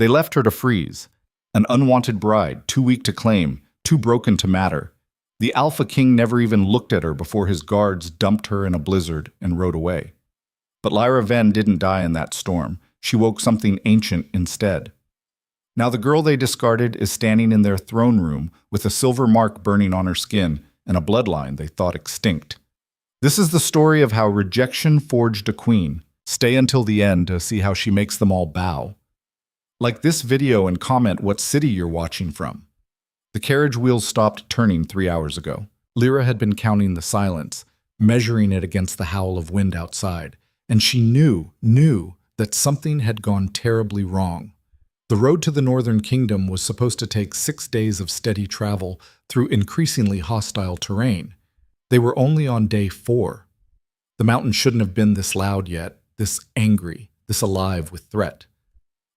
They left her to freeze. An unwanted bride, too weak to claim, too broken to matter. The Alpha King never even looked at her before his guards dumped her in a blizzard and rode away. But Lyra Venn didn't die in that storm. She woke something ancient instead. Now the girl they discarded is standing in their throne room with a silver mark burning on her skin and a bloodline they thought extinct. This is the story of how rejection forged a queen. Stay until the end to see how she makes them all bow. Like this video and comment what city you're watching from. The carriage wheels stopped turning 3 hours ago. Lyra had been counting the silence, measuring it against the howl of wind outside, and she knew that something had gone terribly wrong. The road to the Northern Kingdom was supposed to take 6 days of steady travel through increasingly hostile terrain. They were only on day 4. The mountain shouldn't have been this loud yet, this angry, this alive with threat.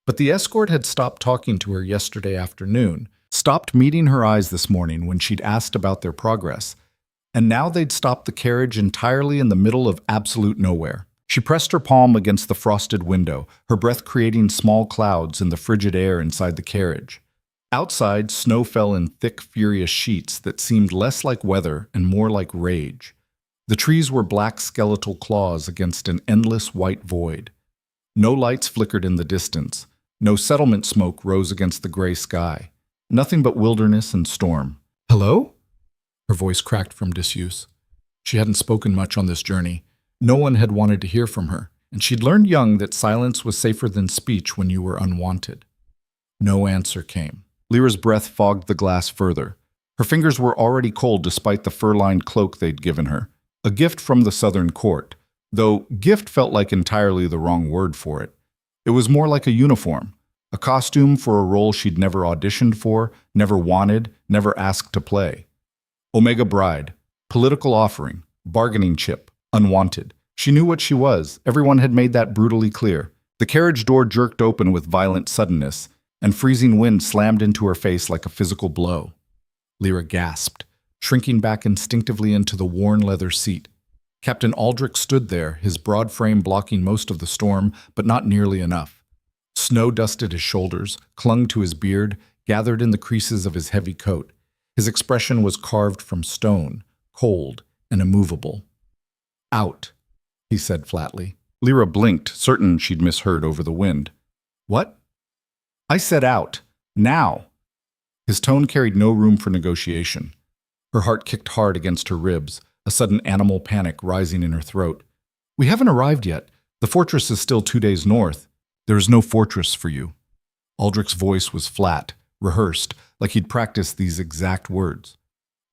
But the escort had stopped talking to her yesterday afternoon, stopped meeting her eyes this morning when she'd asked about their progress, and now they'd stopped the carriage entirely in the middle of absolute nowhere. She pressed her palm against the frosted window, her breath creating small clouds in the frigid air inside the carriage. Outside, snow fell in thick, furious sheets that seemed less like weather and more like rage. The trees were black skeletal claws against an endless white void. No lights flickered in the distance. No settlement smoke rose against the gray sky. Nothing but wilderness and storm. "Hello?" Her voice cracked from disuse. She hadn't spoken much on this journey. No one had wanted to hear from her, and she'd learned young that silence was safer than speech when you were unwanted. No answer came. Lyra's breath fogged the glass further. Her fingers were already cold despite the fur-lined cloak they'd given her, a gift from the southern court, though gift felt like entirely the wrong word for it. It was more like a uniform, a costume for a role she'd never auditioned for, never wanted, never asked to play. Omega bride, political offering, bargaining chip, unwanted. She knew what she was. Everyone had made that brutally clear. The carriage door jerked open with violent suddenness, and freezing wind slammed into her face like a physical blow. Lyra gasped, shrinking back instinctively into the worn leather seat. Captain Aldrich stood there, his broad frame blocking most of the storm, but not nearly enough. Snow dusted his shoulders, clung to his beard, gathered in the creases of his heavy coat. His expression was carved from stone, cold and immovable. "Out," he said flatly. Lyra blinked, certain she'd misheard over the wind. "What?" "I said out. Now." His tone carried no room for negotiation. Her heart kicked hard against her ribs, a sudden animal panic rising in her throat. "We haven't arrived yet. The fortress is still 2 days north. There is no fortress for you." Aldrich's voice was flat, rehearsed, like he'd practiced these exact words.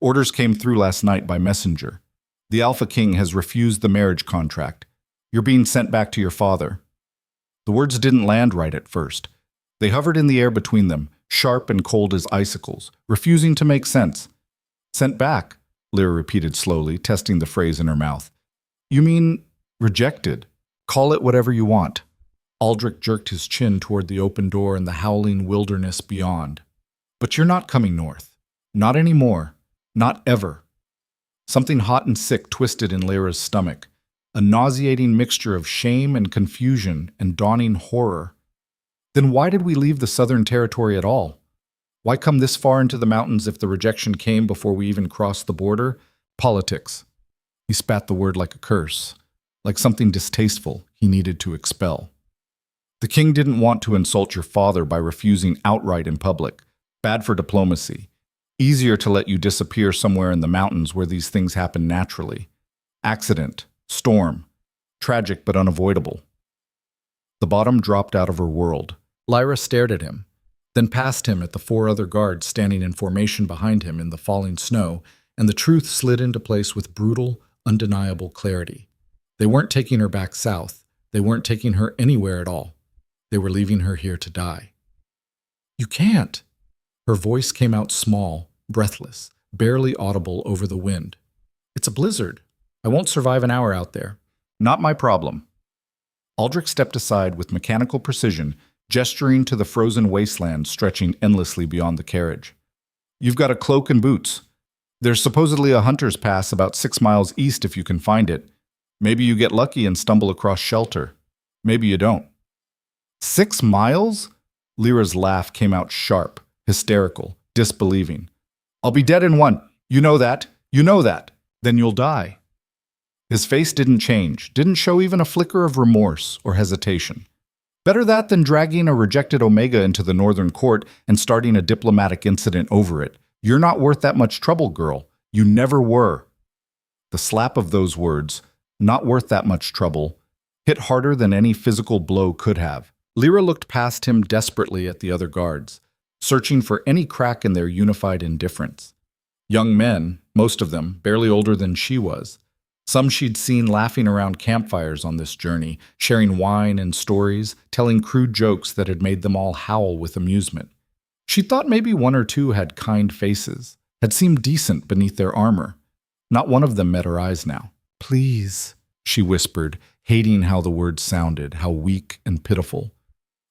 "Orders came through last night by messenger. The Alpha King has refused the marriage contract. You're being sent back to your father." The words didn't land right at first. They hovered in the air between them, sharp and cold as icicles, refusing to make sense. "Sent back," Lyra repeated slowly, testing the phrase in her mouth. "You mean rejected? Call it whatever you want." Aldrich jerked his chin toward the open door and the howling wilderness beyond. "But you're not coming north. Not anymore. Not ever." Something hot and sick twisted in Lyra's stomach, a nauseating mixture of shame and confusion and dawning horror. Then why did we leave the Southern Territory at all? Why come this far into the mountains if the rejection came before we even crossed the border? Politics. He spat the word like a curse, like something distasteful he needed to expel. The king didn't want to insult your father by refusing outright in public. Bad for diplomacy. Easier to let you disappear somewhere in the mountains where these things happen naturally. Accident. Storm. Tragic but unavoidable. The bottom dropped out of her world. Lyra stared at him, then past him at the 4 other guards standing in formation behind him in the falling snow, and the truth slid into place with brutal, undeniable clarity. They weren't taking her back south. They weren't taking her anywhere at all. They were leaving her here to die. "You can't." Her voice came out small, breathless, barely audible over the wind. "It's a blizzard. I won't survive an hour out there." "Not my problem." Aldrich stepped aside with mechanical precision, gesturing to the frozen wasteland stretching endlessly beyond the carriage. "You've got a cloak and boots. There's supposedly a hunter's pass about 6 miles east if you can find it. Maybe you get lucky and stumble across shelter. Maybe you don't." 6 miles? Lyra's laugh came out sharp, hysterical, disbelieving. I'll be dead in one. You know that. You know that. Then you'll die. His face didn't change, didn't show even a flicker of remorse or hesitation. Better that than dragging a rejected Omega into the Northern Court and starting a diplomatic incident over it. You're not worth that much trouble, girl. You never were. The slap of those words, not worth that much trouble, hit harder than any physical blow could have. Lyra looked past him desperately at the other guards, searching for any crack in their unified indifference. Young men, most of them, barely older than she was. Some she'd seen laughing around campfires on this journey, sharing wine and stories, telling crude jokes that had made them all howl with amusement. She thought maybe one or two had kind faces, had seemed decent beneath their armor. Not one of them met her eyes now. Please, she whispered, hating how the words sounded, how weak and pitiful.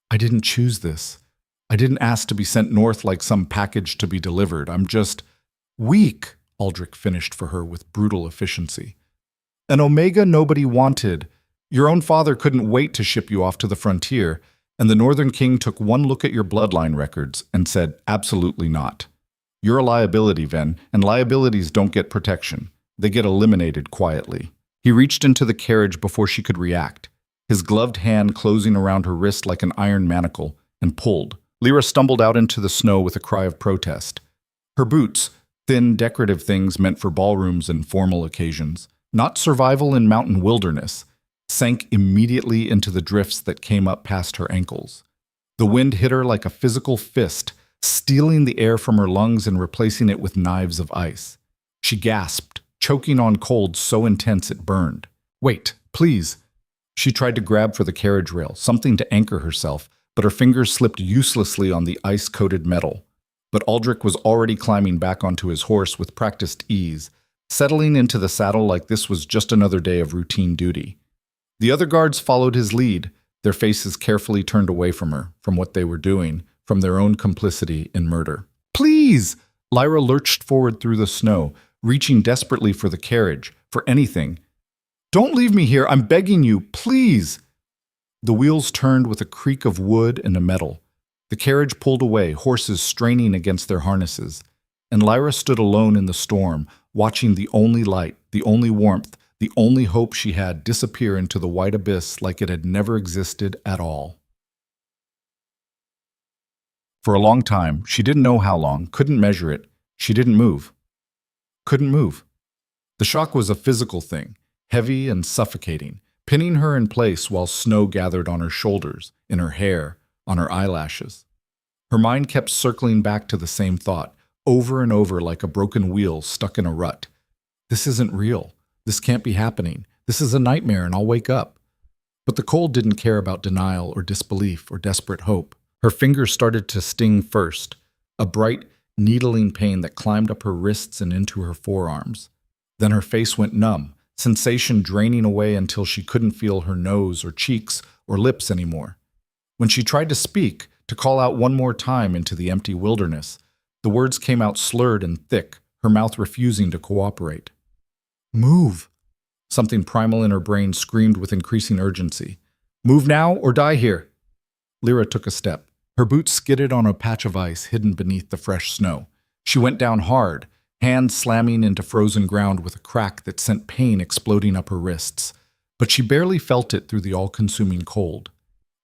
I didn't choose this. I didn't ask to be sent north like some package to be delivered. I'm just weak, Aldrich finished for her with brutal efficiency. An Omega nobody wanted. Your own father couldn't wait to ship you off to the frontier, and the Northern King took one look at your bloodline records and said, absolutely not. You're a liability, Ven, and liabilities don't get protection. They get eliminated quietly. He reached into the carriage before she could react, his gloved hand closing around her wrist like an iron manacle, and pulled. Lyra stumbled out into the snow with a cry of protest. Her boots, thin, decorative things meant for ballrooms and formal occasions, not survival in mountain wilderness, sank immediately into the drifts that came up past her ankles. The wind hit her like a physical fist, stealing the air from her lungs and replacing it with knives of ice. She gasped, choking on cold so intense it burned. Wait, please. She tried to grab for the carriage rail, something to anchor herself, but her fingers slipped uselessly on the ice-coated metal. But Aldrich was already climbing back onto his horse with practiced ease, settling into the saddle like this was just another day of routine duty. The other guards followed his lead, their faces carefully turned away from her, from what they were doing, from their own complicity in murder. Please! Lyra lurched forward through the snow, reaching desperately for the carriage, for anything. Don't leave me here, I'm begging you, please! The wheels turned with a creak of wood and a metal. The carriage pulled away, horses straining against their harnesses, and Lyra stood alone in the storm, watching the only light, the only warmth, the only hope she had disappear into the white abyss like it had never existed at all. For a long time, she didn't know how long, couldn't measure it, she didn't move. Couldn't move. The shock was a physical thing, heavy and suffocating, pinning her in place while snow gathered on her shoulders, in her hair, on her eyelashes. Her mind kept circling back to the same thought, over and over like a broken wheel stuck in a rut. This isn't real. This can't be happening. This is a nightmare and I'll wake up. But the cold didn't care about denial or disbelief or desperate hope. Her fingers started to sting first, a bright, needling pain that climbed up her wrists and into her forearms. Then her face went numb, sensation draining away until she couldn't feel her nose or cheeks or lips anymore. When she tried to speak, to call out one more time into the empty wilderness, the words came out slurred and thick, her mouth refusing to cooperate. Move! Something primal in her brain screamed with increasing urgency. Move now or die here! Lyra took a step. Her boots skidded on a patch of ice hidden beneath the fresh snow. She went down hard, hands slamming into frozen ground with a crack that sent pain exploding up her wrists. But she barely felt it through the all-consuming cold.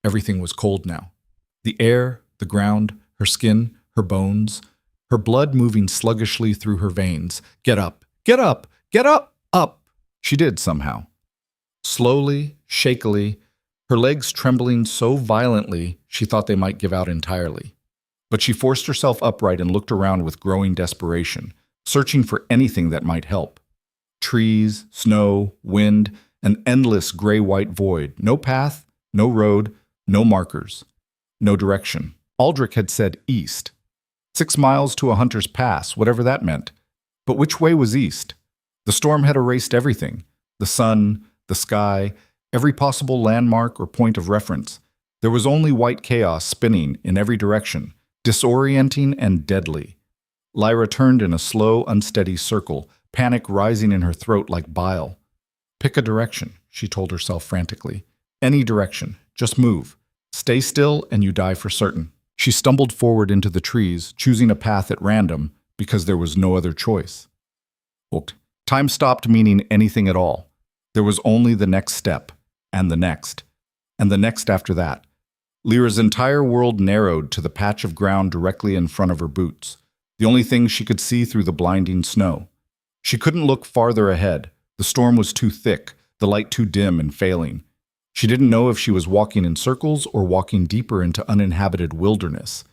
Everything was cold now. The air, the ground, her skin, her bones, her blood moving sluggishly through her veins. Get up! Get up! Get up! Up! She did somehow. Slowly, shakily, her legs trembling so violently she thought they might give out entirely. But she forced herself upright and looked around with growing desperation, searching for anything that might help. Trees, snow, wind, an endless gray-white void. No path, no road, no markers, no direction. Aldrich had said east. 6 miles to a hunter's pass, whatever that meant. But which way was east? The storm had erased everything. The sun, the sky, every possible landmark or point of reference. There was only white chaos spinning in every direction, disorienting and deadly. Lyra turned in a slow, unsteady circle, panic rising in her throat like bile. Pick a direction, she told herself frantically. Any direction. Just move. Stay still and you die for certain. She stumbled forward into the trees, choosing a path at random because there was no other choice. Look, time stopped meaning anything at all. There was only the next step, and the next after that. Lyra's entire world narrowed to the patch of ground directly in front of her boots, the only thing she could see through the blinding snow. She couldn't look farther ahead. The storm was too thick, the light too dim and failing. She didn't know if she was walking in circles or walking deeper into uninhabited wilderness.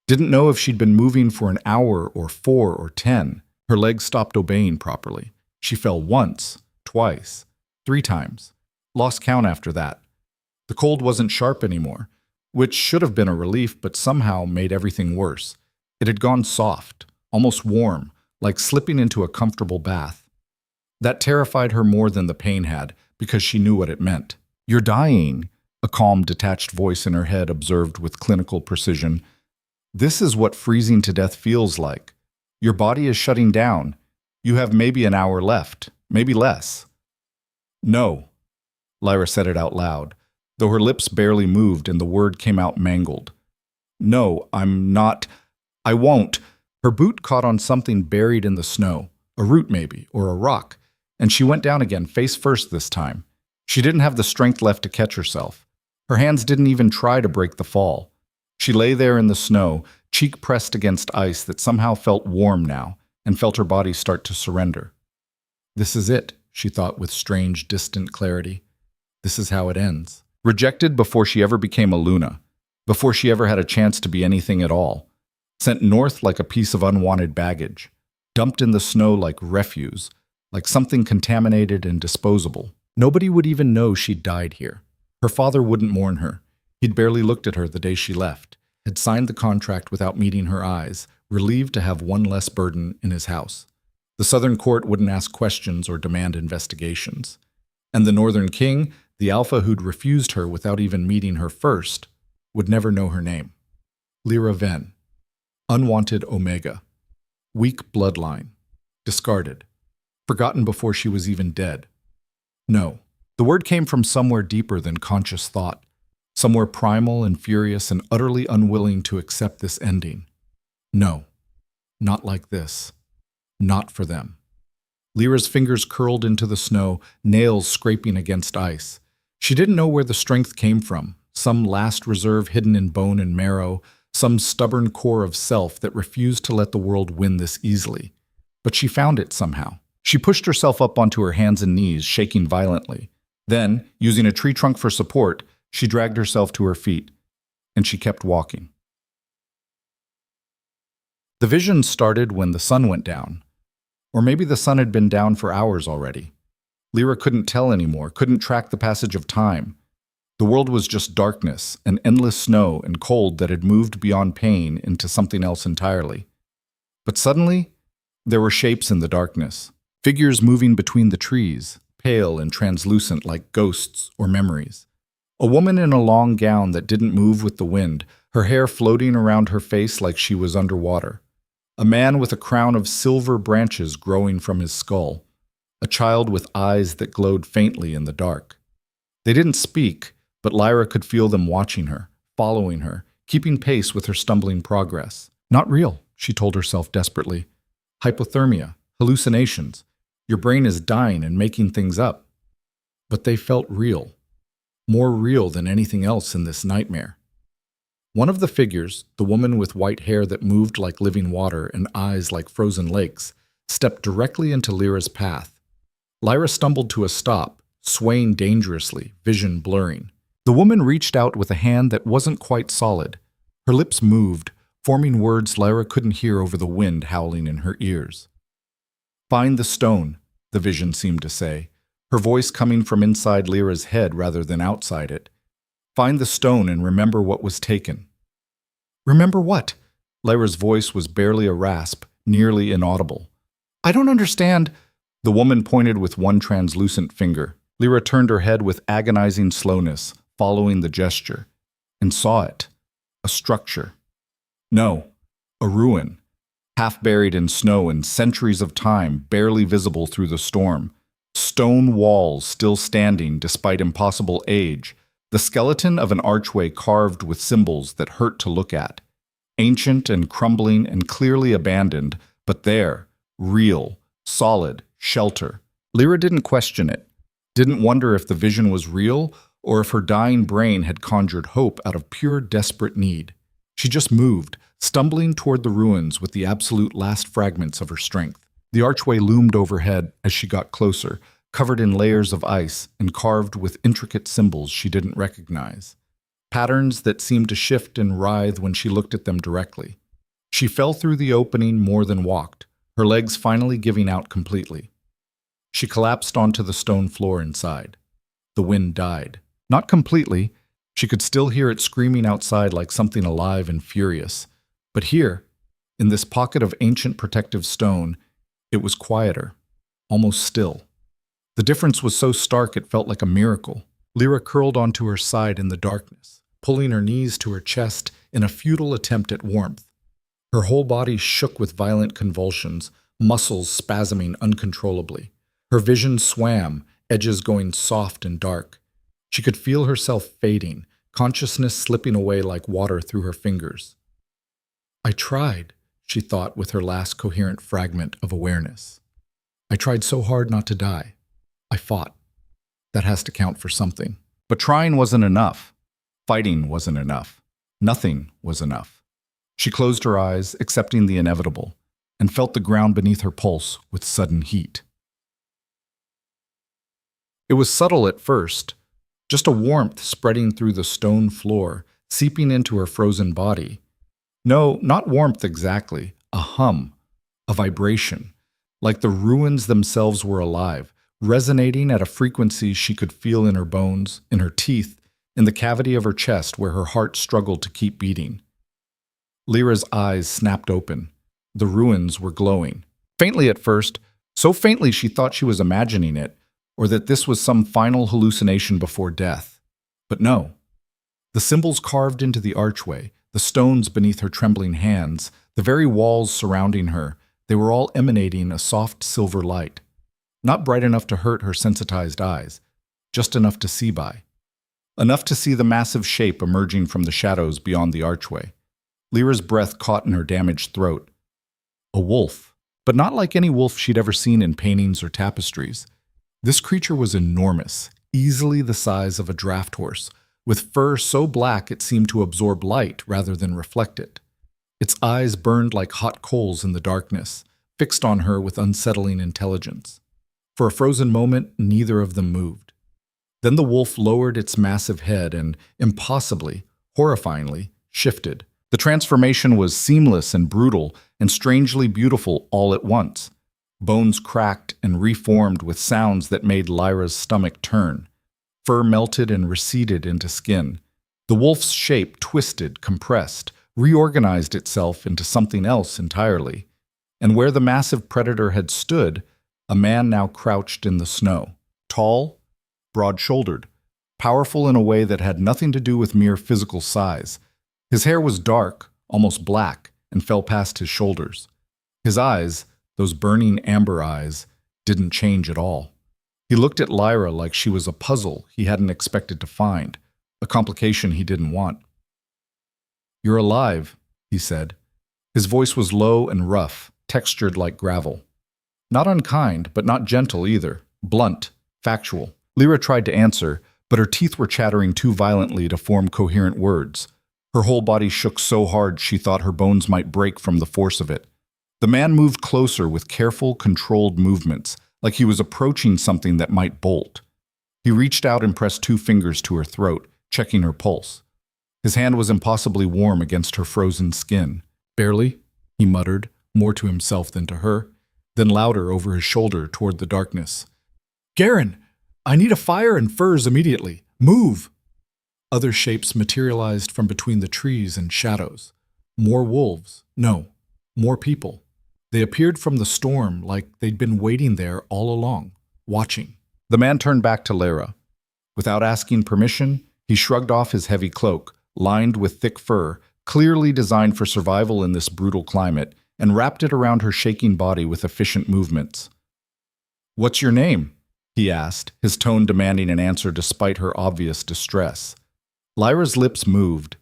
Didn't know if she'd been moving for an hour or 4 or 10. Her legs stopped obeying properly. She fell once, twice, 3 times. Lost count after that. The cold wasn't sharp anymore, which should have been a relief but somehow made everything worse. It had gone soft, almost warm, like slipping into a comfortable bath. That terrified her more than the pain had, because she knew what it meant. "You're dying," a calm, detached voice in her head observed with clinical precision. "This is what freezing to death feels like. Your body is shutting down. You have maybe an hour left, maybe less." "No," Lyra said it out loud, though her lips barely moved and the word came out mangled. "No, I'm not. I won't." Her boot caught on something buried in the snow, a root maybe, or a rock, and she went down again, face first this time. She didn't have the strength left to catch herself. Her hands didn't even try to break the fall. She lay there in the snow, cheek pressed against ice that somehow felt warm now, and felt her body start to surrender. This is it, she thought with strange, distant clarity. This is how it ends. Rejected before she ever became a Luna, before she ever had a chance to be anything at all. Sent north like a piece of unwanted baggage. Dumped in the snow like refuse, like something contaminated and disposable. Nobody would even know she'd died here. Her father wouldn't mourn her. He'd barely looked at her the day she left, had signed the contract without meeting her eyes, relieved to have one less burden in his house. The Southern court wouldn't ask questions or demand investigations. And the Northern king, the alpha who'd refused her without even meeting her first, would never know her name. Lyra Ven. Unwanted Omega. Weak bloodline. Discarded. Forgotten before she was even dead. No, the word came from somewhere deeper than conscious thought, somewhere primal and furious and utterly unwilling to accept this ending. No, not like this. Not for them. Lyra's fingers curled into the snow, nails scraping against ice. She didn't know where the strength came from, some last reserve hidden in bone and marrow, some stubborn core of self that refused to let the world win this easily. But she found it somehow. She pushed herself up onto her hands and knees, shaking violently. Then, using a tree trunk for support, she dragged herself to her feet, and she kept walking. The vision started when the sun went down. Or maybe the sun had been down for hours already. Lyra couldn't tell anymore, couldn't track the passage of time. The world was just darkness, and endless snow and cold that had moved beyond pain into something else entirely. But suddenly, there were shapes in the darkness. Figures moving between the trees, pale and translucent like ghosts or memories. A woman in a long gown that didn't move with the wind, her hair floating around her face like she was underwater. A man with a crown of silver branches growing from his skull. A child with eyes that glowed faintly in the dark. They didn't speak, but Lyra could feel them watching her, following her, keeping pace with her stumbling progress. Not real, she told herself desperately. Hypothermia, hallucinations. Your brain is dying and making things up. But they felt real. More real than anything else in this nightmare. One of the figures, the woman with white hair that moved like living water and eyes like frozen lakes, stepped directly into Lyra's path. Lyra stumbled to a stop, swaying dangerously, vision blurring. The woman reached out with a hand that wasn't quite solid. Her lips moved, forming words Lyra couldn't hear over the wind howling in her ears. "Find the stone," the vision seemed to say, her voice coming from inside Lyra's head rather than outside it. "Find the stone and remember what was taken." "Remember what?" Lyra's voice was barely a rasp, nearly inaudible. "I don't understand." The woman pointed with one translucent finger. Lyra turned her head with agonizing slowness, following the gesture, and saw it. A structure. No, a ruin. Half buried in snow and centuries of time, barely visible through the storm. Stone walls still standing despite impossible age. The skeleton of an archway carved with symbols that hurt to look at. Ancient and crumbling and clearly abandoned, but there, real, solid, shelter. Lyra didn't question it, didn't wonder if the vision was real or if her dying brain had conjured hope out of pure, desperate need. She just moved, stumbling toward the ruins with the absolute last fragments of her strength. The archway loomed overhead as she got closer, covered in layers of ice and carved with intricate symbols she didn't recognize. Patterns that seemed to shift and writhe when she looked at them directly. She fell through the opening more than walked, her legs finally giving out completely. She collapsed onto the stone floor inside. The wind died. Not completely. She could still hear it screaming outside like something alive and furious. But here, in this pocket of ancient protective stone, it was quieter, almost still. The difference was so stark it felt like a miracle. Lyra curled onto her side in the darkness, pulling her knees to her chest in a futile attempt at warmth. Her whole body shook with violent convulsions, muscles spasming uncontrollably. Her vision swam, edges going soft and dark. She could feel herself fading, consciousness slipping away like water through her fingers. I tried, she thought with her last coherent fragment of awareness. I tried so hard not to die. I fought. That has to count for something. But trying wasn't enough. Fighting wasn't enough. Nothing was enough. She closed her eyes, accepting the inevitable, and felt the ground beneath her pulse with sudden heat. It was subtle at first, just a warmth spreading through the stone floor, seeping into her frozen body. No, not warmth exactly, a hum, a vibration, like the ruins themselves were alive, resonating at a frequency she could feel in her bones, in her teeth, in the cavity of her chest where her heart struggled to keep beating. Lyra's eyes snapped open. The ruins were glowing. Faintly at first, so faintly she thought she was imagining it, or that this was some final hallucination before death. But no. The symbols carved into the archway, the stones beneath her trembling hands, the very walls surrounding her, they were all emanating a soft silver light. Not bright enough to hurt her sensitized eyes, just enough to see by. Enough to see the massive shape emerging from the shadows beyond the archway. Lyra's breath caught in her damaged throat. A wolf, but not like any wolf she'd ever seen in paintings or tapestries. This creature was enormous, easily the size of a draft horse, with fur so black it seemed to absorb light rather than reflect it. Its eyes burned like hot coals in the darkness, fixed on her with unsettling intelligence. For a frozen moment, neither of them moved. Then the wolf lowered its massive head and, impossibly, horrifyingly, shifted. The transformation was seamless and brutal and strangely beautiful all at once. Bones cracked and reformed with sounds that made Lyra's stomach turn. Fur melted and receded into skin. The wolf's shape twisted, compressed, reorganized itself into something else entirely. And where the massive predator had stood, a man now crouched in the snow. Tall, broad-shouldered, powerful in a way that had nothing to do with mere physical size. His hair was dark, almost black, and fell past his shoulders. His eyes, those burning amber eyes, didn't change at all. He looked at Lyra like she was a puzzle he hadn't expected to find, a complication he didn't want. "You're alive," he said. His voice was low and rough, textured like gravel. Not unkind, but not gentle either. Blunt, factual. Lyra tried to answer, but her teeth were chattering too violently to form coherent words. Her whole body shook so hard she thought her bones might break from the force of it. The man moved closer with careful, controlled movements, like he was approaching something that might bolt. He reached out and pressed 2 fingers to her throat, checking her pulse. His hand was impossibly warm against her frozen skin. "Barely," he muttered, more to himself than to her, then louder over his shoulder toward the darkness. "Garen, I need a fire and furs immediately. Move!" Other shapes materialized from between the trees and shadows. More wolves. No, more people. They appeared from the storm like they'd been waiting there all along, watching. The man turned back to Lyra. Without asking permission, he shrugged off his heavy cloak, lined with thick fur, clearly designed for survival in this brutal climate, and wrapped it around her shaking body with efficient movements. "What's your name?" he asked, his tone demanding an answer despite her obvious distress. Lyra's lips moved.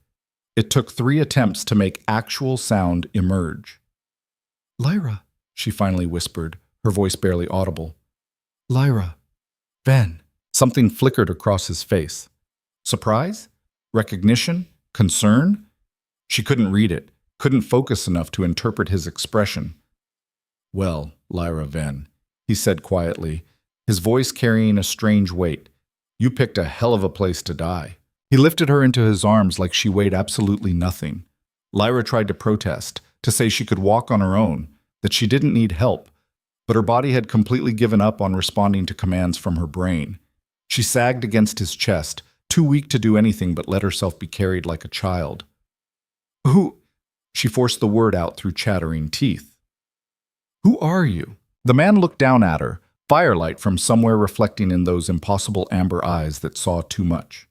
It took 3 attempts to make actual sound emerge. "Lyra," she finally whispered, her voice barely audible. "Lyra. Ven." Something flickered across his face. Surprise? Recognition? Concern? She couldn't read it, couldn't focus enough to interpret his expression. "Well, Lyra Ven," he said quietly, his voice carrying a strange weight. "You picked a hell of a place to die." He lifted her into his arms like she weighed absolutely nothing. Lyra tried to protest, to say she could walk on her own, that she didn't need help, but her body had completely given up on responding to commands from her brain. She sagged against his chest, too weak to do anything but let herself be carried like a child. "Who?" She forced the word out through chattering teeth. "Who are you?" The man looked down at her, firelight from somewhere reflecting in those impossible amber eyes that saw too much.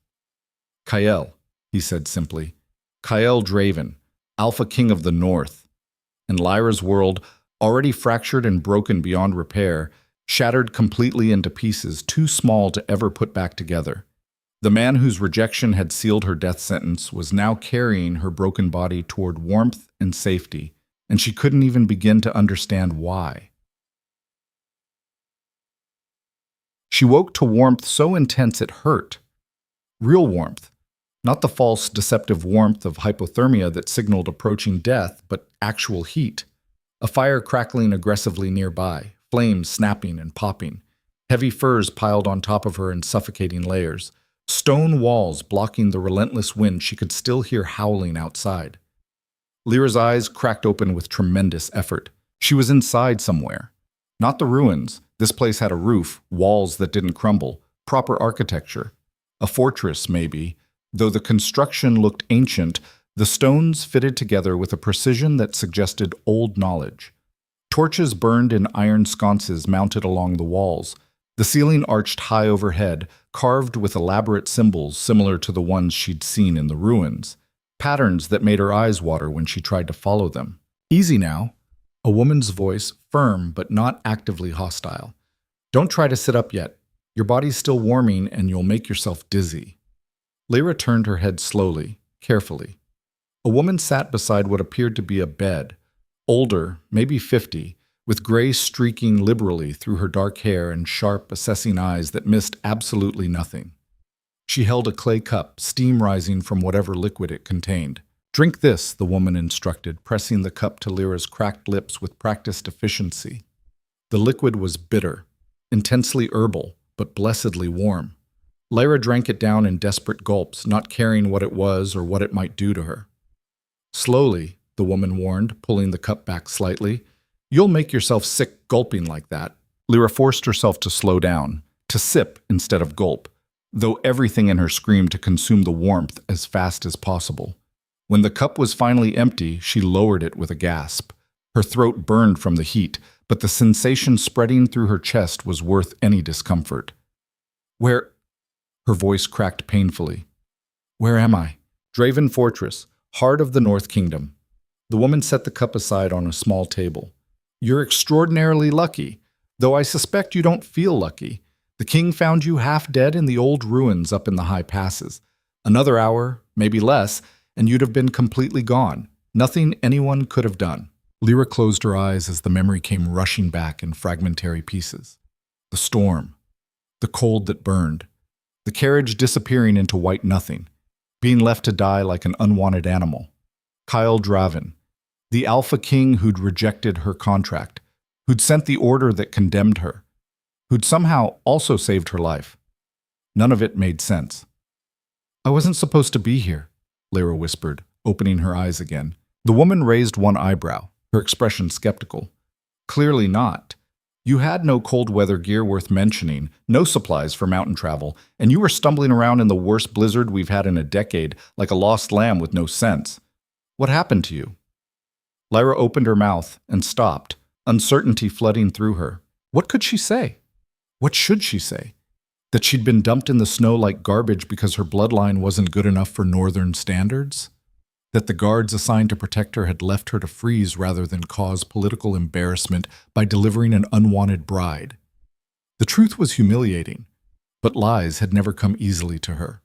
"Kyle," he said simply. "Kyle Draven, Alpha King of the North." And Lyra's world, already fractured and broken beyond repair, shattered completely into pieces too small to ever put back together. The man whose rejection had sealed her death sentence was now carrying her broken body toward warmth and safety, and she couldn't even begin to understand why. She woke to warmth so intense it hurt. Real warmth. Not the false, deceptive warmth of hypothermia that signaled approaching death, but actual heat. A fire crackling aggressively nearby, flames snapping and popping. Heavy furs piled on top of her in suffocating layers. Stone walls blocking the relentless wind she could still hear howling outside. Lyra's eyes cracked open with tremendous effort. She was inside somewhere. Not the ruins. This place had a roof, walls that didn't crumble, proper architecture. A fortress, maybe. Though the construction looked ancient, the stones fitted together with a precision that suggested old knowledge. Torches burned in iron sconces mounted along the walls. The ceiling arched high overhead, carved with elaborate symbols similar to the ones she'd seen in the ruins. Patterns that made her eyes water when she tried to follow them. "Easy now." A woman's voice, firm but not actively hostile. "Don't try to sit up yet. Your body's still warming and you'll make yourself dizzy." Lyra turned her head slowly, carefully. A woman sat beside what appeared to be a bed. Older, maybe 50, with gray streaking liberally through her dark hair and sharp, assessing eyes that missed absolutely nothing. She held a clay cup, steam rising from whatever liquid it contained. "Drink this," the woman instructed, pressing the cup to Lyra's cracked lips with practiced efficiency. The liquid was bitter, intensely herbal, but blessedly warm. Lyra drank it down in desperate gulps, not caring what it was or what it might do to her. "Slowly," the woman warned, pulling the cup back slightly. "You'll make yourself sick gulping like that." Lyra forced herself to slow down, to sip instead of gulp, though everything in her screamed to consume the warmth as fast as possible. When the cup was finally empty, she lowered it with a gasp. Her throat burned from the heat, but the sensation spreading through her chest was worth any discomfort. "Where?" Her voice cracked painfully. "Where am I?" "Draven Fortress, heart of the North Kingdom." The woman set the cup aside on a small table. "You're extraordinarily lucky, though I suspect you don't feel lucky. The king found you half dead in the old ruins up in the high passes. Another hour, maybe less, and you'd have been completely gone. Nothing anyone could have done." Lyra closed her eyes as the memory came rushing back in fragmentary pieces. The storm. The cold that burned. The carriage disappearing into white nothing. Being left to die like an unwanted animal. Kyle Draven. The Alpha King who'd rejected her contract. Who'd sent the order that condemned her. Who'd somehow also saved her life. None of it made sense. "I wasn't supposed to be here," Lyra whispered, opening her eyes again. The woman raised one eyebrow, her expression skeptical. "Clearly not. You had no cold weather gear worth mentioning, no supplies for mountain travel, and you were stumbling around in the worst blizzard we've had in a decade, like a lost lamb with no sense. What happened to you?" Lyra opened her mouth and stopped, uncertainty flooding through her. What could she say? What should she say? That she'd been dumped in the snow like garbage because her bloodline wasn't good enough for northern standards? That the guards assigned to protect her had left her to freeze rather than cause political embarrassment by delivering an unwanted bride? The truth was humiliating, but lies had never come easily to her.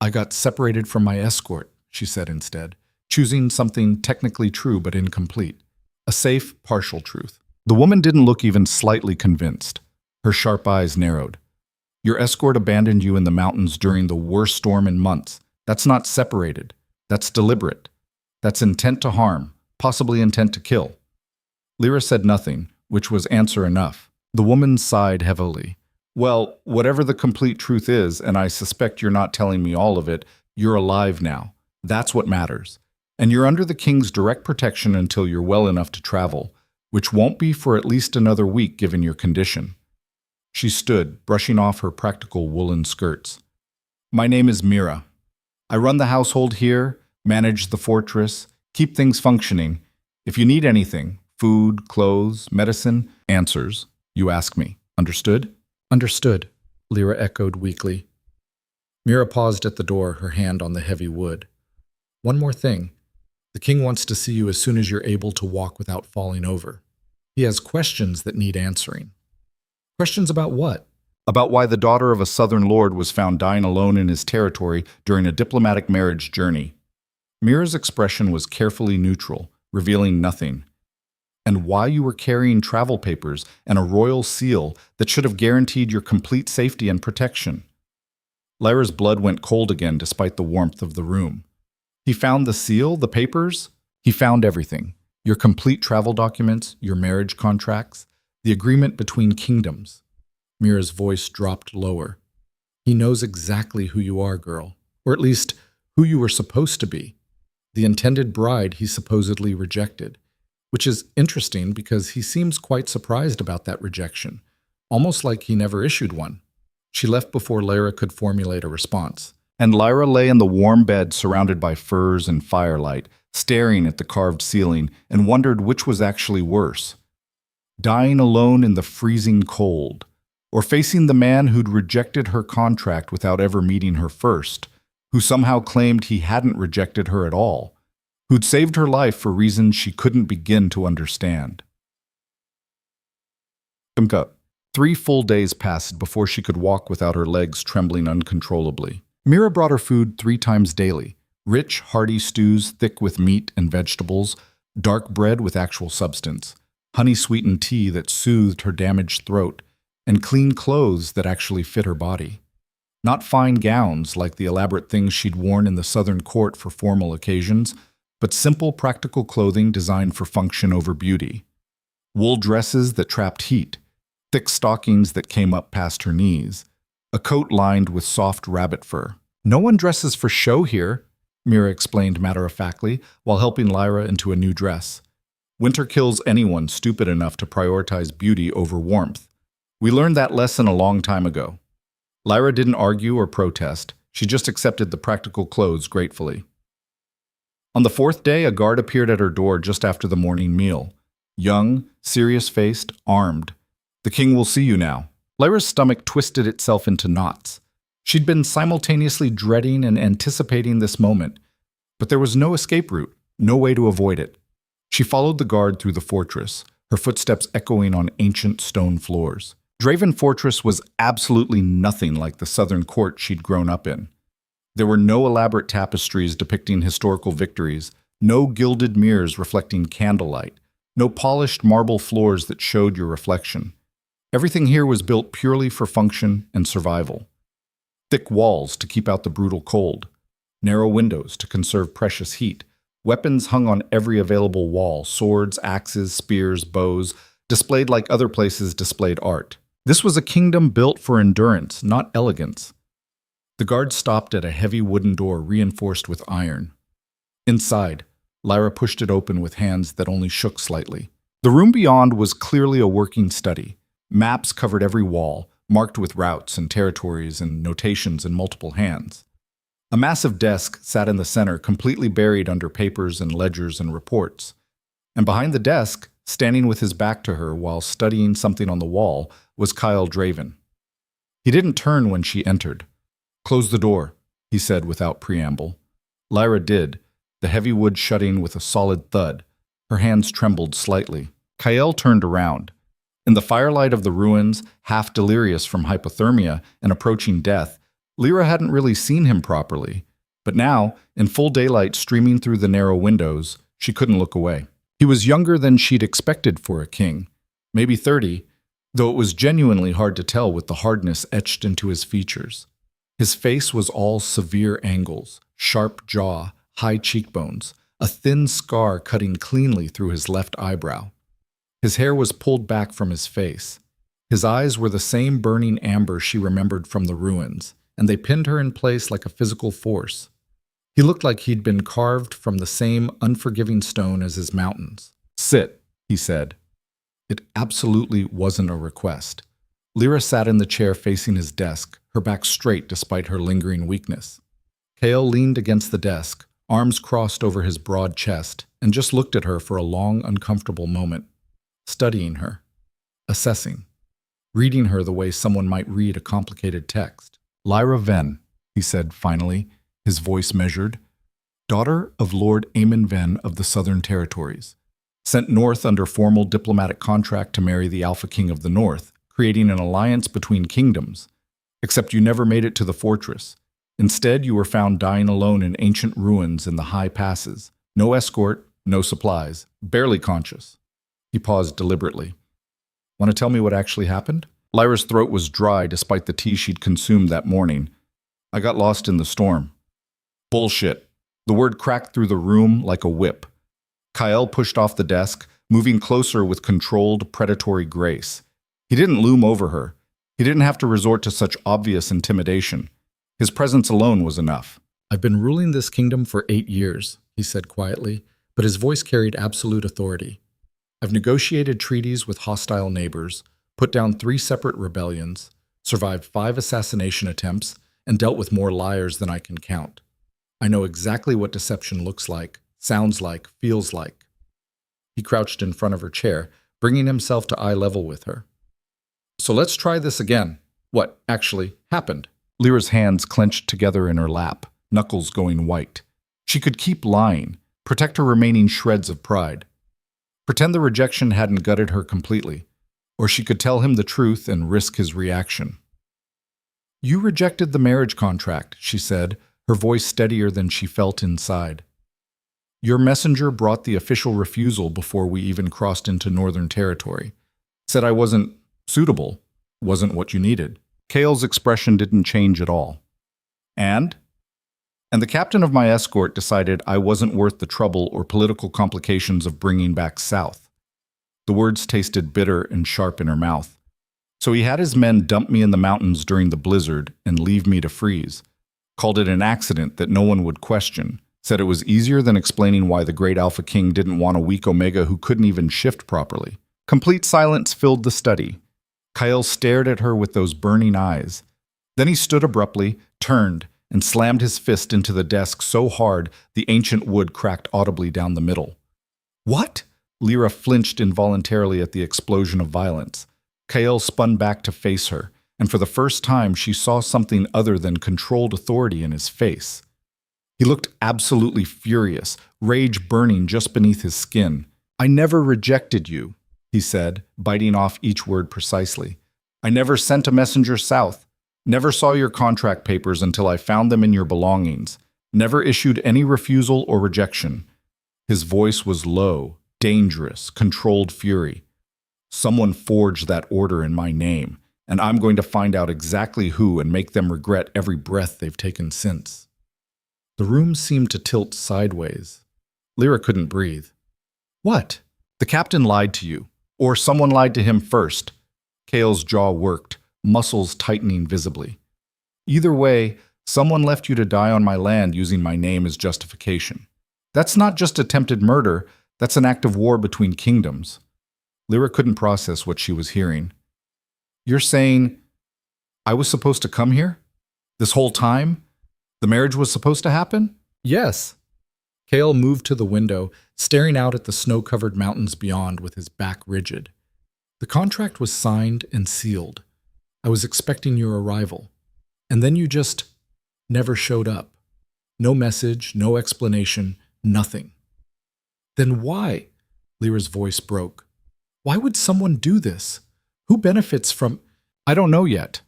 "I got separated from my escort," she said instead, choosing something technically true but incomplete. A safe, partial truth. The woman didn't look even slightly convinced. Her sharp eyes narrowed. Your escort abandoned you in the mountains during the worst storm in months. That's not separated. That's deliberate. That's intent to harm, possibly intent to kill. Lyra said nothing, which was answer enough. The woman sighed heavily. Well, whatever the complete truth is, and I suspect you're not telling me all of it, you're alive now. That's what matters. And you're under the king's direct protection until you're well enough to travel, which won't be for at least another week given your condition. She stood, brushing off her practical woolen skirts. My name is Mira. I run the household here, manage the fortress, keep things functioning. If you need anything, food, clothes, medicine, answers, you ask me. Understood? Understood, Lyra echoed weakly. Mira paused at the door, her hand on the heavy wood. One more thing. The king wants to see you as soon as you're able to walk without falling over. He has questions that need answering. Questions about what? About why the daughter of a southern lord was found dying alone in his territory during a diplomatic marriage journey. Mira's expression was carefully neutral, revealing nothing. And why you were carrying travel papers and a royal seal that should have guaranteed your complete safety and protection. Lyra's blood went cold again despite the warmth of the room. He found the seal, the papers? He found everything. Your complete travel documents, your marriage contracts, the agreement between kingdoms. Mira's voice dropped lower. He knows exactly who you are, girl. Or at least, who you were supposed to be. The intended bride he supposedly rejected. Which is interesting because he seems quite surprised about that rejection. Almost like he never issued one. She left before Lyra could formulate a response. And Lyra lay in the warm bed surrounded by furs and firelight, staring at the carved ceiling, and wondered which was actually worse. Dying alone in the freezing cold, or facing the man who'd rejected her contract without ever meeting her first, who somehow claimed he hadn't rejected her at all, who'd saved her life for reasons she couldn't begin to understand. 3 full days passed before she could walk without her legs trembling uncontrollably. Mira brought her food 3 times daily, rich, hearty stews thick with meat and vegetables, dark bread with actual substance, honey-sweetened tea that soothed her damaged throat, and clean clothes that actually fit her body. Not fine gowns like the elaborate things she'd worn in the southern court for formal occasions, but simple, practical clothing designed for function over beauty. Wool dresses that trapped heat, thick stockings that came up past her knees, a coat lined with soft rabbit fur. No one dresses for show here, Mira explained matter-of-factly while helping Lyra into a new dress. Winter kills anyone stupid enough to prioritize beauty over warmth. We learned that lesson a long time ago. Lyra didn't argue or protest. She just accepted the practical clothes gratefully. On the 4th day, a guard appeared at her door just after the morning meal. Young, serious-faced, armed. The king will see you now. Lyra's stomach twisted itself into knots. She'd been simultaneously dreading and anticipating this moment, but there was no escape route, no way to avoid it. She followed the guard through the fortress, her footsteps echoing on ancient stone floors. Draven Fortress was absolutely nothing like the southern court she'd grown up in. There were no elaborate tapestries depicting historical victories, no gilded mirrors reflecting candlelight, no polished marble floors that showed your reflection. Everything here was built purely for function and survival. Thick walls to keep out the brutal cold, narrow windows to conserve precious heat, weapons hung on every available wall, swords, axes, spears, bows, displayed like other places displayed art. This was a kingdom built for endurance, not elegance. The guard stopped at a heavy wooden door reinforced with iron. Inside, Lyra pushed it open with hands that only shook slightly. The room beyond was clearly a working study. Maps covered every wall, marked with routes and territories and notations in multiple hands. A massive desk sat in the center, completely buried under papers and ledgers and reports. And behind the desk, standing with his back to her while studying something on the wall, was Kyle Draven. He didn't turn when she entered. "Close the door," he said without preamble. Lyra did, the heavy wood shutting with a solid thud. Her hands trembled slightly. Kyle turned around. In the firelight of the ruins, half delirious from hypothermia and approaching death, Lyra hadn't really seen him properly, But now, in full daylight streaming through the narrow windows, she couldn't look away. He was younger than she'd expected for a king, maybe 30, though it was genuinely hard to tell with the hardness etched into his features. His face was all severe angles, sharp jaw, high cheekbones, a thin scar cutting cleanly through his left eyebrow. His hair was pulled back from his face. His eyes were the same burning amber she remembered from the ruins, and they pinned her in place like a physical force. He looked like he'd been carved from the same unforgiving stone as his mountains. "Sit," he said. It absolutely wasn't a request. Lyra sat in the chair facing his desk, her back straight despite her lingering weakness. Kale leaned against the desk, arms crossed over his broad chest, and just looked at her for a long, uncomfortable moment, studying her, assessing, reading her the way someone might read a complicated text. "Lyra Venn," he said finally, his voice measured, "daughter of Lord Aemon Venn of the Southern Territories, sent north under formal diplomatic contract to marry the Alpha King of the North, creating an alliance between kingdoms. Except you never made it to the fortress. Instead, you were found dying alone in ancient ruins in the high passes. No escort, no supplies, barely conscious." He paused deliberately. "Want to tell me what actually happened?" Lyra's throat was dry despite the tea she'd consumed that morning. "I got lost in the storm." "Bullshit." The word cracked through the room like a whip. Kyle pushed off the desk, moving closer with controlled, predatory grace. He didn't loom over her. He didn't have to resort to such obvious intimidation. His presence alone was enough. "I've been ruling this kingdom for 8 years, he said quietly, but his voice carried absolute authority. "I've negotiated treaties with hostile neighbors, put down 3 separate rebellions, survived 5 assassination attempts, and dealt with more liars than I can count. I know exactly what deception looks like, sounds like, feels like." He crouched in front of her chair, bringing himself to eye level with her. "So let's try this again. What actually happened?" Lyra's hands clenched together in her lap, knuckles going white. She could keep lying, protect her remaining shreds of pride. Pretend the rejection hadn't gutted her completely, or she could tell him the truth and risk his reaction. "You rejected the marriage contract," she said, her voice steadier than she felt inside. "Your messenger brought the official refusal before we even crossed into Northern Territory. Said I wasn't suitable, wasn't what you needed." Kale's expression didn't change at all. And the captain of my escort decided I wasn't worth the trouble or political complications of bringing back south. The words tasted bitter and sharp in her mouth. "So he had his men dump me in the mountains during the blizzard and leave me to freeze. Called it an accident that no one would question. Said it was easier than explaining why the great Alpha King didn't want a weak Omega who couldn't even shift properly." Complete silence filled the study. Kyle stared at her with those burning eyes. Then he stood abruptly, turned, and slammed his fist into the desk so hard the ancient wood cracked audibly down the middle. "What?" Lyra flinched involuntarily at the explosion of violence. Kyle spun back to face her, and for the first time she saw something other than controlled authority in his face. He looked absolutely furious, rage burning just beneath his skin. "I never rejected you," he said, biting off each word precisely. "I never sent a messenger south. Never saw your contract papers until I found them in your belongings. Never issued any refusal or rejection." His voice was low, dangerous, controlled fury. "Someone forged that order in my name, and I'm going to find out exactly who and make them regret every breath they've taken since." The room seemed to tilt sideways. Lyra couldn't breathe. "What? The captain lied to you. Or someone lied to him first." Kale's jaw worked, muscles tightening visibly. "Either way, someone left you to die on my land using my name as justification. That's not just attempted murder, that's an act of war between kingdoms." Lyra couldn't process what she was hearing. "You're saying I was supposed to come here? This whole time? The marriage was supposed to happen?" "Yes." Kale moved to the window, staring out at the snow-covered mountains beyond with his back rigid. "The contract was signed and sealed. I was expecting your arrival. And then you just never showed up. No message, no explanation, nothing." "Then why?" Lyra's voice broke. "Why would someone do this? Who benefits from—" "I don't know yet."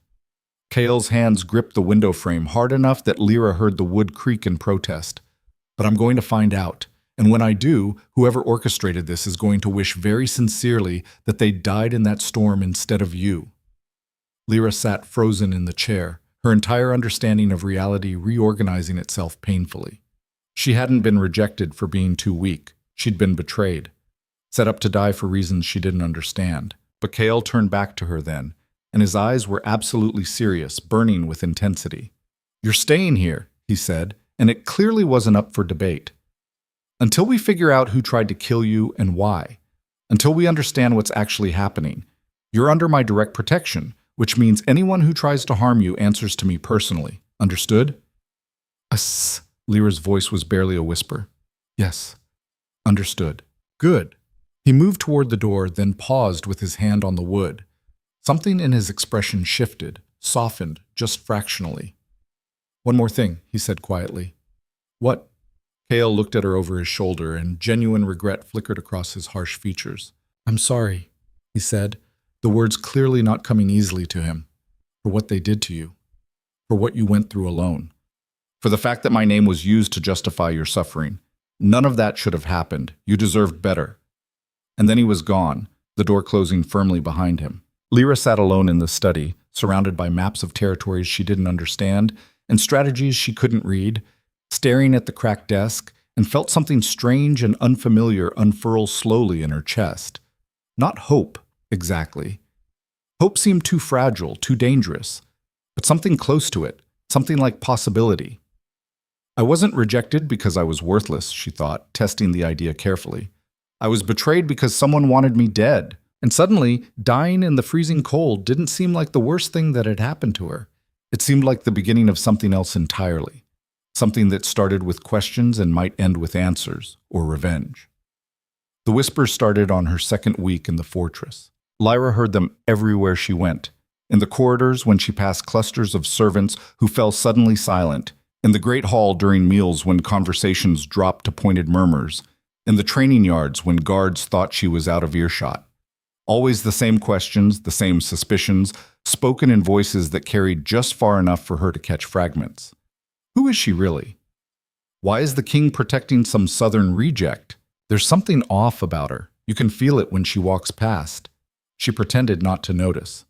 Kale's hands gripped the window frame hard enough that Lyra heard the wood creak in protest. But I'm going to find out. And when I do, whoever orchestrated this is going to wish very sincerely that they died in that storm instead of you. Lyra sat frozen in the chair, her entire understanding of reality reorganizing itself painfully. She hadn't been rejected for being too weak. She'd been betrayed, set up to die for reasons she didn't understand. But Kale turned back to her then, and his eyes were absolutely serious, burning with intensity. "You're staying here," he said, and it clearly wasn't up for debate. "Until we figure out who tried to kill you and why. Until we understand what's actually happening. You're under my direct protection, which means anyone who tries to harm you answers to me personally. Understood?" Lyra's voice was barely a whisper. "Yes. Understood." "Good." He moved toward the door, then paused with his hand on the wood. Something in his expression shifted, softened, just fractionally. "One more thing," he said quietly. "What?" Kale looked at her over his shoulder, and genuine regret flickered across his harsh features. "I'm sorry," he said, the words clearly not coming easily to him, "for what they did to you, for what you went through alone, for the fact that my name was used to justify your suffering. None of that should have happened. You deserved better." And then he was gone, the door closing firmly behind him. Lyra sat alone in the study, surrounded by maps of territories she didn't understand and strategies she couldn't read, staring at the cracked desk, and felt something strange and unfamiliar unfurl slowly in her chest. Not hope, exactly. Hope seemed too fragile, too dangerous, but something close to it, something like possibility. I wasn't rejected because I was worthless, she thought, testing the idea carefully. I was betrayed because someone wanted me dead, and suddenly, dying in the freezing cold didn't seem like the worst thing that had happened to her. It seemed like the beginning of something else entirely, something that started with questions and might end with answers, or revenge. The whispers started on her second week in the fortress. Lyra heard them everywhere she went, in the corridors when she passed clusters of servants who fell suddenly silent, in the great hall during meals when conversations dropped to pointed murmurs, in the training yards when guards thought she was out of earshot. Always the same questions, the same suspicions, spoken in voices that carried just far enough for her to catch fragments. Who is she really? Why is the king protecting some southern reject? There's something off about her. You can feel it when she walks past. She pretended not to notice.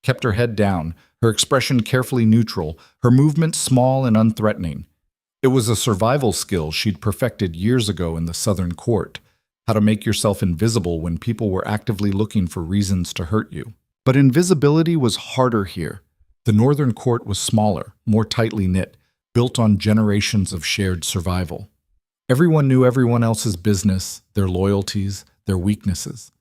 Kept her head down, her expression carefully neutral, her movements small and unthreatening. It was a survival skill she'd perfected years ago in the southern court, how to make yourself invisible when people were actively looking for reasons to hurt you. But invisibility was harder here. The northern court was smaller, more tightly knit, built on generations of shared survival. Everyone knew everyone else's business, their loyalties, their weaknesses.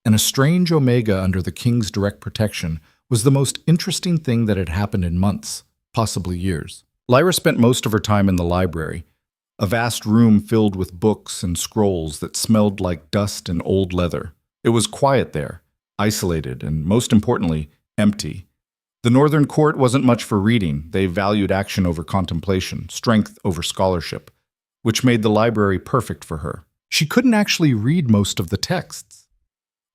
And a strange omega under the king's direct protection was the most interesting thing that had happened in months, possibly years. Lyra spent most of her time in the library, a vast room filled with books and scrolls that smelled like dust and old leather. It was quiet there, isolated, and most importantly, empty. The northern court wasn't much for reading. They valued action over contemplation, strength over scholarship, which made the library perfect for her. She couldn't actually read most of the texts.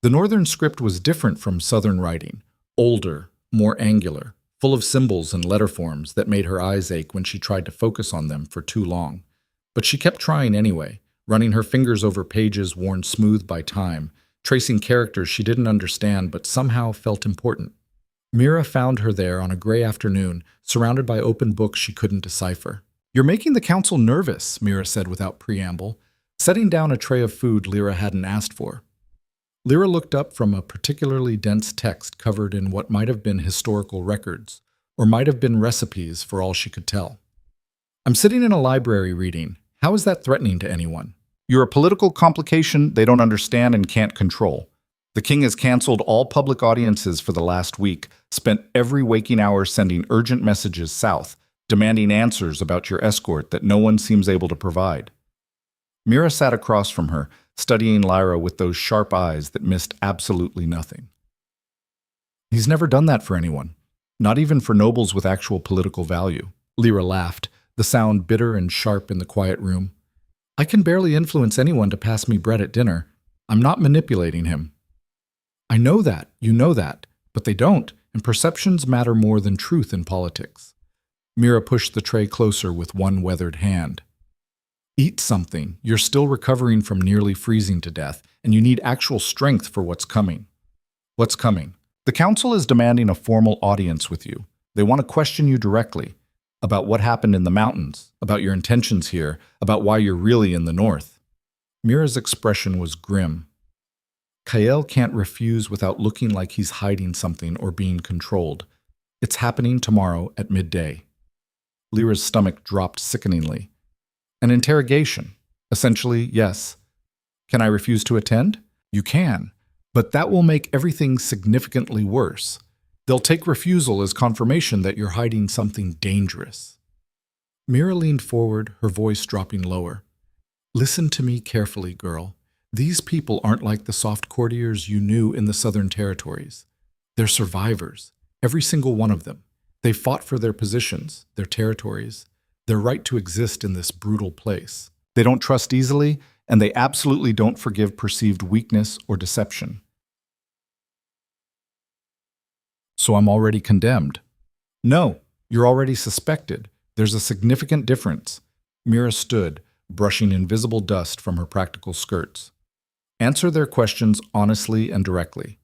The northern script was different from southern writing, older, more angular, full of symbols and letter forms that made her eyes ache when she tried to focus on them for too long. But she kept trying anyway, running her fingers over pages worn smooth by time, tracing characters she didn't understand but somehow felt important. Mira found her there on a gray afternoon, surrounded by open books she couldn't decipher. "You're making the council nervous," Mira said without preamble, setting down a tray of food Lyra hadn't asked for. Lyra looked up from a particularly dense text covered in what might have been historical records, or might have been recipes for all she could tell. "I'm sitting in a library reading. How is that threatening to anyone? You're a political complication they don't understand and can't control. The king has canceled all public audiences for the last week, spent every waking hour sending urgent messages south, demanding answers about your escort that no one seems able to provide." Mira sat across from her, studying Lyra with those sharp eyes that missed absolutely nothing. "He's never done that for anyone, not even for nobles with actual political value." Lyra laughed, the sound bitter and sharp in the quiet room. "I can barely influence anyone to pass me bread at dinner. I'm not manipulating him." "I know that, you know that, but they don't, and perceptions matter more than truth in politics. Mira pushed the tray closer with one weathered hand. Eat something. You're still recovering from nearly freezing to death, and you need actual strength for what's coming. What's coming? The council is demanding a formal audience with you. They want to question you directly about what happened in the mountains, about your intentions here, about why you're really in the north. Mira's expression was grim. Kael can't refuse without looking like he's hiding something or being controlled. It's happening tomorrow at midday. Lyra's stomach dropped sickeningly. An interrogation. Essentially, yes. Can I refuse to attend? You can, but that will make everything significantly worse. They'll take refusal as confirmation that you're hiding something dangerous. Mira leaned forward, her voice dropping lower. Listen to me carefully, girl. These people aren't like the soft courtiers you knew in the Southern Territories. They're survivors, every single one of them. They fought for their positions, their territories, their right to exist in this brutal place. They don't trust easily, and they absolutely don't forgive perceived weakness or deception. So I'm already condemned? No, you're already suspected. There's a significant difference. Mira stood, brushing invisible dust from her practical skirts. Answer their questions honestly and directly.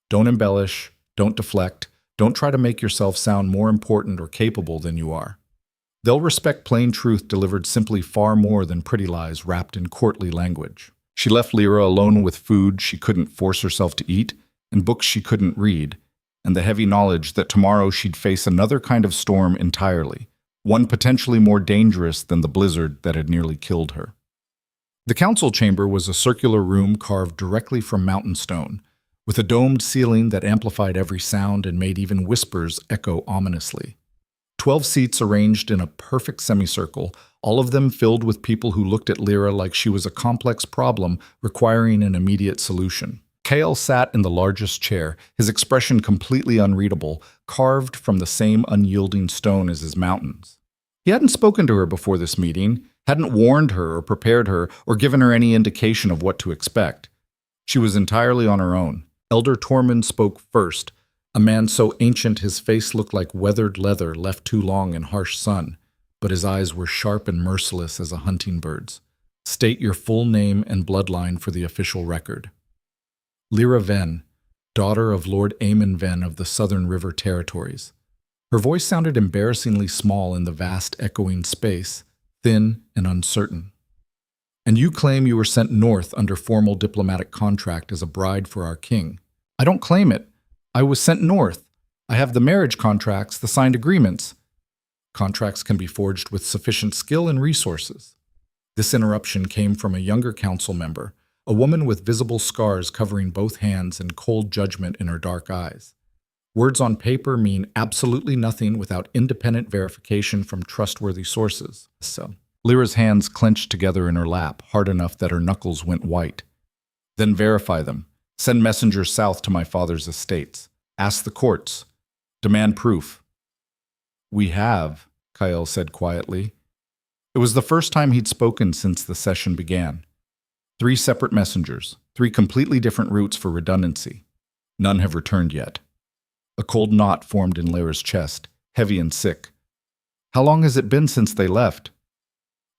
Don't embellish, don't deflect, don't try to make yourself sound more important or capable than you are. They'll respect plain truth delivered simply far more than pretty lies wrapped in courtly language. She left Lyra alone with food she couldn't force herself to eat and books she couldn't read, and the heavy knowledge that tomorrow she'd face another kind of storm entirely, one potentially more dangerous than the blizzard that had nearly killed her. The council chamber was a circular room carved directly from mountain stone, with a domed ceiling that amplified every sound and made even whispers echo ominously. 12 seats arranged in a perfect semicircle, all of them filled with people who looked at Lyra like she was a complex problem requiring an immediate solution. Kael sat in the largest chair, his expression completely unreadable, carved from the same unyielding stone as his mountains. He hadn't spoken to her before this meeting, hadn't warned her or prepared her or given her any indication of what to expect. She was entirely on her own. Elder Tormund spoke first, a man so ancient his face looked like weathered leather left too long in harsh sun, but his eyes were sharp and merciless as a hunting bird's. State your full name and bloodline for the official record. Lyra Ven, daughter of Lord Aemon Ven of the Southern River Territories. Her voice sounded embarrassingly small in the vast echoing space, thin and uncertain. And you claim you were sent north under formal diplomatic contract as a bride for our king. I don't claim it. I was sent north. I have the marriage contracts, the signed agreements. Contracts can be forged with sufficient skill and resources. This interruption came from a younger council member, a woman with visible scars covering both hands and cold judgment in her dark eyes. Words on paper mean absolutely nothing without independent verification from trustworthy sources. So, Lyra's hands clenched together in her lap, hard enough that her knuckles went white. Then verify them. Send messengers south to my father's estates. Ask the courts. Demand proof. We have, Kael said quietly. It was the first time he'd spoken since the session began. 3 separate messengers, 3 completely different routes for redundancy. None have returned yet. A cold knot formed in Lyra's chest, heavy and sick. How long has it been since they left?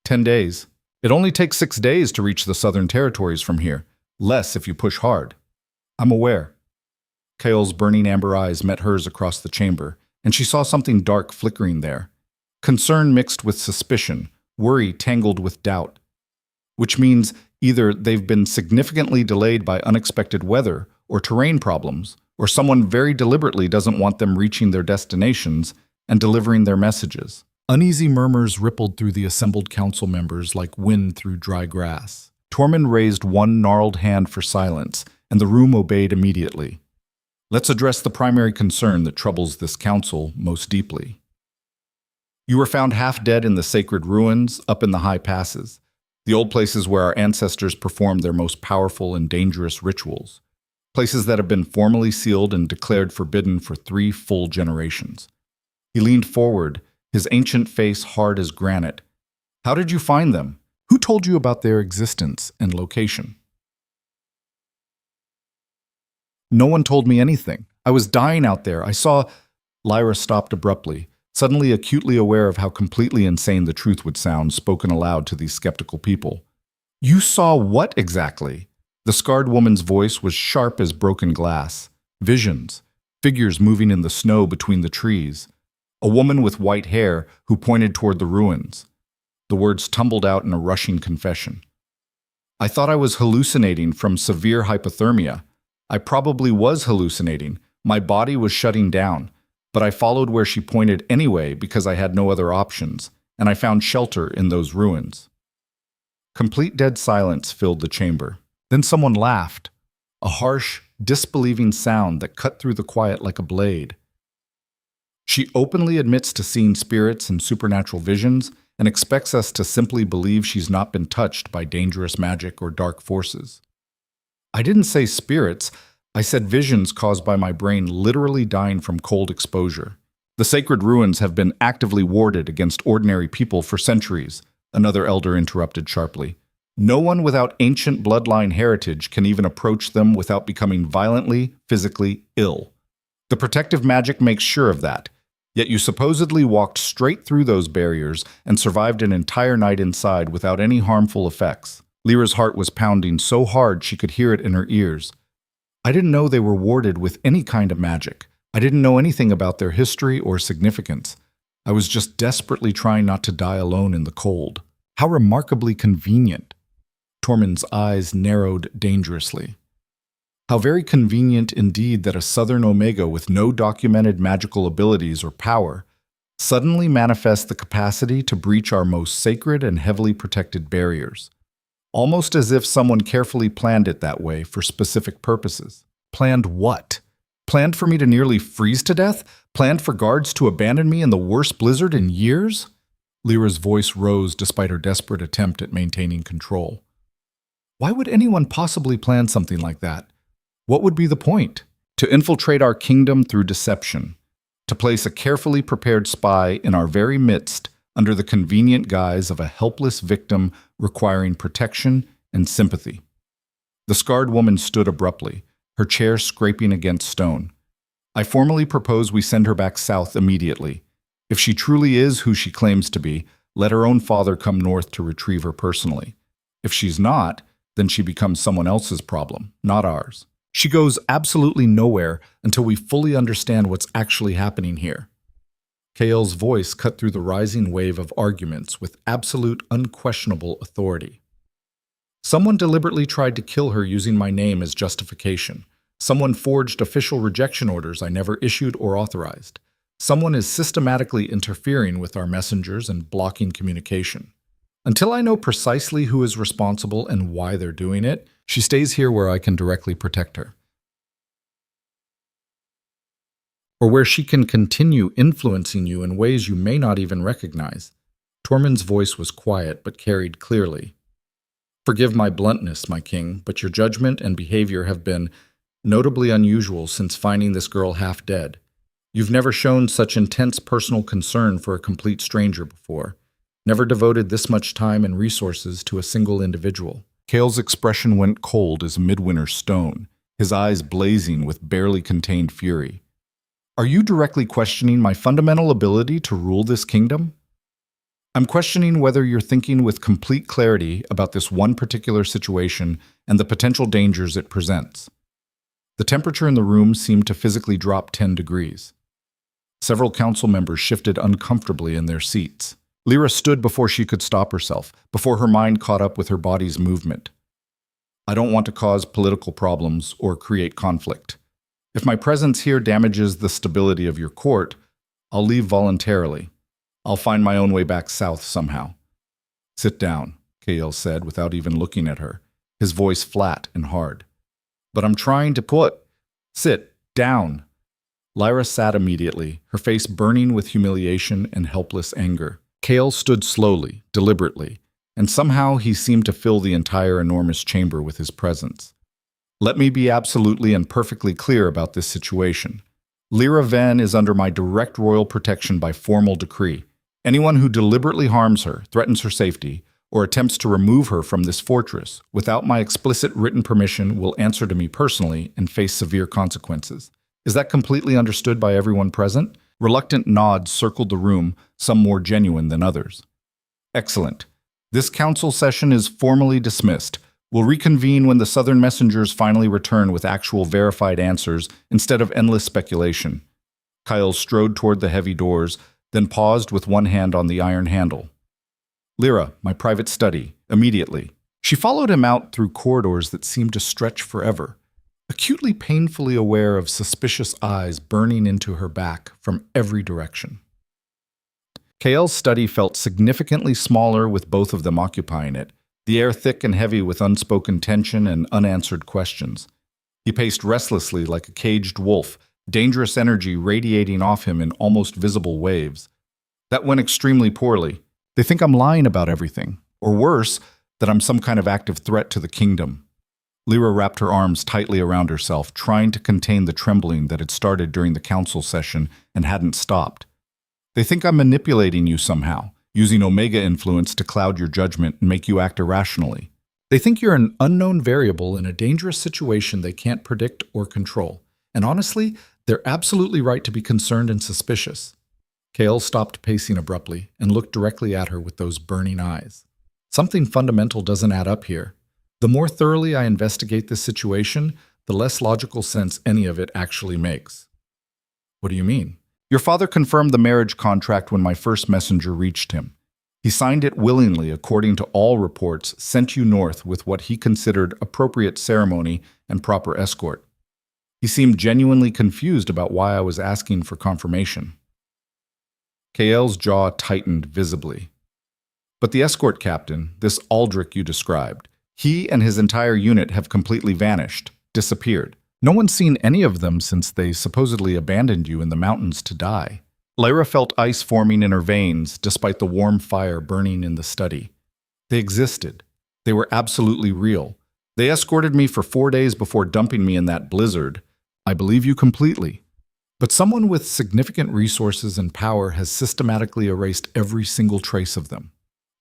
10 days. It only takes 6 days to reach the Southern Territories from here, less if you push hard. I'm aware. Kael's burning amber eyes met hers across the chamber, and she saw something dark flickering there. Concern mixed with suspicion, worry tangled with doubt. Which means either they've been significantly delayed by unexpected weather or terrain problems, or someone very deliberately doesn't want them reaching their destinations and delivering their messages. Uneasy murmurs rippled through the assembled council members like wind through dry grass. Tormund raised one gnarled hand for silence, and the room obeyed immediately. Let's address the primary concern that troubles this council most deeply. You were found half dead in the sacred ruins up in the high passes, the old places where our ancestors performed their most powerful and dangerous rituals. Places that have been formally sealed and declared forbidden for 3 full generations. He leaned forward, his ancient face hard as granite. How did you find them? Who told you about their existence and location? No one told me anything. I was dying out there. I saw... Lyra stopped abruptly, suddenly acutely aware of how completely insane the truth would sound spoken aloud to these skeptical people. You saw what exactly? The scarred woman's voice was sharp as broken glass. Visions, figures moving in the snow between the trees. A woman with white hair who pointed toward the ruins. The words tumbled out in a rushing confession. I thought I was hallucinating from severe hypothermia. I probably was hallucinating. My body was shutting down. But I followed where she pointed anyway because I had no other options, and I found shelter in those ruins. Complete dead silence filled the chamber. Then someone laughed, a harsh, disbelieving sound that cut through the quiet like a blade. She openly admits to seeing spirits and supernatural visions and expects us to simply believe she's not been touched by dangerous magic or dark forces. I didn't say spirits. I said visions caused by my brain literally dying from cold exposure. The sacred ruins have been actively warded against ordinary people for centuries, another elder interrupted sharply. No one without ancient bloodline heritage can even approach them without becoming violently, physically ill. The protective magic makes sure of that, yet you supposedly walked straight through those barriers and survived an entire night inside without any harmful effects. Lyra's heart was pounding so hard she could hear it in her ears. I didn't know they were warded with any kind of magic. I didn't know anything about their history or significance. I was just desperately trying not to die alone in the cold. How remarkably convenient. Tormund's eyes narrowed dangerously. How very convenient indeed that a Southern Omega with no documented magical abilities or power suddenly manifests the capacity to breach our most sacred and heavily protected barriers. Almost as if someone carefully planned it that way for specific purposes. Planned what? Planned for me to nearly freeze to death? Planned for guards to abandon me in the worst blizzard in years? Lyra's voice rose despite her desperate attempt at maintaining control. Why would anyone possibly plan something like that? What would be the point? To infiltrate our kingdom through deception. To place a carefully prepared spy in our very midst under the convenient guise of a helpless victim requiring protection and sympathy. The scarred woman stood abruptly, her chair scraping against stone. I formally propose we send her back south immediately. If she truly is who she claims to be, let her own father come north to retrieve her personally. If she's not, then she becomes someone else's problem, not ours. She goes absolutely nowhere until we fully understand what's actually happening here. Kael's voice cut through the rising wave of arguments with absolute, unquestionable authority. Someone deliberately tried to kill her using my name as justification. Someone forged official rejection orders I never issued or authorized. Someone is systematically interfering with our messengers and blocking communication. Until I know precisely who is responsible and why they're doing it, she stays here where I can directly protect her. Or where she can continue influencing you in ways you may not even recognize. Tormund's voice was quiet but carried clearly. Forgive my bluntness, my king, but your judgment and behavior have been notably unusual since finding this girl half dead. You've never shown such intense personal concern for a complete stranger before. Never devoted this much time and resources to a single individual. Kael's expression went cold as a midwinter stone, his eyes blazing with barely contained fury. Are you directly questioning my fundamental ability to rule this kingdom? I'm questioning whether you're thinking with complete clarity about this one particular situation and the potential dangers it presents. The temperature in the room seemed to physically drop 10 degrees. Several council members shifted uncomfortably in their seats. Lyra stood before she could stop herself, before her mind caught up with her body's movement. I don't want to cause political problems or create conflict. If my presence here damages the stability of your court, I'll leave voluntarily. I'll find my own way back south somehow. Sit down, Kael said without even looking at her, his voice flat and hard. But I'm trying to Sit down. Lyra sat immediately, her face burning with humiliation and helpless anger. Kael stood slowly, deliberately, and somehow he seemed to fill the entire enormous chamber with his presence. Let me be absolutely and perfectly clear about this situation. Lyra Ven is under my direct royal protection by formal decree. Anyone who deliberately harms her, threatens her safety, or attempts to remove her from this fortress without my explicit written permission will answer to me personally and face severe consequences. Is that completely understood by everyone present? Reluctant nods circled the room, some more genuine than others. Excellent. This council session is formally dismissed. We'll reconvene when the Southern messengers finally return with actual verified answers instead of endless speculation. Kyle strode toward the heavy doors, then paused with one hand on the iron handle. Lyra, my private study, immediately. She followed him out through corridors that seemed to stretch forever, acutely painfully aware of suspicious eyes burning into her back from every direction. Kael's study felt significantly smaller with both of them occupying it, the air thick and heavy with unspoken tension and unanswered questions. He paced restlessly like a caged wolf, dangerous energy radiating off him in almost visible waves. That went extremely poorly. They think I'm lying about everything, or worse, that I'm some kind of active threat to the kingdom. Lyra wrapped her arms tightly around herself, trying to contain the trembling that had started during the council session and hadn't stopped. They think I'm manipulating you somehow, using Omega influence to cloud your judgment and make you act irrationally. They think you're an unknown variable in a dangerous situation they can't predict or control. And honestly, they're absolutely right to be concerned and suspicious. Kael stopped pacing abruptly and looked directly at her with those burning eyes. Something fundamental doesn't add up here. The more thoroughly I investigate this situation, the less logical sense any of it actually makes. What do you mean? Your father confirmed the marriage contract when my first messenger reached him. He signed it willingly according to all reports, sent you north with what he considered appropriate ceremony and proper escort. He seemed genuinely confused about why I was asking for confirmation. Kael's jaw tightened visibly. But the escort captain, this Aldrich you described, he and his entire unit have completely vanished, disappeared. No one's seen any of them since they supposedly abandoned you in the mountains to die. Lyra felt ice forming in her veins despite the warm fire burning in the study. They existed. They were absolutely real. They escorted me for 4 days before dumping me in that blizzard. I believe you completely. But someone with significant resources and power has systematically erased every single trace of them.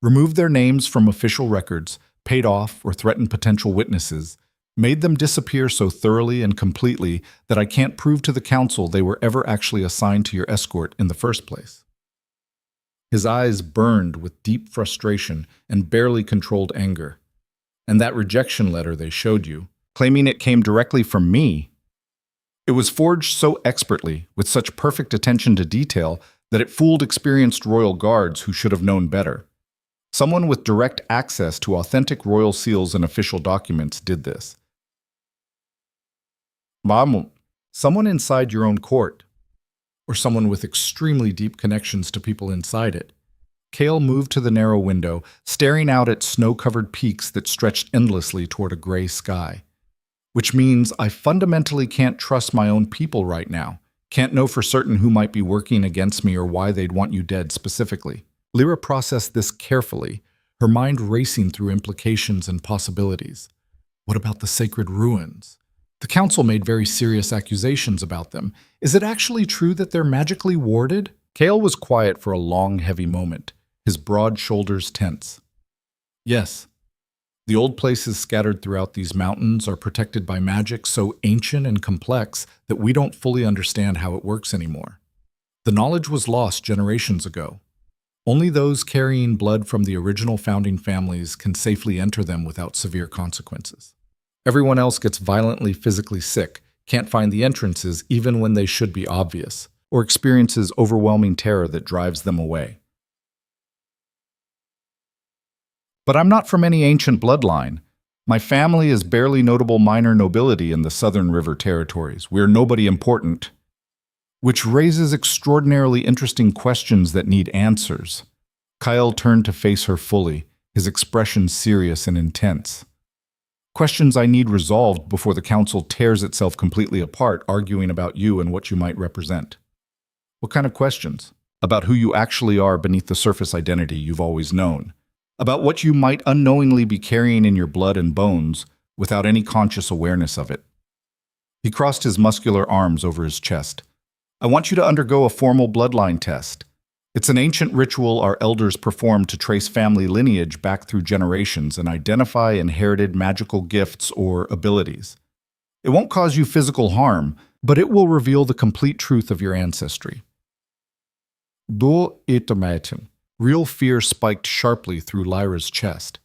Removed their names from official records, paid off or threatened potential witnesses, made them disappear so thoroughly and completely that I can't prove to the council they were ever actually assigned to your escort in the first place. His eyes burned with deep frustration and barely controlled anger. And that rejection letter they showed you, claiming it came directly from me, it was forged so expertly, with such perfect attention to detail, that it fooled experienced royal guards who should have known better. Someone with direct access to authentic royal seals and official documents did this. Mom, someone inside your own court, or someone with extremely deep connections to people inside it. Kael moved to the narrow window, staring out at snow-covered peaks that stretched endlessly toward a gray sky. Which means I fundamentally can't trust my own people right now, can't know for certain who might be working against me or why they'd want you dead specifically. Lyra processed this carefully, her mind racing through implications and possibilities. What about the sacred ruins? The council made very serious accusations about them. Is it actually true that they're magically warded? Kael was quiet for a long, heavy moment, his broad shoulders tense. Yes. The old places scattered throughout these mountains are protected by magic so ancient and complex that we don't fully understand how it works anymore. The knowledge was lost generations ago. Only those carrying blood from the original founding families can safely enter them without severe consequences. Everyone else gets violently physically sick, can't find the entrances even when they should be obvious, or experiences overwhelming terror that drives them away. But I'm not from any ancient bloodline. My family is barely notable minor nobility in the Southern River territories. We're nobody important. Which raises extraordinarily interesting questions that need answers. Kyle turned to face her fully, his expression serious and intense. Questions I need resolved before the council tears itself completely apart, arguing about you and what you might represent. What kind of questions? About who you actually are beneath the surface identity you've always known. About what you might unknowingly be carrying in your blood and bones without any conscious awareness of it. He crossed his muscular arms over his chest. I want you to undergo a formal bloodline test. It's an ancient ritual our elders performed to trace family lineage back through generations and identify inherited magical gifts or abilities. It won't cause you physical harm, but it will reveal the complete truth of your ancestry. Do itametum. Real fear spiked sharply through Lyra's chest.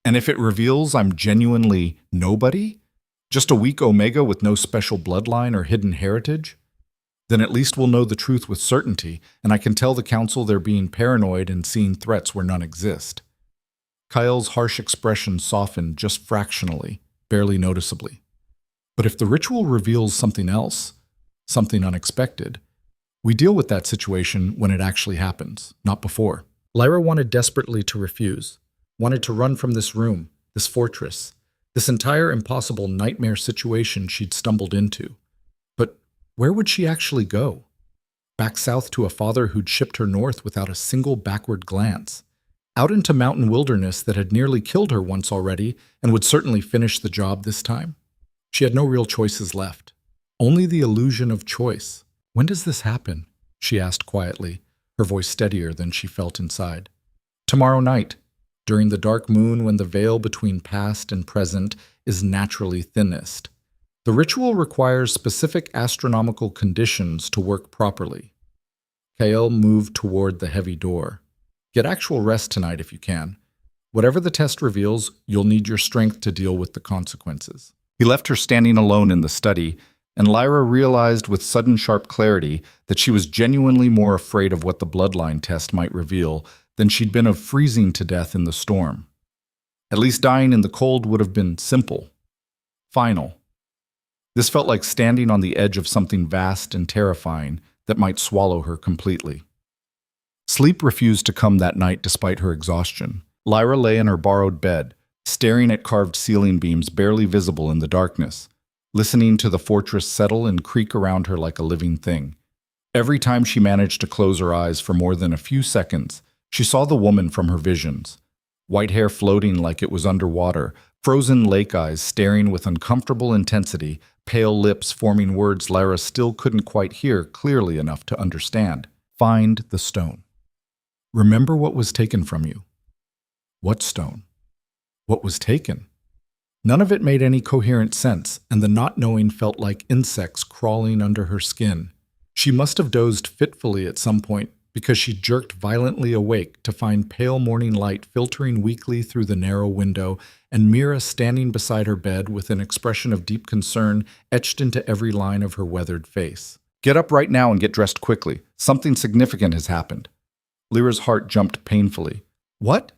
And if it reveals I'm genuinely nobody? Just a weak Omega with no special bloodline or hidden heritage? Then at least we'll know the truth with certainty, and I can tell the Council they're being paranoid and seeing threats where none exist. Kyle's harsh expression softened just fractionally, barely noticeably. But if the ritual reveals something else, something unexpected, we deal with that situation when it actually happens, not before. Lyra wanted desperately to refuse, wanted to run from this room, this fortress, this entire impossible nightmare situation she'd stumbled into. But where would she actually go? Back south to a father who'd shipped her north without a single backward glance. Out into mountain wilderness that had nearly killed her once already and would certainly finish the job this time. She had no real choices left. Only the illusion of choice. When does this happen? She asked quietly, her voice steadier than she felt inside. Tomorrow night, during the dark moon when the veil between past and present is naturally thinnest. The ritual requires specific astronomical conditions to work properly. Kael moved toward the heavy door. Get actual rest tonight if you can. Whatever the test reveals, you'll need your strength to deal with the consequences. He left her standing alone in the study, and Lyra realized with sudden sharp clarity that she was genuinely more afraid of what the bloodline test might reveal than she'd been of freezing to death in the storm. At least dying in the cold would have been simple, final. This felt like standing on the edge of something vast and terrifying that might swallow her completely. Sleep refused to come that night despite her exhaustion. Lyra lay in her borrowed bed, staring at carved ceiling beams barely visible in the darkness, listening to the fortress settle and creak around her like a living thing. Every time she managed to close her eyes for more than a few seconds, she saw the woman from her visions. White hair floating like it was underwater, frozen lake eyes staring with uncomfortable intensity, pale lips forming words Lyra still couldn't quite hear clearly enough to understand. Find the stone. Remember what was taken from you. What stone? What was taken? None of it made any coherent sense, and the not knowing felt like insects crawling under her skin. She must have dozed fitfully at some point because she jerked violently awake to find pale morning light filtering weakly through the narrow window and Mira standing beside her bed with an expression of deep concern etched into every line of her weathered face. Get up right now and get dressed quickly. Something significant has happened. Lyra's heart jumped painfully. What?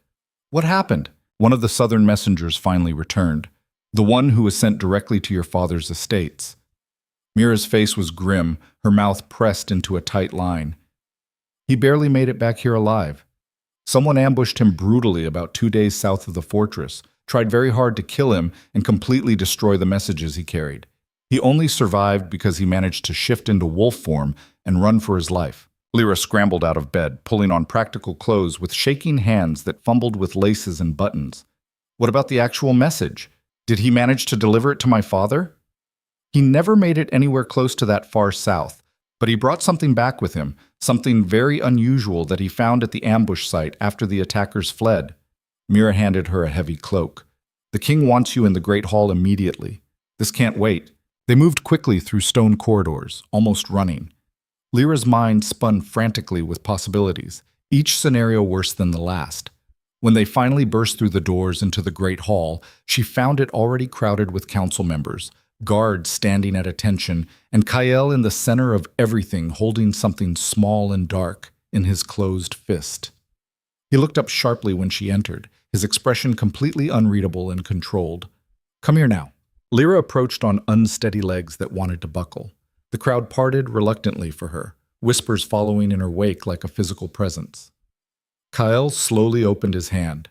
What happened? One of the southern messengers finally returned, the one who was sent directly to your father's estates. Mira's face was grim, her mouth pressed into a tight line. He barely made it back here alive. Someone ambushed him brutally about 2 days south of the fortress, tried very hard to kill him and completely destroy the messages he carried. He only survived because he managed to shift into wolf form and run for his life. Lyra scrambled out of bed, pulling on practical clothes with shaking hands that fumbled with laces and buttons. What about the actual message? Did he manage to deliver it to my father? He never made it anywhere close to that far south, but he brought something back with him, something very unusual that he found at the ambush site after the attackers fled. Mira handed her a heavy cloak. The king wants you in the Great Hall immediately. This can't wait. They moved quickly through stone corridors, almost running. Lyra's mind spun frantically with possibilities, each scenario worse than the last. When they finally burst through the doors into the Great Hall, she found it already crowded with council members, guards standing at attention, and Kael in the center of everything holding something small and dark in his closed fist. He looked up sharply when she entered, his expression completely unreadable and controlled. Come here now. Lyra approached on unsteady legs that wanted to buckle. The crowd parted reluctantly for her, whispers following in her wake like a physical presence. Kael slowly opened his hand.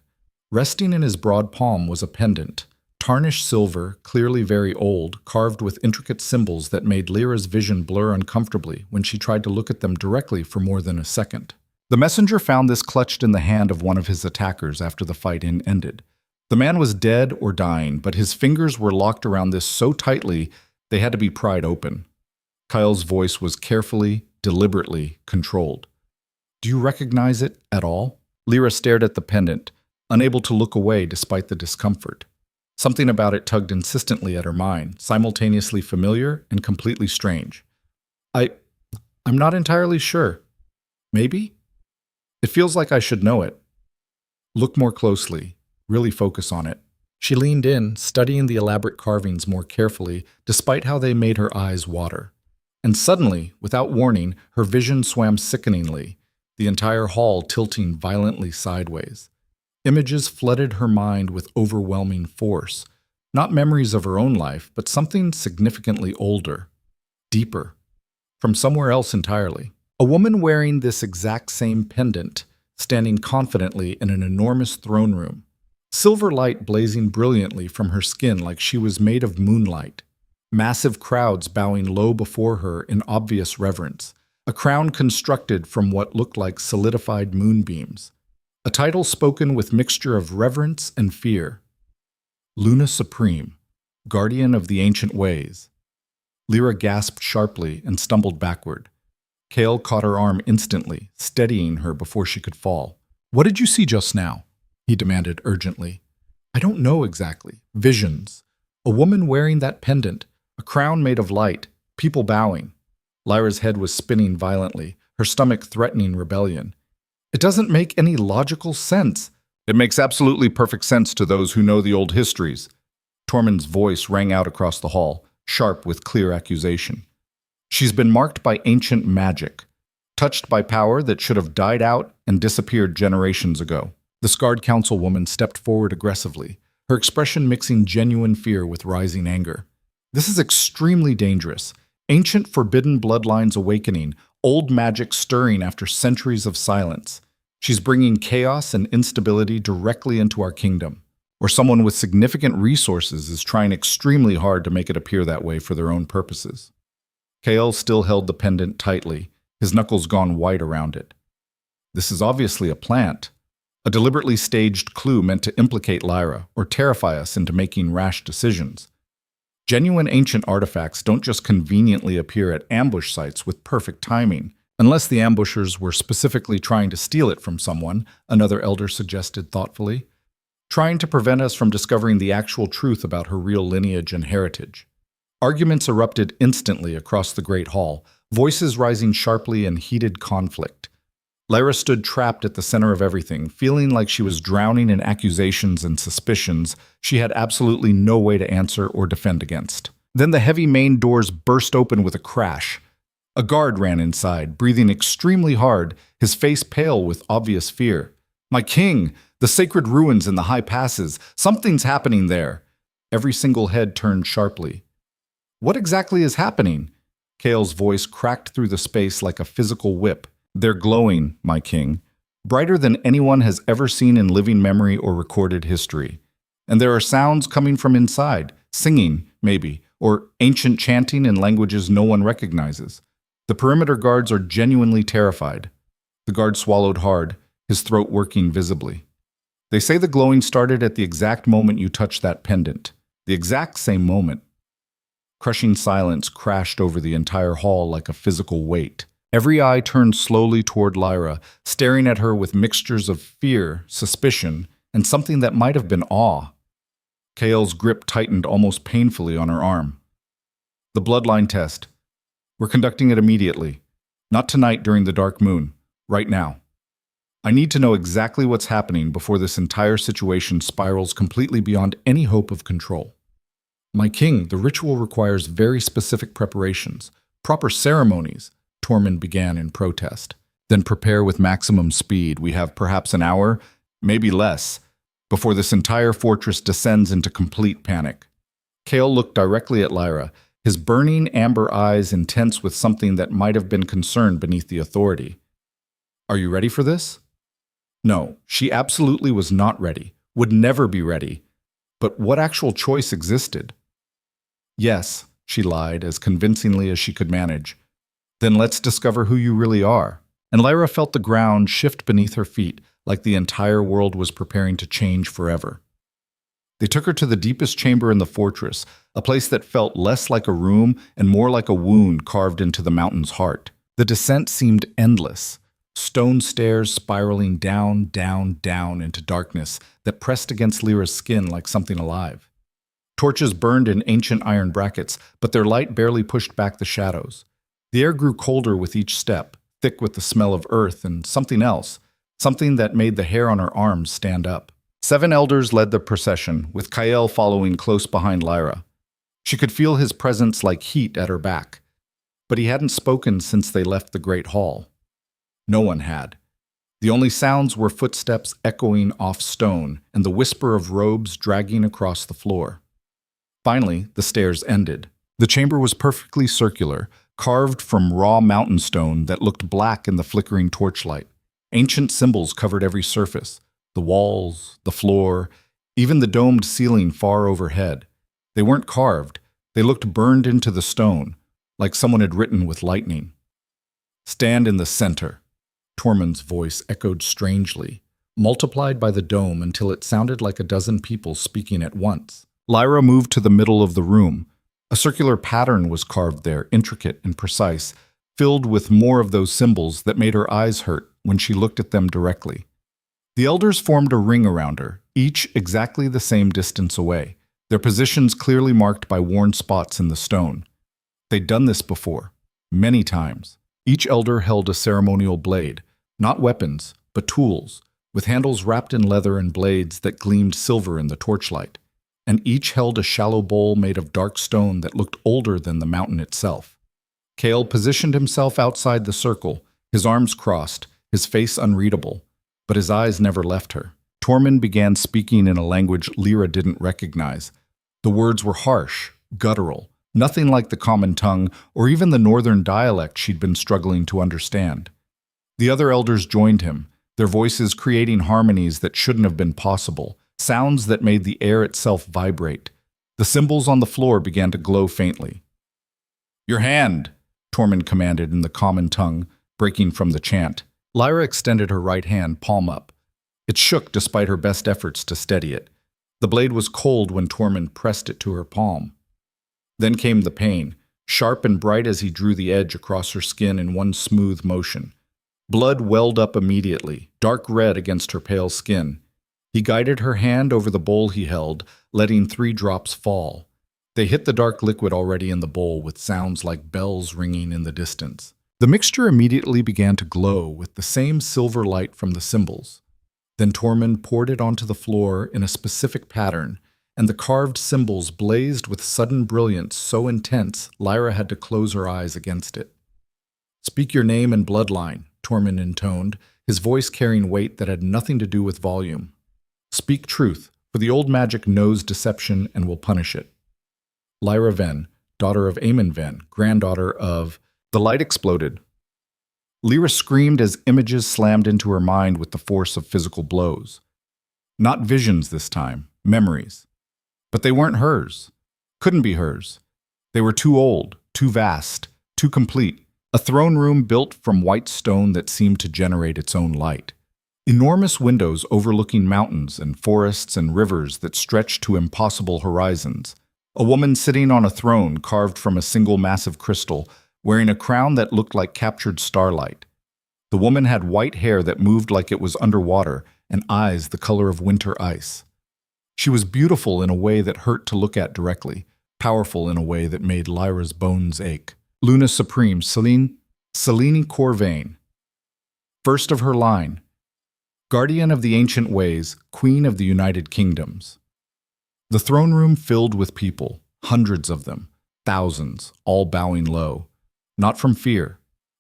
Resting in his broad palm was a pendant, tarnished silver, clearly very old, carved with intricate symbols that made Lyra's vision blur uncomfortably when she tried to look at them directly for more than a second. The messenger found this clutched in the hand of one of his attackers after the fight ended. The man was dead or dying, but his fingers were locked around this so tightly they had to be pried open. Kyle's voice was carefully, deliberately controlled. Do you recognize it at all? Lyra stared at the pendant, unable to look away despite the discomfort. Something about it tugged insistently at her mind, simultaneously familiar and completely strange. I, I'm not entirely sure. Maybe? It feels like I should know it. Look more closely. Really focus on it. She leaned in, studying the elaborate carvings more carefully, despite how they made her eyes water. And suddenly, without warning, her vision swam sickeningly, the entire hall tilting violently sideways. Images flooded her mind with overwhelming force, not memories of her own life, but something significantly older, deeper, from somewhere else entirely. A woman wearing this exact same pendant, standing confidently in an enormous throne room, silver light blazing brilliantly from her skin like she was made of moonlight, massive crowds bowing low before her in obvious reverence, a crown constructed from what looked like solidified moonbeams, a title spoken with mixture of reverence and fear. Luna Supreme, guardian of the ancient ways. Lyra gasped sharply and stumbled backward. Kale caught her arm instantly, steadying her before she could fall. "What did you see just now?" he demanded urgently. "I don't know exactly. Visions. A woman wearing that pendant, a crown made of light, people bowing." Lyra's head was spinning violently, her stomach threatening rebellion. "It doesn't make any logical sense." "It makes absolutely perfect sense to those who know the old histories." Tormund's voice rang out across the hall, sharp with clear accusation. "She's been marked by ancient magic, touched by power that should have died out and disappeared generations ago." The scarred councilwoman stepped forward aggressively, her expression mixing genuine fear with rising anger. "This is extremely dangerous. Ancient forbidden bloodlines awakening, old magic stirring after centuries of silence. She's bringing chaos and instability directly into our kingdom. Or someone with significant resources is trying extremely hard to make it appear that way for their own purposes." Kael still held the pendant tightly, his knuckles gone white around it. This is obviously a plant, a deliberately staged clue meant to implicate Lyra or terrify us into making rash decisions. Genuine ancient artifacts don't just conveniently appear at ambush sites with perfect timing, unless the ambushers were specifically trying to steal it from someone, another elder suggested thoughtfully, trying to prevent us from discovering the actual truth about her real lineage and heritage. Arguments erupted instantly across the great hall, voices rising sharply in heated conflict. Lyra stood trapped at the center of everything, feeling like she was drowning in accusations and suspicions she had absolutely no way to answer or defend against. Then the heavy main doors burst open with a crash. A guard ran inside, breathing extremely hard, his face pale with obvious fear. "My king! The sacred ruins in the high passes! Something's happening there!" Every single head turned sharply. "What exactly is happening?" Kael's voice cracked through the space like a physical whip. "They're glowing, my king, brighter than anyone has ever seen in living memory or recorded history. And there are sounds coming from inside, singing, maybe, or ancient chanting in languages no one recognizes. The perimeter guards are genuinely terrified." The guard swallowed hard, his throat working visibly. "They say the glowing started at the exact moment you touched that pendant. The exact same moment." Crushing silence crashed over the entire hall like a physical weight. Every eye turned slowly toward Lyra, staring at her with mixtures of fear, suspicion, and something that might have been awe. Kael's grip tightened almost painfully on her arm. "The bloodline test. We're conducting it immediately. Not tonight during the dark moon. Right now. I need to know exactly what's happening before this entire situation spirals completely beyond any hope of control." "My king, the ritual requires very specific preparations, proper ceremonies," Tormund began in protest. "Then prepare with maximum speed. We have perhaps an hour, maybe less, before this entire fortress descends into complete panic." Kael looked directly at Lyra, his burning amber eyes intense with something that might have been concern beneath the authority. "Are you ready for this?" No, she absolutely was not ready, would never be ready. But what actual choice existed? "Yes," she lied as convincingly as she could manage. "Then let's discover who you really are." And Lyra felt the ground shift beneath her feet, like the entire world was preparing to change forever. They took her to the deepest chamber in the fortress, a place that felt less like a room and more like a wound carved into the mountain's heart. The descent seemed endless, stone stairs spiraling down, down, down into darkness that pressed against Lyra's skin like something alive. Torches burned in ancient iron brackets, but their light barely pushed back the shadows. The air grew colder with each step, thick with the smell of earth and something else, something that made the hair on her arms stand up. 7 elders led the procession, with Kael following close behind Lyra. She could feel his presence like heat at her back, but he hadn't spoken since they left the great hall. No one had. The only sounds were footsteps echoing off stone and the whisper of robes dragging across the floor. Finally, the stairs ended. The chamber was perfectly circular, carved from raw mountain stone that looked black in the flickering torchlight. Ancient symbols covered every surface, the walls, the floor, even the domed ceiling far overhead. They weren't carved, they looked burned into the stone, like someone had written with lightning. "Stand in the center." Tormund's voice echoed strangely, multiplied by the dome until it sounded like a dozen people speaking at once. Lyra moved to the middle of the room. A circular pattern was carved there, intricate and precise, filled with more of those symbols that made her eyes hurt when she looked at them directly. The elders formed a ring around her, each exactly the same distance away, their positions clearly marked by worn spots in the stone. They'd done this before, many times. Each elder held a ceremonial blade, not weapons, but tools, with handles wrapped in leather and blades that gleamed silver in the torchlight. And each held a shallow bowl made of dark stone that looked older than the mountain itself. Kael positioned himself outside the circle, his arms crossed, his face unreadable, but his eyes never left her. Tormund began speaking in a language Lyra didn't recognize. The words were harsh, guttural, nothing like the common tongue or even the northern dialect she'd been struggling to understand. The other elders joined him, their voices creating harmonies that shouldn't have been possible, sounds that made the air itself vibrate. The symbols on the floor began to glow faintly. "Your hand," Tormund commanded in the common tongue, breaking from the chant. Lyra extended her right hand, palm up. It shook despite her best efforts to steady it. The blade was cold when Tormund pressed it to her palm. Then came the pain, sharp and bright as he drew the edge across her skin in one smooth motion. Blood welled up immediately, dark red against her pale skin. He guided her hand over the bowl he held, letting 3 drops fall. They hit the dark liquid already in the bowl with sounds like bells ringing in the distance. The mixture immediately began to glow with the same silver light from the symbols. Then Tormund poured it onto the floor in a specific pattern, and the carved symbols blazed with sudden brilliance so intense Lyra had to close her eyes against it. "Speak your name and bloodline," Tormund intoned, his voice carrying weight that had nothing to do with volume. "Speak truth, for the old magic knows deception and will punish it." Lyra Ven, daughter of Aemon Ven, granddaughter of... The light exploded. Lyra screamed as images slammed into her mind with the force of physical blows. Not visions this time, memories. But they weren't hers. Couldn't be hers. They were too old, too vast, too complete. A throne room built from white stone that seemed to generate its own light. Enormous windows overlooking mountains and forests and rivers that stretched to impossible horizons. A woman sitting on a throne carved from a single massive crystal, wearing a crown that looked like captured starlight. The woman had white hair that moved like it was underwater and eyes the color of winter ice. She was beautiful in a way that hurt to look at directly, powerful in a way that made Lyra's bones ache. Luna Supreme, Selene Corvain, first of her line, guardian of the ancient ways, queen of the United Kingdoms. The throne room filled with people, hundreds of them, thousands, all bowing low, not from fear,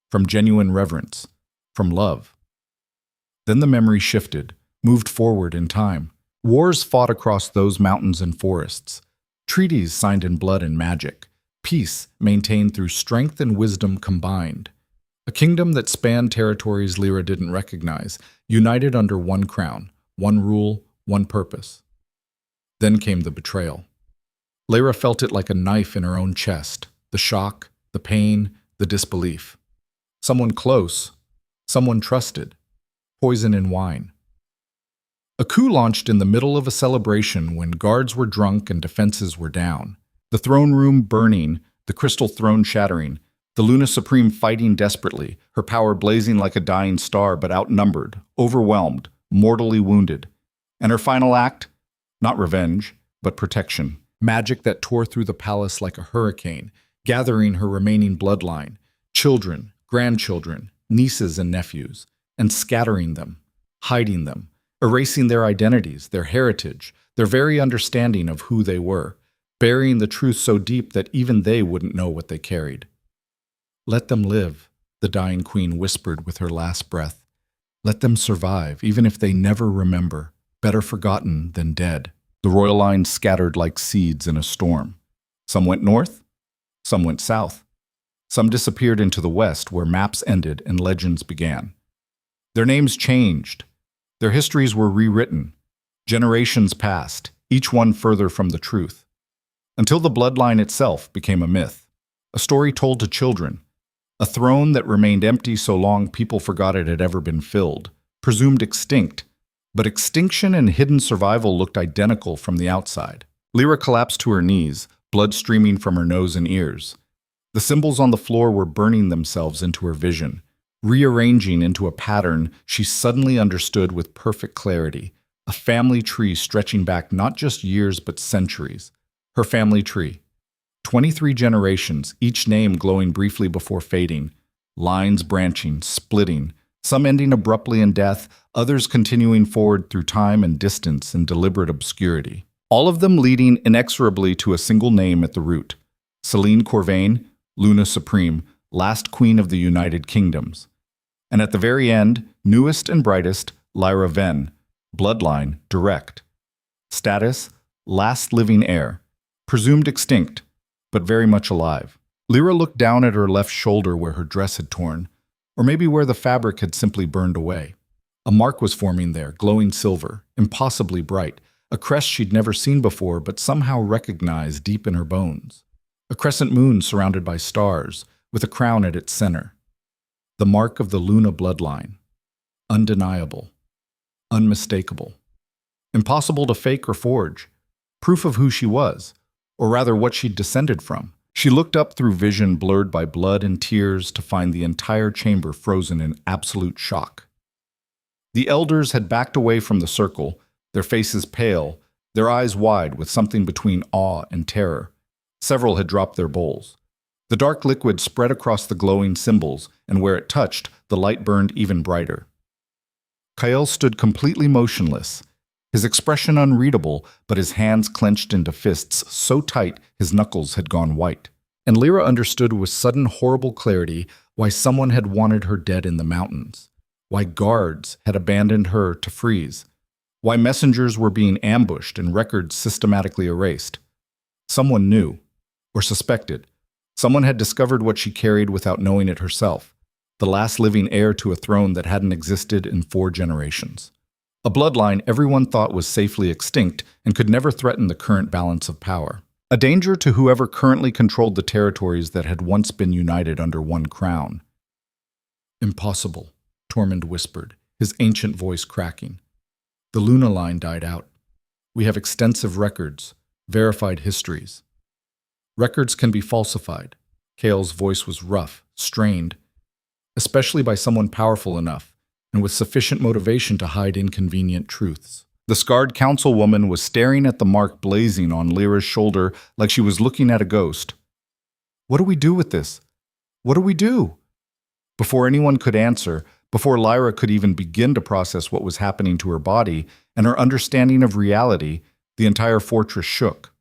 from genuine reverence, from love. Then the memory shifted, moved forward in time. Wars fought across those mountains and forests, treaties signed in blood and magic, peace maintained through strength and wisdom combined. A kingdom that spanned territories Lyra didn't recognize, united under one crown, one rule, one purpose. Then came the betrayal. Lyra felt it like a knife in her own chest, the shock, the pain, the disbelief. Someone close, someone trusted, poison in wine. A coup launched in the middle of a celebration when guards were drunk and defenses were down. The throne room burning, the crystal throne shattering, the Luna Supreme fighting desperately, her power blazing like a dying star but outnumbered, overwhelmed, mortally wounded. And her final act? Not revenge, but protection. magic that tore through the palace like a hurricane, gathering her remaining bloodline, children, grandchildren, nieces and nephews, and scattering them, hiding them, erasing their identities, their heritage, their very understanding of who they were, burying the truth so deep that even they wouldn't know what they carried. "Let them live," the dying queen whispered with her last breath. "Let them survive, even if they never remember. Better forgotten than dead." The royal line scattered like seeds in a storm. Some went north, some went south. Some disappeared into the west, where maps ended and legends began. Their names changed. Their histories were rewritten. Generations passed, each one further from the truth, until the bloodline itself became a myth, a story told to children, a throne that remained empty so long people forgot it had ever been filled, presumed extinct. But extinction and hidden survival looked identical from the outside. Lyra collapsed to her knees, blood streaming from her nose and ears. The symbols on the floor were burning themselves into her vision, rearranging into a pattern she suddenly understood with perfect clarity, a family tree stretching back not just years but centuries. Her family tree. 23 generations, each name glowing briefly before fading, lines branching, splitting, some ending abruptly in death, others continuing forward through time and distance in deliberate obscurity. All of them leading inexorably to a single name at the root: Selene Corvain, Luna Supreme, last queen of the United Kingdoms. And at the very end, newest and brightest, Lyra Ven, bloodline direct. Status, last living heir, presumed extinct, but very much alive. Lyra looked down at her left shoulder where her dress had torn, or maybe where the fabric had simply burned away. A mark was forming there, glowing silver, impossibly bright, a crest she'd never seen before but somehow recognized deep in her bones. A crescent moon surrounded by stars, with a crown at its center. The mark of the Luna bloodline. Undeniable. Unmistakable. Impossible to fake or forge. Proof of who she was, or rather what she'd descended from. She looked up through vision blurred by blood and tears to find the entire chamber frozen in absolute shock. The elders had backed away from the circle, their faces pale, their eyes wide with something between awe and terror. Several had dropped their bowls. The dark liquid spread across the glowing symbols, and where it touched, the light burned even brighter. Kael stood completely motionless, his expression unreadable, but his hands clenched into fists so tight his knuckles had gone white. And Lyra understood with sudden horrible clarity why someone had wanted her dead in the mountains, why guards had abandoned her to freeze, why messengers were being ambushed and records systematically erased. Someone knew, or suspected. Someone had discovered what she carried without knowing it herself, the last living heir to a throne that hadn't existed in 4 generations. A bloodline everyone thought was safely extinct and could never threaten the current balance of power. A danger to whoever currently controlled the territories that had once been united under one crown. "Impossible," Tormund whispered, his ancient voice cracking. "The Luna line died out. We have extensive records, verified histories. Records can be falsified." Kael's voice was rough, strained, especially by someone powerful enough and with sufficient motivation to hide inconvenient truths. The scarred councilwoman was staring at the mark blazing on Lyra's shoulder like she was looking at a ghost. "What do we do with this? What do we do?" Before anyone could answer, before Lyra could even begin to process what was happening to her body and her understanding of reality, the entire fortress shook.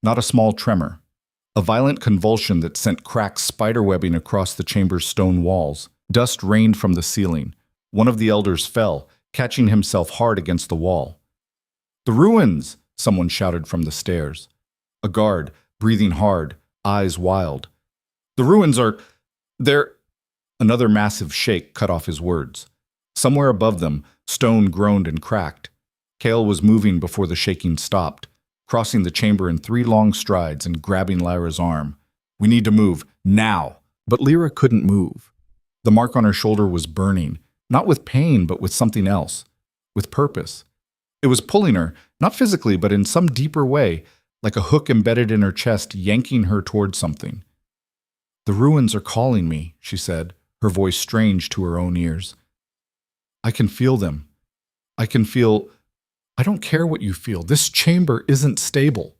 Not a small tremor. A violent convulsion that sent cracks spiderwebbing across the chamber's stone walls. Dust rained from the ceiling. One of the elders fell, catching himself hard against the wall. "The ruins!" someone shouted from the stairs. A guard, breathing hard, eyes wild. "The ruins are... they're..." Another massive shake cut off his words. Somewhere above them, stone groaned and cracked. Kael was moving before the shaking stopped, crossing the chamber in 3 long strides and grabbing Lyra's arm. "We need to move, now!" But Lyra couldn't move. The mark on her shoulder was burning, not with pain, but with something else, with purpose. It was pulling her, not physically, but in some deeper way, like a hook embedded in her chest, yanking her toward something. "The ruins are calling me," she said, her voice strange to her own ears. "I can feel them. I can feel... I don't care what you feel. This chamber isn't stable.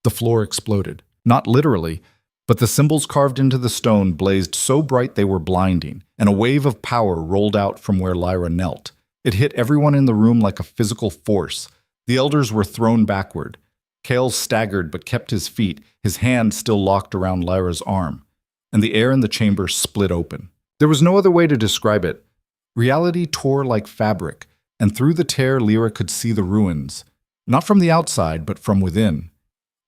The floor exploded. Not literally, but the symbols carved into the stone blazed so bright they were blinding, and a wave of power rolled out from where Lyra knelt. It hit everyone in the room like a physical force. The elders were thrown backward. Kale staggered but kept his feet, his hand still locked around Lyra's arm, and the air in the chamber split open. There was no other way to describe it. Reality tore like fabric, and through the tear Lyra could see the ruins, not from the outside, but from within.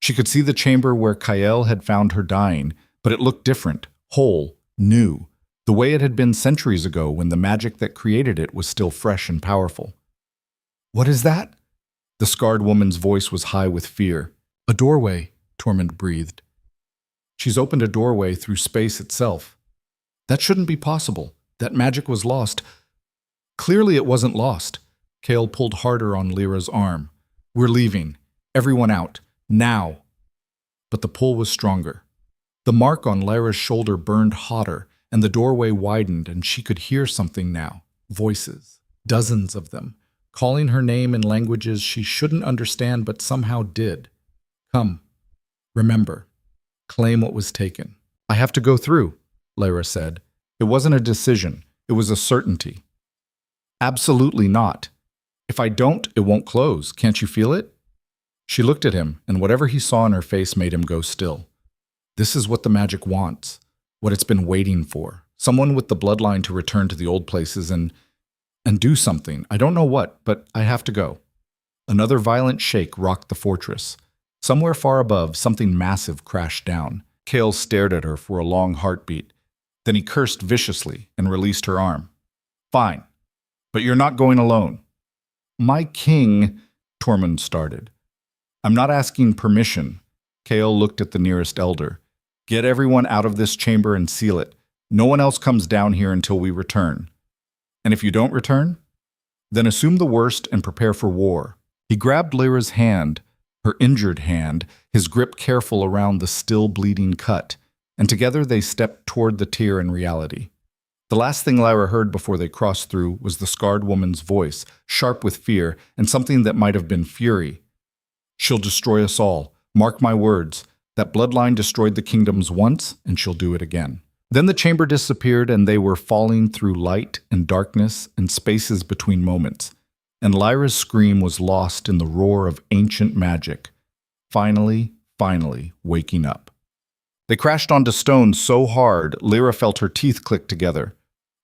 She could see the chamber where Kael had found her dying, but it looked different, whole, new, the way it had been centuries ago when the magic that created it was still fresh and powerful. "What is that?" The scarred woman's voice was high with fear. "A doorway," Tormund breathed. "She's opened a doorway through space itself." "That shouldn't be possible. That magic was lost." "Clearly it wasn't lost." Kale pulled harder on Lyra's arm. "We're leaving. Everyone out. Now." But the pull was stronger. The mark on Lyra's shoulder burned hotter, and the doorway widened, and she could hear something now. Voices. Dozens of them, calling her name in languages she shouldn't understand but somehow did. "Come. Remember. Claim what was taken." "I have to go through," Lyra said. It wasn't a decision. It was a certainty. "Absolutely not. If I don't, it won't close. Can't you feel it?" She looked at him, and whatever he saw in her face made him go still. This is what the magic wants, what it's been waiting for. Someone with the bloodline to return to the old places and do something. I don't know what, but I have to go. Another violent shake rocked the fortress. Somewhere far above, something massive crashed down. Kale stared at her for a long heartbeat. Then he cursed viciously and released her arm. "Fine, but you're not going alone." "My king," Tormund started. "I'm not asking permission." Kale looked at the nearest elder. "Get everyone out of this chamber and seal it. No one else comes down here until we return. And if you don't return, then assume the worst and prepare for war." He grabbed Lyra's hand, her injured hand, his grip careful around the still bleeding cut, and together they stepped toward the tier in reality. The last thing Lyra heard before they crossed through was the scarred woman's voice, sharp with fear and something that might have been fury. "She'll destroy us all. Mark my words. That bloodline destroyed the kingdoms once, and she'll do it again." Then the chamber disappeared, and they were falling through light and darkness and spaces between moments. And Lyra's scream was lost in the roar of ancient magic, finally waking up. They crashed onto stone so hard, Lyra felt her teeth click together.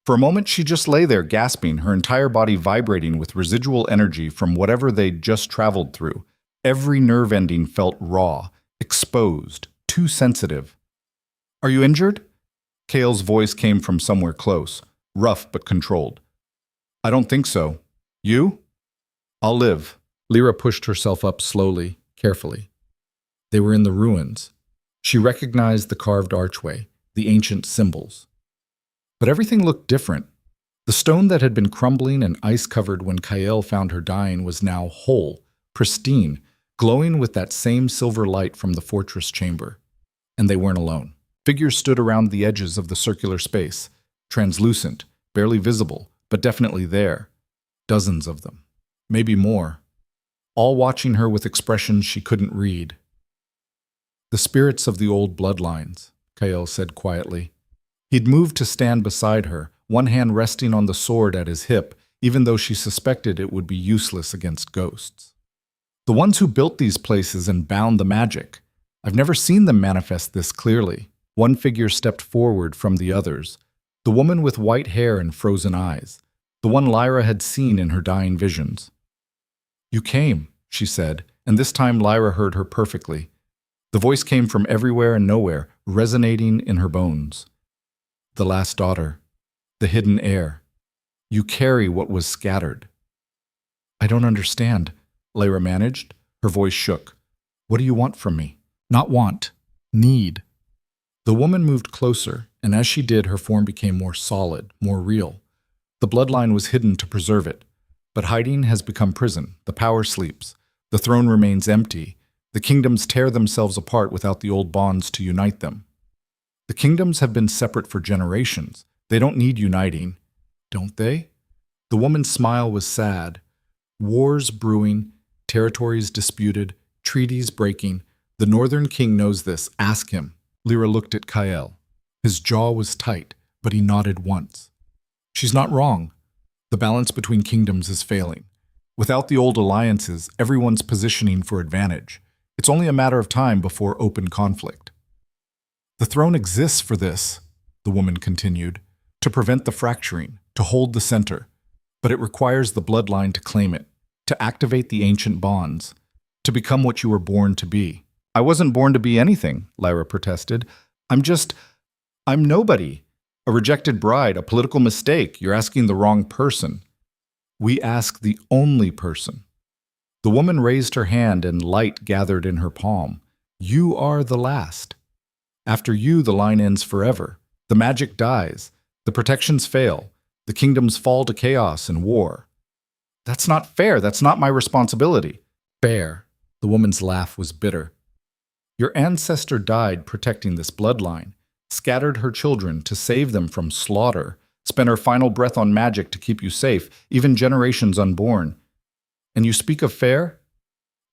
For a moment, she just lay there gasping, her entire body vibrating with residual energy from whatever they'd just traveled through. Every nerve ending felt raw, exposed, too sensitive. "Are you injured?" Kale's voice came from somewhere close, rough but controlled. "I don't think so. You?" "I'll live." Lyra pushed herself up slowly, carefully. They were in the ruins. She recognized the carved archway, the ancient symbols. But everything looked different. The stone that had been crumbling and ice-covered when Kael found her dying was now whole, pristine, glowing with that same silver light from the fortress chamber. And they weren't alone. Figures stood around the edges of the circular space, translucent, barely visible, but definitely there. Dozens of them. Maybe more. All watching her with expressions she couldn't read. "The spirits of the old bloodlines," Kael said quietly. He'd moved to stand beside her, one hand resting on the sword at his hip, even though she suspected it would be useless against ghosts. "The ones who built these places and bound the magic. I've never seen them manifest this clearly." One figure stepped forward from the others, the woman with white hair and frozen eyes, the one Lyra had seen in her dying visions. "You came," she said, and this time Lyra heard her perfectly. The voice came from everywhere and nowhere, resonating in her bones. "The last daughter, the hidden heir. You carry what was scattered." "I don't understand," Lyra managed. Her voice shook. "What do you want from me?" "Not want. Need." The woman moved closer, and as she did, her form became more solid, more real. The bloodline was hidden to preserve it. But hiding has become prison. The power sleeps. The throne remains empty. The kingdoms tear themselves apart without the old bonds to unite them. The kingdoms have been separate for generations. They don't need uniting, don't they? The woman's smile was sad. Wars brewing, territories disputed, treaties breaking, The Northern King knows this. Ask him. Lyra looked at Kael. His jaw was tight, but he nodded once. She's not wrong. The balance between kingdoms is failing. Without the old alliances, everyone's positioning for advantage. It's only a matter of time before open conflict. The throne exists for this, the woman continued, to prevent the fracturing, to hold the center. But it requires the bloodline to claim it, to activate the ancient bonds, to become what you were born to be. I wasn't born to be anything, Lyra protested. I'm nobody. A rejected bride, a political mistake. You're asking the wrong person. We ask the only person. The woman raised her hand and light gathered in her palm. You are the last. After you, the line ends forever. The magic dies. The protections fail. The kingdoms fall to chaos and war. That's not fair. That's not my responsibility. Fair. The woman's laugh was bitter. Your ancestor died protecting this bloodline, scattered her children to save them from slaughter, spent her final breath on magic to keep you safe, even generations unborn. And you speak of fair?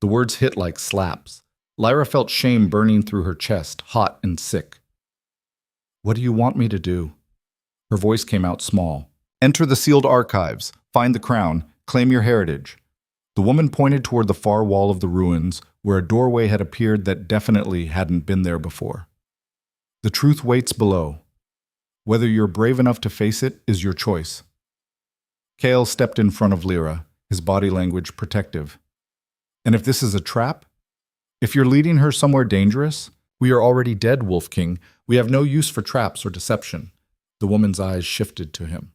The words hit like slaps. Lyra felt shame burning through her chest, hot and sick. What do you want me to do? Her voice came out small. Enter the sealed archives, find the crown, claim your heritage. The woman pointed toward the far wall of the ruins, where a doorway had appeared that definitely hadn't been there before. The truth waits below. Whether you're brave enough to face it is your choice. Kael stepped in front of Lyra, his body language protective. And if this is a trap? If you're leading her somewhere dangerous? We are already dead, Wolf King. We have no use for traps or deception. The woman's eyes shifted to him.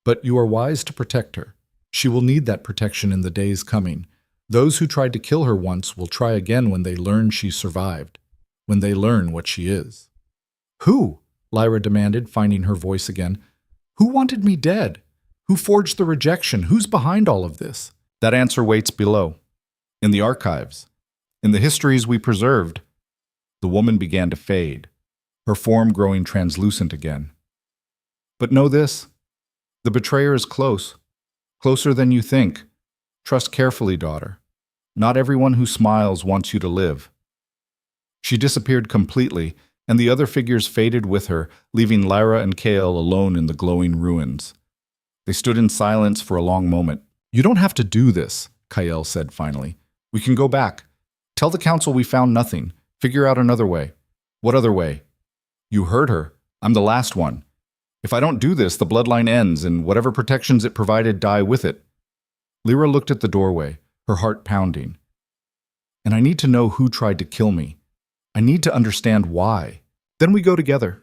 But you are wise to protect her. She will need that protection in the days coming. Those who tried to kill her once will try again when they learn she survived, when they learn what she is. Who? Lyra demanded, finding her voice again. Who wanted me dead? Who forged the rejection? Who's behind all of this? That answer waits below, in the archives, in the histories we preserved. The woman began to fade, her form growing translucent again. But know this, the betrayer is close, closer than you think. Trust carefully, daughter. Not everyone who smiles wants you to live. She disappeared completely, and the other figures faded with her, leaving Lyra and Kael alone in the glowing ruins. They stood in silence for a long moment. You don't have to do this, Kael said finally. We can go back. Tell the council we found nothing. Figure out another way. What other way? You heard her. I'm the last one. If I don't do this, the bloodline ends, and whatever protections it provided die with it. Lyra looked at the doorway, her heart pounding. And I need to know who tried to kill me. I need to understand why. Then we go together.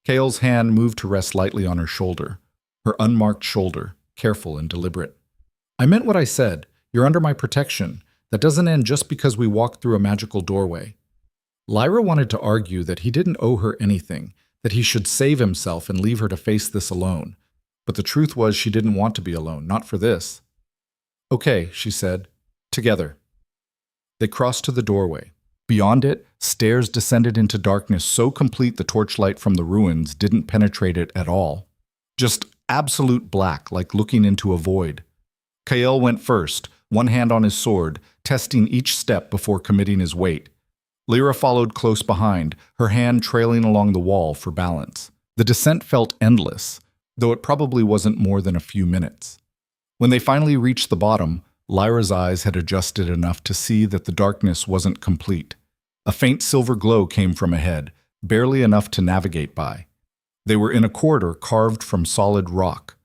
Kael's hand moved to rest lightly on her shoulder, her unmarked shoulder, careful and deliberate. I meant what I said. You're under my protection. That doesn't end just because we walked through a magical doorway. Lyra wanted to argue that he didn't owe her anything, that he should save himself and leave her to face this alone. But the truth was she didn't want to be alone, not for this. Okay, she said. Together. They crossed to the doorway. Beyond it, stairs descended into darkness so complete the torchlight from the ruins didn't penetrate it at all. Just absolute black, like looking into a void. Kael went first, one hand on his sword, testing each step before committing his weight. Lyra followed close behind, her hand trailing along the wall for balance. The descent felt endless, though it probably wasn't more than a few minutes. When they finally reached the bottom, Lyra's eyes had adjusted enough to see that the darkness wasn't complete. A faint silver glow came from ahead, barely enough to navigate by. They were in a corridor carved from solid rock.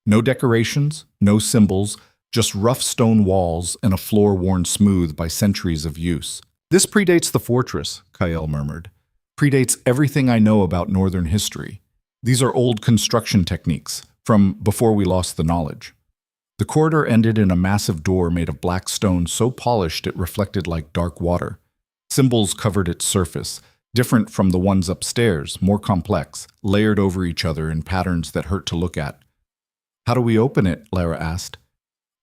No decorations, no symbols, just rough stone walls and a floor worn smooth by centuries of use. This predates the fortress, Kael murmured. Predates everything I know about Northern history. These are old construction techniques, from before we lost the knowledge. The corridor ended in a massive door made of black stone so polished it reflected like dark water. Symbols covered its surface, different from the ones upstairs, more complex, layered over each other in patterns that hurt to look at. How do we open it? Lyra asked.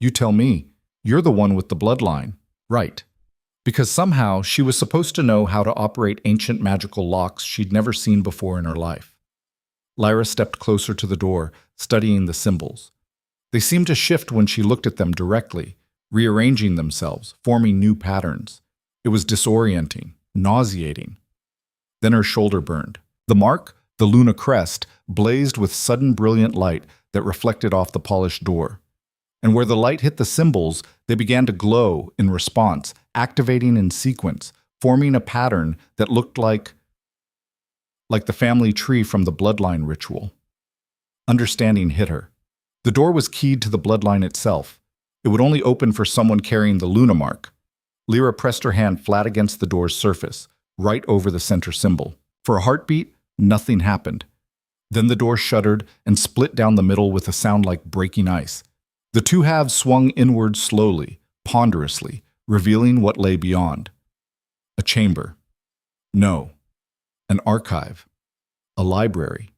You tell me. You're the one with the bloodline. Right. Because somehow she was supposed to know how to operate ancient magical locks she'd never seen before in her life. Lyra stepped closer to the door, studying the symbols. They seemed to shift when she looked at them directly, rearranging themselves, forming new patterns. It was disorienting, nauseating. Then her shoulder burned. The mark, the Luna crest, blazed with sudden brilliant light that reflected off the polished door. And where the light hit the symbols, they began to glow in response, activating in sequence, forming a pattern that looked like the family tree from the bloodline ritual. Understanding hit her. The door was keyed to the bloodline itself. It would only open for someone carrying the Luna mark. Lyra pressed her hand flat against the door's surface, right over the center symbol. For a heartbeat, nothing happened. Then the door shuddered and split down the middle with a sound like breaking ice. The two halves swung inward slowly, ponderously, revealing what lay beyond. A chamber. No. An archive. A library.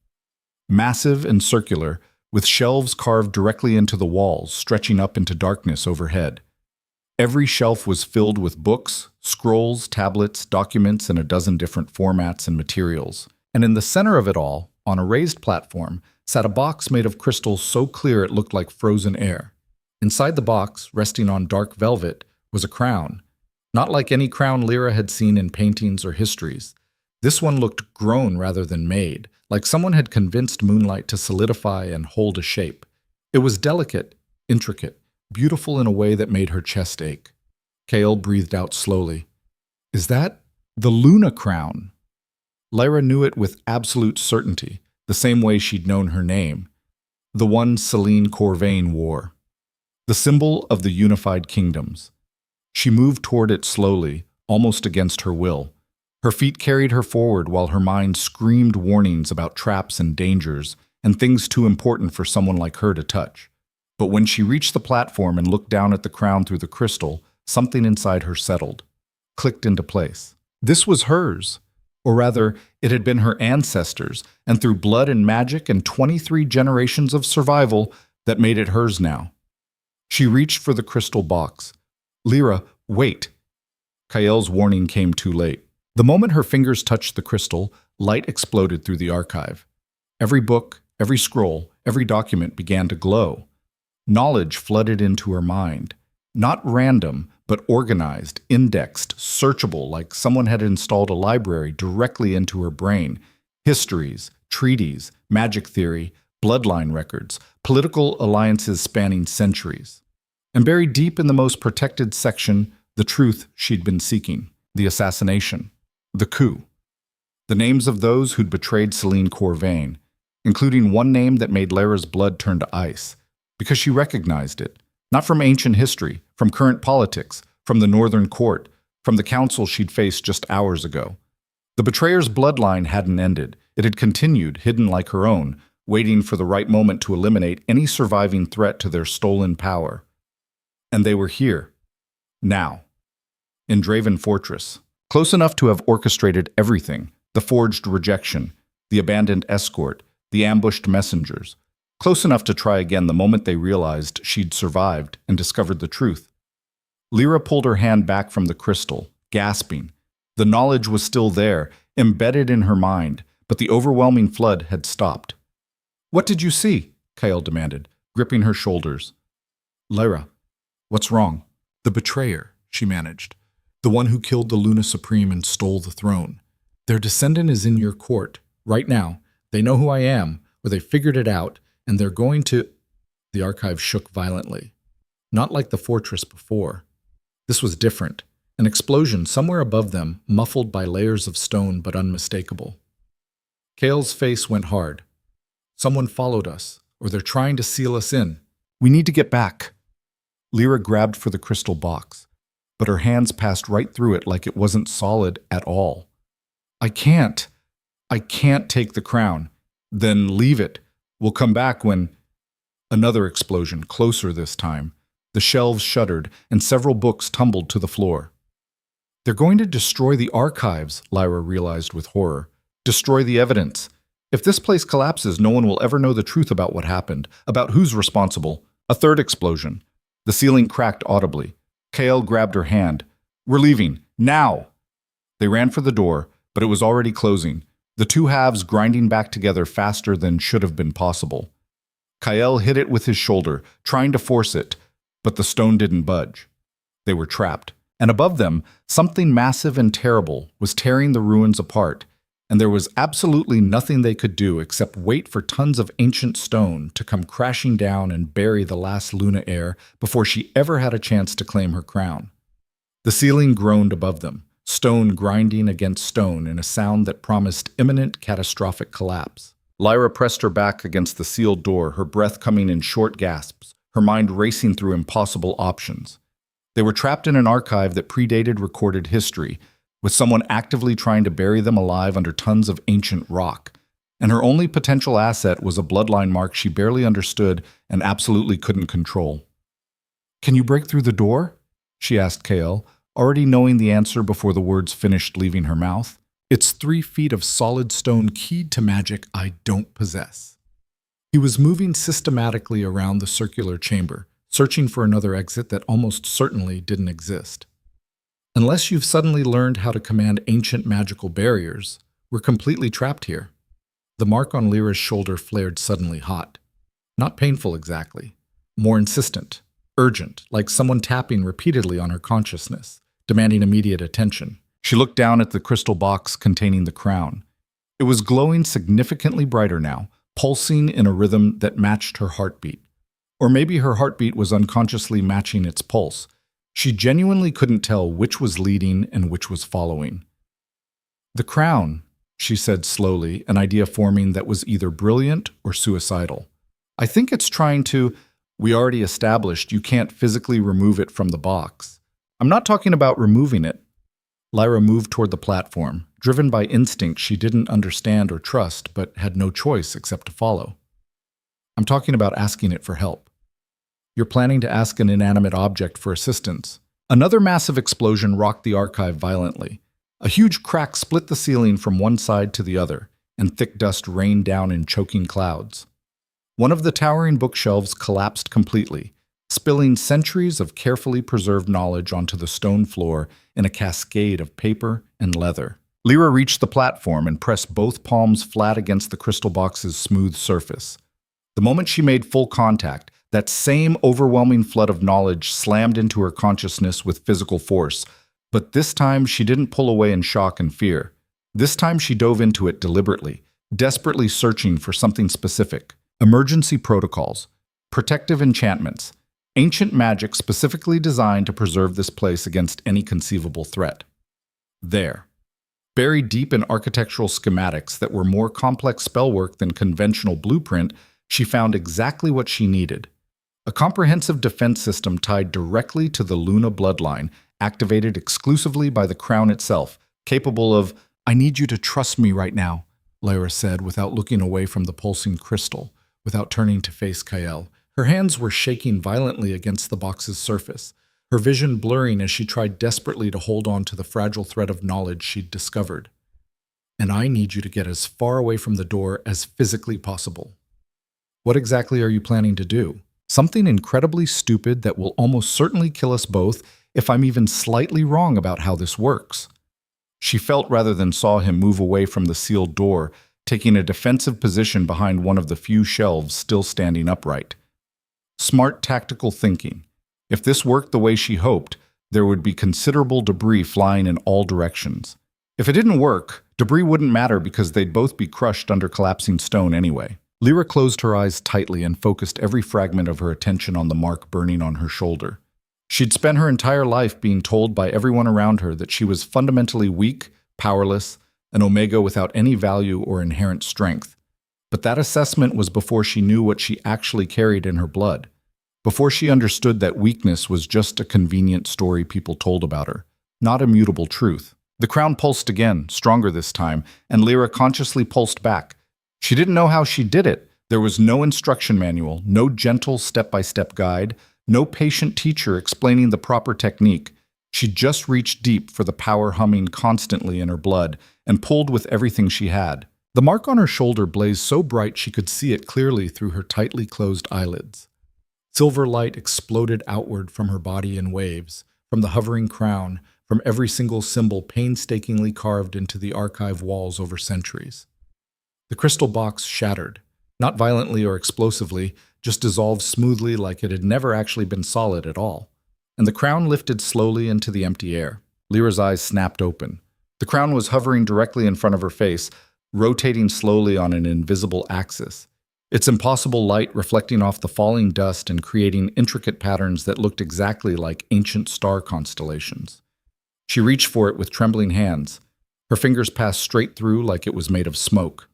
Massive and circular, with shelves carved directly into the walls, stretching up into darkness overhead. Every shelf was filled with books, scrolls, tablets, documents in a dozen different formats and materials. And in the center of it all, on a raised platform, sat a box made of crystal so clear it looked like frozen air. Inside the box, resting on dark velvet, was a crown. Not like any crown Lyra had seen in paintings or histories. This one looked grown rather than made, like someone had convinced moonlight to solidify and hold a shape. It was delicate, intricate, beautiful in a way that made her chest ache. Kale breathed out slowly. Is that the Luna crown? Lyra knew it with absolute certainty, the same way she'd known her name. The one Celine Corvain wore. The symbol of the unified kingdoms. She moved toward it slowly, almost against her will. Her feet carried her forward while her mind screamed warnings about traps and dangers and things too important for someone like her to touch. But when she reached the platform and looked down at the crown through the crystal, something inside her settled, clicked into place. This was hers. Or rather, it had been her ancestors, and through blood and magic and 23 generations of survival, that made it hers now. She reached for the crystal box. Lyra, wait. Kael's warning came too late. The moment her fingers touched the crystal, light exploded through the archive. Every book, every scroll, every document began to glow. Knowledge flooded into her mind. Not random, but organized, indexed, searchable, like someone had installed a library directly into her brain. Histories, treaties, magic theory, bloodline records, political alliances spanning centuries. And buried deep in the most protected section, the truth she'd been seeking, the assassination, the coup. The names of those who'd betrayed Celine Corvain, including one name that made Lyra's blood turn to ice, because she recognized it. Not from ancient history, from current politics, from the Northern Court, from the council she'd faced just hours ago. The betrayer's bloodline hadn't ended. It had continued, hidden like her own, waiting for the right moment to eliminate any surviving threat to their stolen power. And they were here. Now. In Draven Fortress. Close enough to have orchestrated everything. The forged rejection, the abandoned escort, the ambushed messengers. Close enough to try again the moment they realized she'd survived and discovered the truth. Lyra pulled her hand back from the crystal, gasping. The knowledge was still there, embedded in her mind, but the overwhelming flood had stopped. What did you see? Kael demanded, gripping her shoulders. Lyra, what's wrong? The betrayer, she managed. The one who killed the Luna Supreme and stole the throne. Their descendant is in your court, right now. They know who I am, or they figured it out, and they're going to... The archive shook violently. Not like the fortress before. This was different. An explosion somewhere above them, muffled by layers of stone but unmistakable. Kael's face went hard. Someone followed us, or they're trying to seal us in. We need to get back. Lyra grabbed for the crystal box, but her hands passed right through it like it wasn't solid at all. I can't take the crown. Then leave it. We'll come back when... Another explosion, closer this time. The shelves shuddered, and several books tumbled to the floor. They're going to destroy the archives, Lyra realized with horror. Destroy the evidence. If this place collapses, no one will ever know the truth about what happened, about who's responsible. A third explosion. The ceiling cracked audibly. Kael grabbed her hand. We're leaving. Now! They ran for the door, but it was already closing, the two halves grinding back together faster than should have been possible. Kael hit it with his shoulder, trying to force it, but the stone didn't budge. They were trapped, And above them, something massive and terrible was tearing the ruins apart, and there was absolutely nothing they could do except wait for tons of ancient stone to come crashing down and bury the last Luna heir before she ever had a chance to claim her crown. The ceiling groaned above them, stone grinding against stone in a sound that promised imminent catastrophic collapse. Lyra pressed her back against the sealed door, her breath coming in short gasps, her mind racing through impossible options. They were trapped in an archive that predated recorded history, with someone actively trying to bury them alive under tons of ancient rock. And her only potential asset was a bloodline mark she barely understood and absolutely couldn't control. "Can you break through the door?" she asked Kael, already knowing the answer before the words finished leaving her mouth. "It's 3 feet of solid stone keyed to magic I don't possess." He was moving systematically around the circular chamber, searching for another exit that almost certainly didn't exist. "Unless you've suddenly learned how to command ancient magical barriers, we're completely trapped here." The mark on Lyra's shoulder flared suddenly hot. Not painful exactly, more insistent, urgent, like someone tapping repeatedly on her consciousness, demanding immediate attention. She looked down at the crystal box containing the crown. It was glowing significantly brighter now, pulsing in a rhythm that matched her heartbeat. Or maybe her heartbeat was unconsciously matching its pulse. She genuinely couldn't tell which was leading and which was following. "The crown," she said slowly, an idea forming that was either brilliant or suicidal. "I think it's trying to—" "We already established you can't physically remove it from the box. I'm not talking about removing it." Lyra moved toward the platform, driven by instinct she didn't understand or trust, but had no choice except to follow. "I'm talking about asking it for help." "You're planning to ask an inanimate object for assistance." Another massive explosion rocked the archive violently. A huge crack split the ceiling from one side to the other, and thick dust rained down in choking clouds. One of the towering bookshelves collapsed completely, spilling centuries of carefully preserved knowledge onto the stone floor in a cascade of paper and leather. Lyra reached the platform and pressed both palms flat against the crystal box's smooth surface. The moment she made full contact, that same overwhelming flood of knowledge slammed into her consciousness with physical force, but this time she didn't pull away in shock and fear. This time she dove into it deliberately, desperately searching for something specific. Emergency protocols, protective enchantments, ancient magic specifically designed to preserve this place against any conceivable threat. There, buried deep in architectural schematics that were more complex spellwork than conventional blueprint, she found exactly what she needed. A comprehensive defense system tied directly to the Luna bloodline, activated exclusively by the crown itself, capable of— "I need you to trust me right now," Lyra said without looking away from the pulsing crystal, without turning to face Kael. Her hands were shaking violently against the box's surface, her vision blurring as she tried desperately to hold on to the fragile thread of knowledge she'd discovered. "And I need you to get as far away from the door as physically possible." "What exactly are you planning to do?" "Something incredibly stupid that will almost certainly kill us both if I'm even slightly wrong about how this works." She felt rather than saw him move away from the sealed door, taking a defensive position behind one of the few shelves still standing upright. Smart tactical thinking. If this worked the way she hoped, there would be considerable debris flying in all directions. If it didn't work, debris wouldn't matter because they'd both be crushed under collapsing stone anyway. Lyra closed her eyes tightly and focused every fragment of her attention on the mark burning on her shoulder. She'd spent her entire life being told by everyone around her that she was fundamentally weak, powerless, an omega without any value or inherent strength. But that assessment was before she knew what she actually carried in her blood, before she understood that weakness was just a convenient story people told about her, not immutable truth. The crown pulsed again, stronger this time, and Lyra consciously pulsed back. She didn't know how she did it. There was no instruction manual, no gentle step-by-step guide, no patient teacher explaining the proper technique. She just reached deep for the power humming constantly in her blood and pulled with everything she had. The mark on her shoulder blazed so bright she could see it clearly through her tightly closed eyelids. Silver light exploded outward from her body in waves, from the hovering crown, from every single symbol painstakingly carved into the archive walls over centuries. The crystal box shattered, not violently or explosively, just dissolved smoothly like it had never actually been solid at all. and the crown lifted slowly into the empty air. Lyra's eyes snapped open. The crown was hovering directly in front of her face, rotating slowly on an invisible axis. Its impossible light reflecting off the falling dust and creating intricate patterns that looked exactly like ancient star constellations. She reached for it with trembling hands. Her fingers passed straight through like it was made of smoke.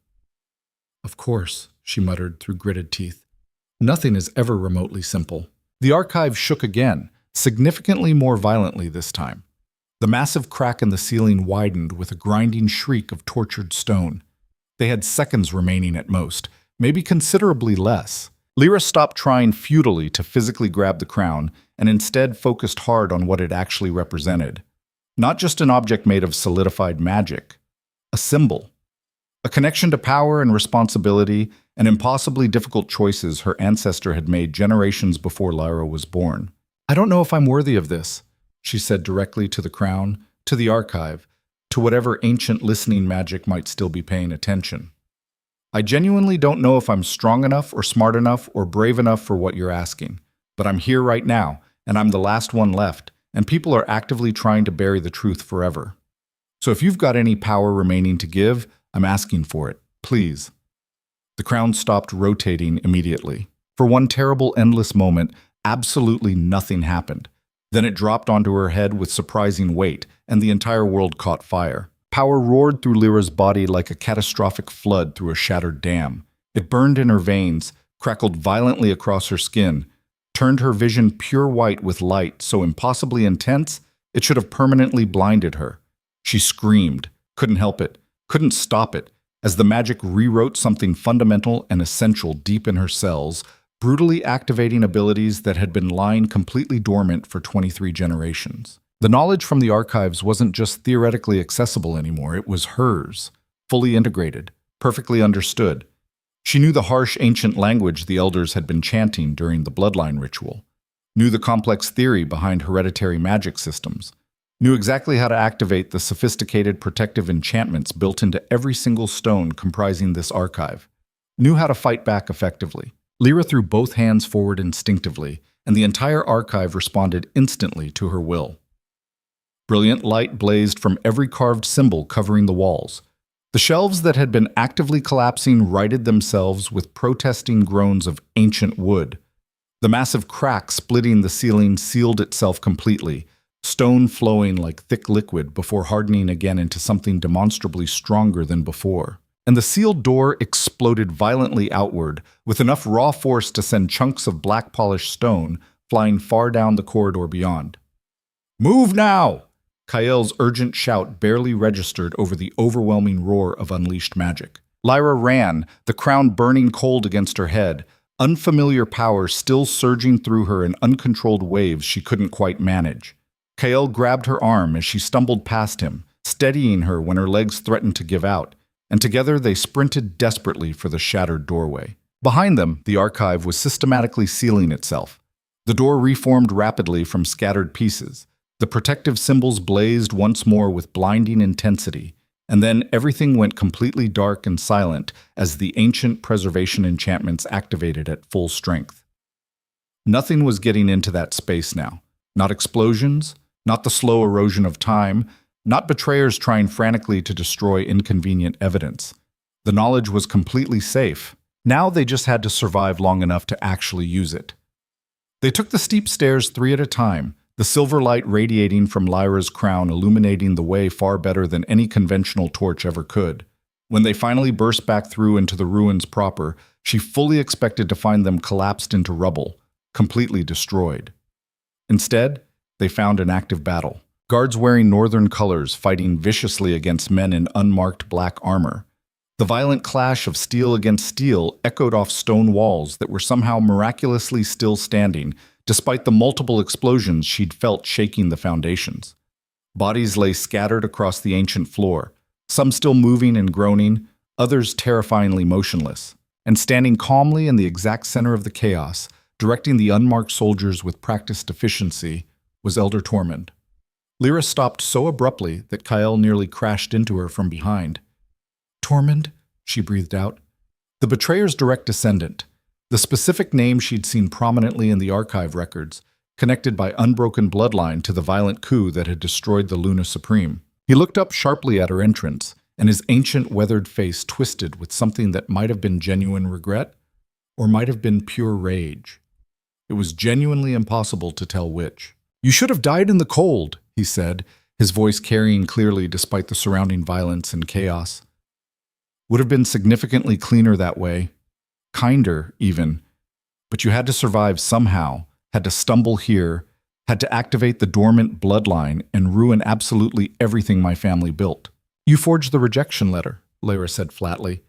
"Of course," she muttered through gritted teeth. "Nothing is ever remotely simple." The archive shook again, significantly more violently this time. The massive crack in the ceiling widened with a grinding shriek of tortured stone. They had seconds remaining at most, maybe considerably less. Lyra stopped trying futilely to physically grab the crown and instead focused hard on what it actually represented. Not just an object made of solidified magic, a symbol. A connection to power and responsibility and impossibly difficult choices her ancestor had made generations before Lyra was born. "I don't know if I'm worthy of this," she said directly to the crown, to the archive, to whatever ancient listening magic might still be paying attention. "I genuinely don't know if I'm strong enough or smart enough or brave enough for what you're asking, but I'm here right now, and I'm the last one left, and people are actively trying to bury the truth forever. So if you've got any power remaining to give, I'm asking for it, please." The crown stopped rotating immediately. For one terrible, endless moment, absolutely nothing happened. Then it dropped onto her head with surprising weight, and the entire world caught fire. Power roared through Lyra's body like a catastrophic flood through a shattered dam. It burned in her veins, crackled violently across her skin, turned her vision pure white with light so impossibly intense it should have permanently blinded her. She screamed, couldn't help it, couldn't stop it, as the magic rewrote something fundamental and essential deep in her cells, brutally activating abilities that had been lying completely dormant for 23 generations. The knowledge from the archives wasn't just theoretically accessible anymore, it was hers, fully integrated, perfectly understood. She knew the harsh ancient language the elders had been chanting during the bloodline ritual, knew the complex theory behind hereditary magic systems, knew exactly how to activate the sophisticated protective enchantments built into every single stone comprising this archive, knew how to fight back effectively. Lyra threw both hands forward instinctively, and the entire archive responded instantly to her will. Brilliant light blazed from every carved symbol covering the walls. The shelves that had been actively collapsing righted themselves with protesting groans of ancient wood. The massive crack splitting the ceiling sealed itself completely, stone flowing like thick liquid before hardening again into something demonstrably stronger than before. And the sealed door exploded violently outward, with enough raw force to send chunks of black polished stone flying far down the corridor beyond. "Move now!" Kael's urgent shout barely registered over the overwhelming roar of unleashed magic. Lyra ran, the crown burning cold against her head, unfamiliar power still surging through her in uncontrolled waves she couldn't quite manage. Kael grabbed her arm as she stumbled past him, steadying her when her legs threatened to give out, and together they sprinted desperately for the shattered doorway. Behind them, the archive was systematically sealing itself. The door reformed rapidly from scattered pieces. The protective symbols blazed once more with blinding intensity, and then everything went completely dark and silent as the ancient preservation enchantments activated at full strength. Nothing was getting into that space now. Not explosions, not the slow erosion of time, not betrayers trying frantically to destroy inconvenient evidence. The knowledge was completely safe. Now they just had to survive long enough to actually use it. They took the steep stairs 3 at a time, the silver light radiating from Lyra's crown illuminating the way far better than any conventional torch ever could. When they finally burst back through into the ruins proper, she fully expected to find them collapsed into rubble, completely destroyed. Instead, they found an active battle. Guards wearing northern colors fighting viciously against men in unmarked black armor. The violent clash of steel against steel echoed off stone walls that were somehow miraculously still standing, despite the multiple explosions she'd felt shaking the foundations. Bodies lay scattered across the ancient floor, some still moving and groaning, others terrifyingly motionless. And standing calmly in the exact center of the chaos, directing the unmarked soldiers with practiced efficiency, was Elder Tormund. Lyra stopped so abruptly that Kael nearly crashed into her from behind. "Tormund?" she breathed out. The betrayer's direct descendant, the specific name she'd seen prominently in the archive records, connected by unbroken bloodline to the violent coup that had destroyed the Luna Supreme. He looked up sharply at her entrance, and his ancient, weathered face twisted with something that might have been genuine regret or might have been pure rage. It was genuinely impossible to tell which. "You should have died in the cold," he said, his voice carrying clearly despite the surrounding violence and chaos. "Would have been significantly cleaner that way. Kinder, even. But you had to survive somehow, had to stumble here, had to activate the dormant bloodline and ruin absolutely everything my family built." "You forged the rejection letter," Lyra said flatly.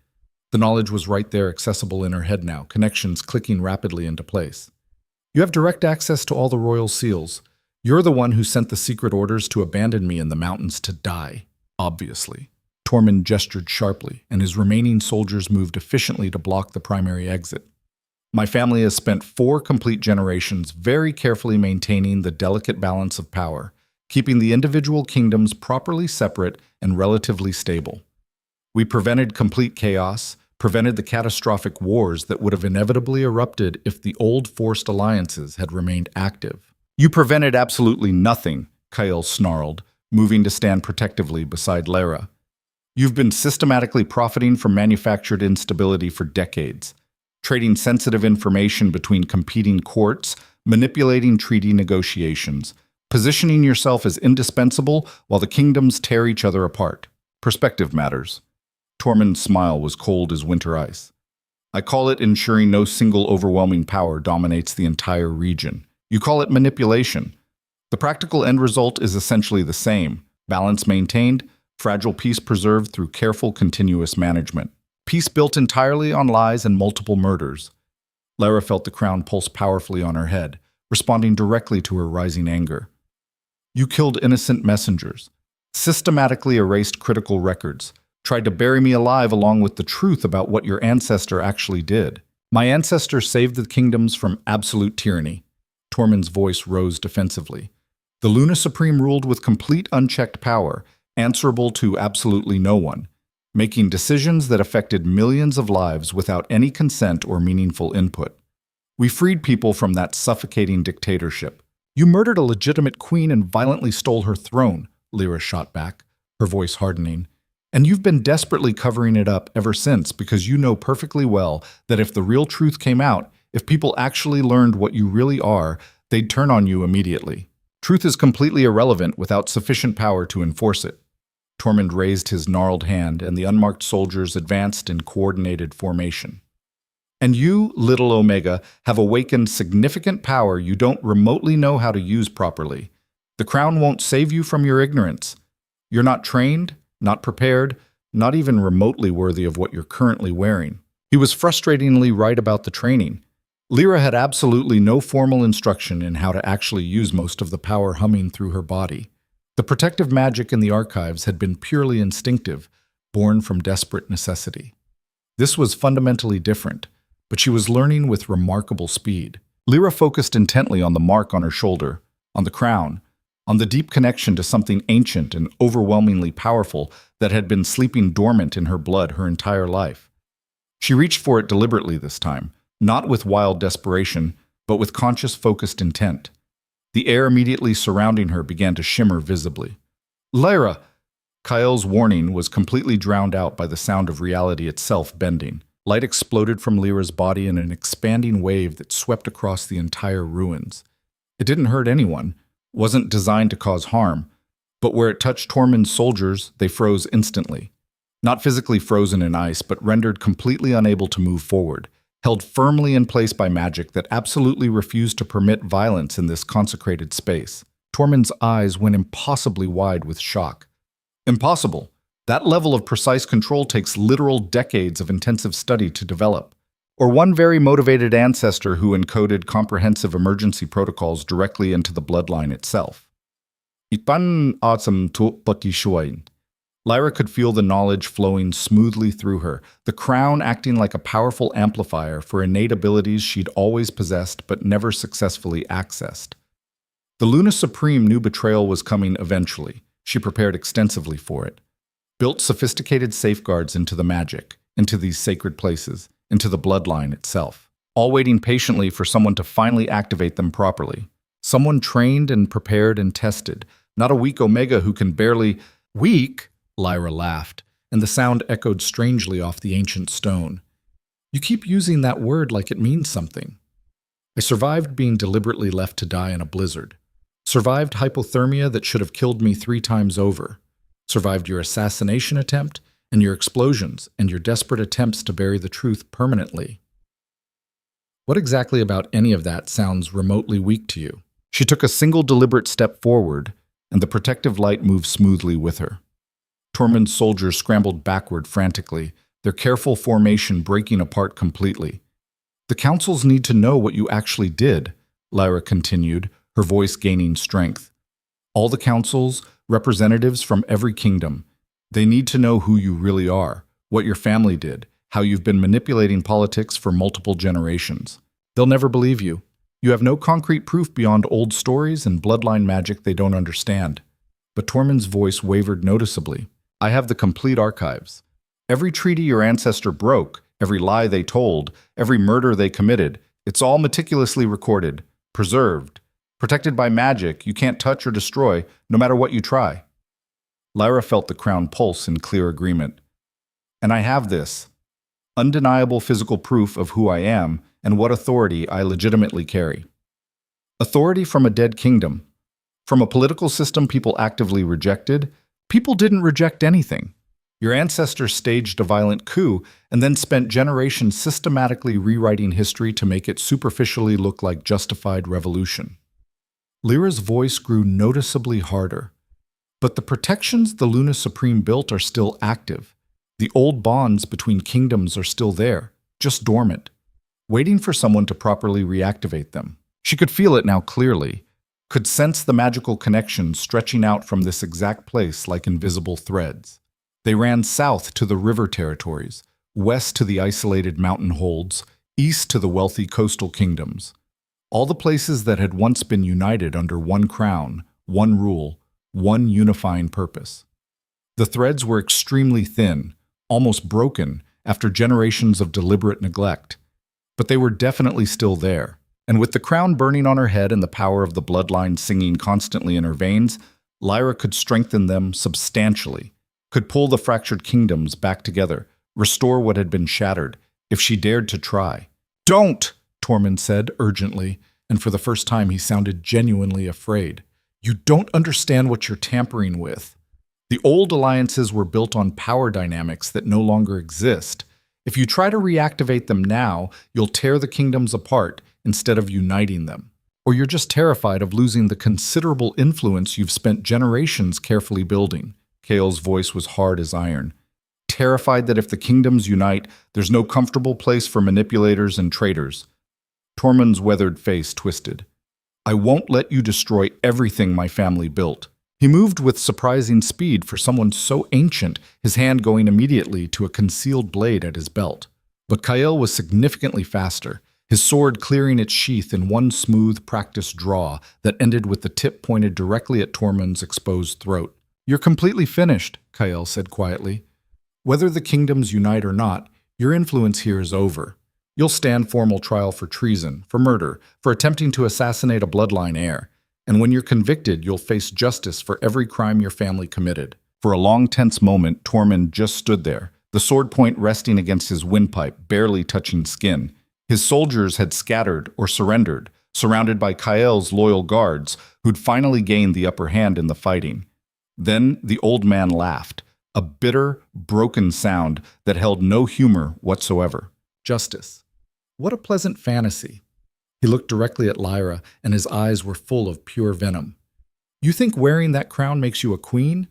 The knowledge was right there, accessible in her head now, connections clicking rapidly into place. "You have direct access to all the royal seals. You're the one who sent the secret orders to abandon me in the mountains to die, obviously." Tormund gestured sharply, and his remaining soldiers moved efficiently to block the primary exit. "My family has spent 4 complete generations very carefully maintaining the delicate balance of power, keeping the individual kingdoms properly separate and relatively stable. We prevented complete chaos, prevented the catastrophic wars that would have inevitably erupted if the old forced alliances had remained active." "You prevented absolutely nothing," Kyle snarled, moving to stand protectively beside Lyra. "You've been systematically profiting from manufactured instability for decades, trading sensitive information between competing courts, manipulating treaty negotiations, positioning yourself as indispensable while the kingdoms tear each other apart. Perspective matters." Tormund's smile was cold as winter ice. "I call it ensuring no single overwhelming power dominates the entire region. You call it manipulation. The practical end result is essentially the same: balance maintained, fragile peace preserved through careful, continuous management. Peace built entirely on lies and multiple murders." Lyra felt the crown pulse powerfully on her head, responding directly to her rising anger. "You killed innocent messengers, systematically erased critical records, tried to bury me alive along with the truth about what your ancestor actually did. My ancestor saved the kingdoms from absolute tyranny." Tormund's voice rose defensively. "The Luna Supreme ruled with complete unchecked power, answerable to absolutely no one, making decisions that affected millions of lives without any consent or meaningful input. We freed people from that suffocating dictatorship." "You murdered a legitimate queen and violently stole her throne," Lyra shot back, her voice hardening. "And you've been desperately covering it up ever since because you know perfectly well that if the real truth came out, if people actually learned what you really are, they'd turn on you immediately. Truth is completely irrelevant without sufficient power to enforce it." Tormund raised his gnarled hand, and the unmarked soldiers advanced in coordinated formation. "And you, little Omega, have awakened significant power you don't remotely know how to use properly. The crown won't save you from your ignorance. You're not trained, not prepared, not even remotely worthy of what you're currently wearing." He was frustratingly right about the training. Lyra had absolutely no formal instruction in how to actually use most of the power humming through her body. The protective magic in the archives had been purely instinctive, born from desperate necessity. This was fundamentally different, but she was learning with remarkable speed. Lyra focused intently on the mark on her shoulder, on the crown, on the deep connection to something ancient and overwhelmingly powerful that had been sleeping dormant in her blood her entire life. She reached for it deliberately this time, not with wild desperation, but with conscious, focused intent. The air immediately surrounding her began to shimmer visibly. "Lyra!" Kyle's warning was completely drowned out by the sound of reality itself bending. Light exploded from Lyra's body in an expanding wave that swept across the entire ruins. It didn't hurt anyone, wasn't designed to cause harm, but where it touched Tormund's soldiers, they froze instantly. Not physically frozen in ice, but rendered completely unable to move forward, held firmly in place by magic that absolutely refused to permit violence in this consecrated space. Tormund's eyes went impossibly wide with shock. Impossible. That level of precise control takes literal decades of intensive study to develop. Or one very motivated ancestor who encoded comprehensive emergency protocols directly into the bloodline itself. Lyra could feel the knowledge flowing smoothly through her, the crown acting like a powerful amplifier for innate abilities she'd always possessed but never successfully accessed. The Luna Supreme knew betrayal was coming eventually. She prepared extensively for it. Built sophisticated safeguards into the magic, into these sacred places, into the bloodline itself, all waiting patiently for someone to finally activate them properly. Someone trained and prepared and tested, not a weak Omega who can barely... Weak? Lyra laughed, and the sound echoed strangely off the ancient stone. You keep using that word like it means something. I survived being deliberately left to die in a blizzard. Survived hypothermia that should have killed me 3 times over. Survived your assassination attempt, and your explosions, and your desperate attempts to bury the truth permanently. What exactly about any of that sounds remotely weak to you? She took a single deliberate step forward, and the protective light moved smoothly with her. Tormund's soldiers scrambled backward frantically, their careful formation breaking apart completely. The councils need to know what you actually did, Lyra continued, her voice gaining strength. All the councils, representatives from every kingdom, they need to know who you really are, what your family did, how you've been manipulating politics for multiple generations. They'll never believe you. You have no concrete proof beyond old stories and bloodline magic they don't understand. But Tormund's voice wavered noticeably. I have the complete archives. Every treaty your ancestor broke, every lie they told, every murder they committed, it's all meticulously recorded, preserved, protected by magic you can't touch or destroy, no matter what you try. Lyra felt the crown pulse in clear agreement. And I have this. Undeniable physical proof of who I am and what authority I legitimately carry. Authority from a dead kingdom. From a political system people actively rejected, people didn't reject anything. Your ancestors staged a violent coup and then spent generations systematically rewriting history to make it superficially look like justified revolution. Lyra's voice grew noticeably harder. But the protections the Luna Supreme built are still active. The old bonds between kingdoms are still there, just dormant, waiting for someone to properly reactivate them. She could feel it now clearly, could sense the magical connections stretching out from this exact place like invisible threads. They ran south to the river territories, west to the isolated mountain holds, east to the wealthy coastal kingdoms. All the places that had once been united under one crown, one rule, one unifying purpose. The threads were extremely thin, almost broken after generations of deliberate neglect, but they were definitely still there. And with the crown burning on her head and the power of the bloodline singing constantly in her veins, Lyra could strengthen them substantially, could pull the fractured kingdoms back together, restore what had been shattered, if she dared to try. Don't, Tormund said urgently, and for the first time he sounded genuinely afraid. You don't understand what you're tampering with. The old alliances were built on power dynamics that no longer exist. If you try to reactivate them now, you'll tear the kingdoms apart instead of uniting them. Or you're just terrified of losing the considerable influence you've spent generations carefully building. Chaol's voice was hard as iron. Terrified that if the kingdoms unite, there's no comfortable place for manipulators and traitors. Tormund's weathered face twisted. I won't let you destroy everything my family built. He moved with surprising speed for someone so ancient, his hand going immediately to a concealed blade at his belt. But Chaol was significantly faster, his sword clearing its sheath in one smooth, practiced draw that ended with the tip pointed directly at Tormund's exposed throat. You're completely finished, Chaol said quietly. Whether the kingdoms unite or not, your influence here is over. You'll stand formal trial for treason, for murder, for attempting to assassinate a bloodline heir. And when you're convicted, you'll face justice for every crime your family committed. For a long, tense moment, Tormund just stood there, the sword point resting against his windpipe, barely touching skin. His soldiers had scattered or surrendered, surrounded by Chaol's loyal guards, who'd finally gained the upper hand in the fighting. Then the old man laughed, a bitter, broken sound that held no humor whatsoever. Justice. What a pleasant fantasy. He looked directly at Lyra, and his eyes were full of pure venom. You think wearing that crown makes you a queen?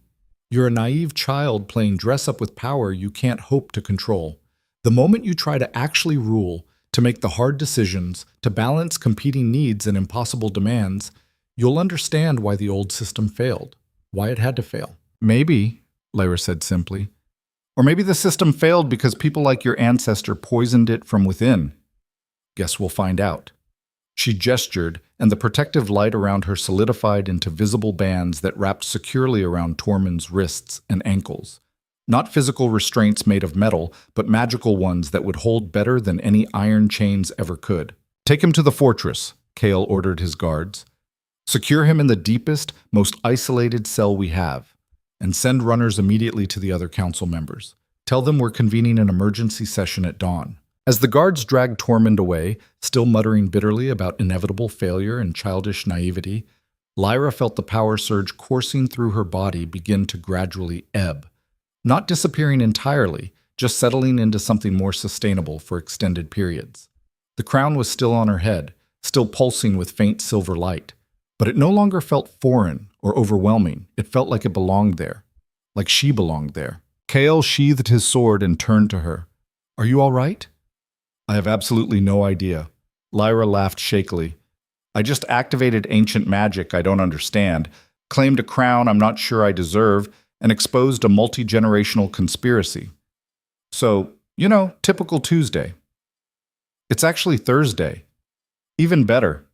You're a naive child playing dress-up with power you can't hope to control. The moment you try to actually rule, to make the hard decisions, to balance competing needs and impossible demands, you'll understand why the old system failed, why it had to fail. Maybe, Lyra said simply. Or maybe the system failed because people like your ancestor poisoned it from within. Guess we'll find out. She gestured, and the protective light around her solidified into visible bands that wrapped securely around Tormund's wrists and ankles. Not physical restraints made of metal, but magical ones that would hold better than any iron chains ever could. Take him to the fortress, Chaol ordered his guards. Secure him in the deepest, most isolated cell we have, and send runners immediately to the other council members. Tell them we're convening an emergency session at dawn." As the guards dragged Tormund away, still muttering bitterly about inevitable failure and childish naivety, Lyra felt the power surge coursing through her body begin to gradually ebb, not disappearing entirely, just settling into something more sustainable for extended periods. The crown was still on her head, still pulsing with faint silver light, but it no longer felt foreign or overwhelming. It felt like it belonged there, like she belonged there. Chaol sheathed his sword and turned to her. "Are you all right?" "I have absolutely no idea." Lyra laughed shakily. "I just activated ancient magic I don't understand, claimed a crown I'm not sure I deserve, and exposed a multi-generational conspiracy. So, typical Tuesday." "It's actually Thursday." "Even better."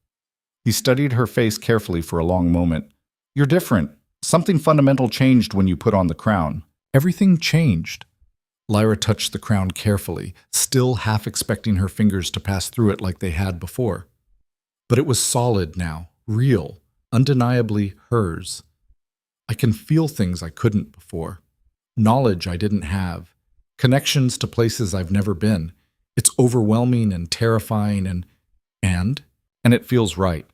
He studied her face carefully for a long moment. "You're different. Something fundamental changed when you put on the crown." "Everything changed." Lyra touched the crown carefully, still half expecting her fingers to pass through it like they had before. But it was solid now, real, undeniably hers. "I can feel things I couldn't before. Knowledge I didn't have. Connections to places I've never been. It's overwhelming and terrifying and it feels right."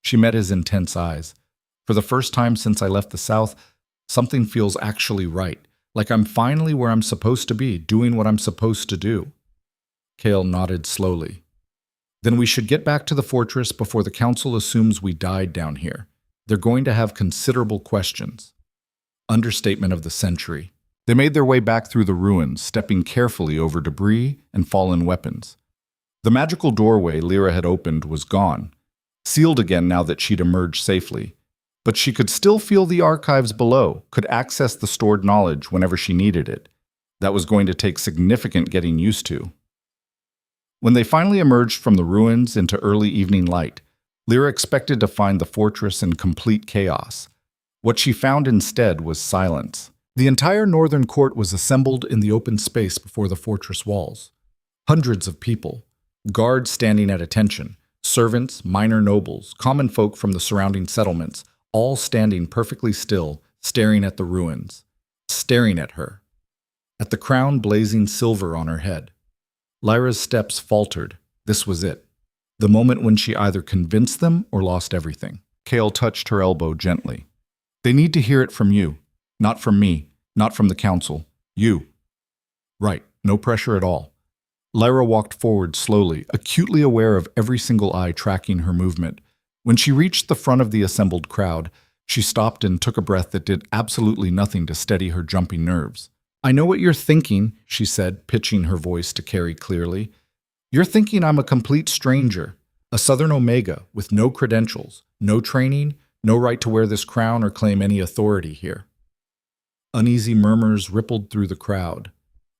She met his intense eyes. "For the first time since I left the South, something feels actually right. Like I'm finally where I'm supposed to be, doing what I'm supposed to do." Chaol nodded slowly. "Then we should get back to the fortress before the council assumes we died down here. They're going to have considerable questions." Understatement of the century. They made their way back through the ruins, stepping carefully over debris and fallen weapons. The magical doorway Lyra had opened was gone, sealed again now that she'd emerged safely. But she could still feel the archives below, could access the stored knowledge whenever she needed it. That was going to take significant getting used to. When they finally emerged from the ruins into early evening light, Lyra expected to find the fortress in complete chaos. What she found instead was silence. The entire northern court was assembled in the open space before the fortress walls. Hundreds of people, guards standing at attention, servants, minor nobles, common folk from the surrounding settlements, all standing perfectly still, staring at the ruins, staring at her, at the crown blazing silver on her head. Lyra's steps faltered. This was it. The moment when she either convinced them or lost everything. Chaol touched her elbow gently. "They need to hear it from you, not from me, not from the council. You." "Right, no pressure at all." Lyra walked forward slowly, acutely aware of every single eye tracking her movement. When she reached the front of the assembled crowd, she stopped and took a breath that did absolutely nothing to steady her jumping nerves. "I know what you're thinking," she said, pitching her voice to carry clearly. "You're thinking I'm a complete stranger, a Southern Omega with no credentials, no training, no right to wear this crown or claim any authority here." Uneasy murmurs rippled through the crowd.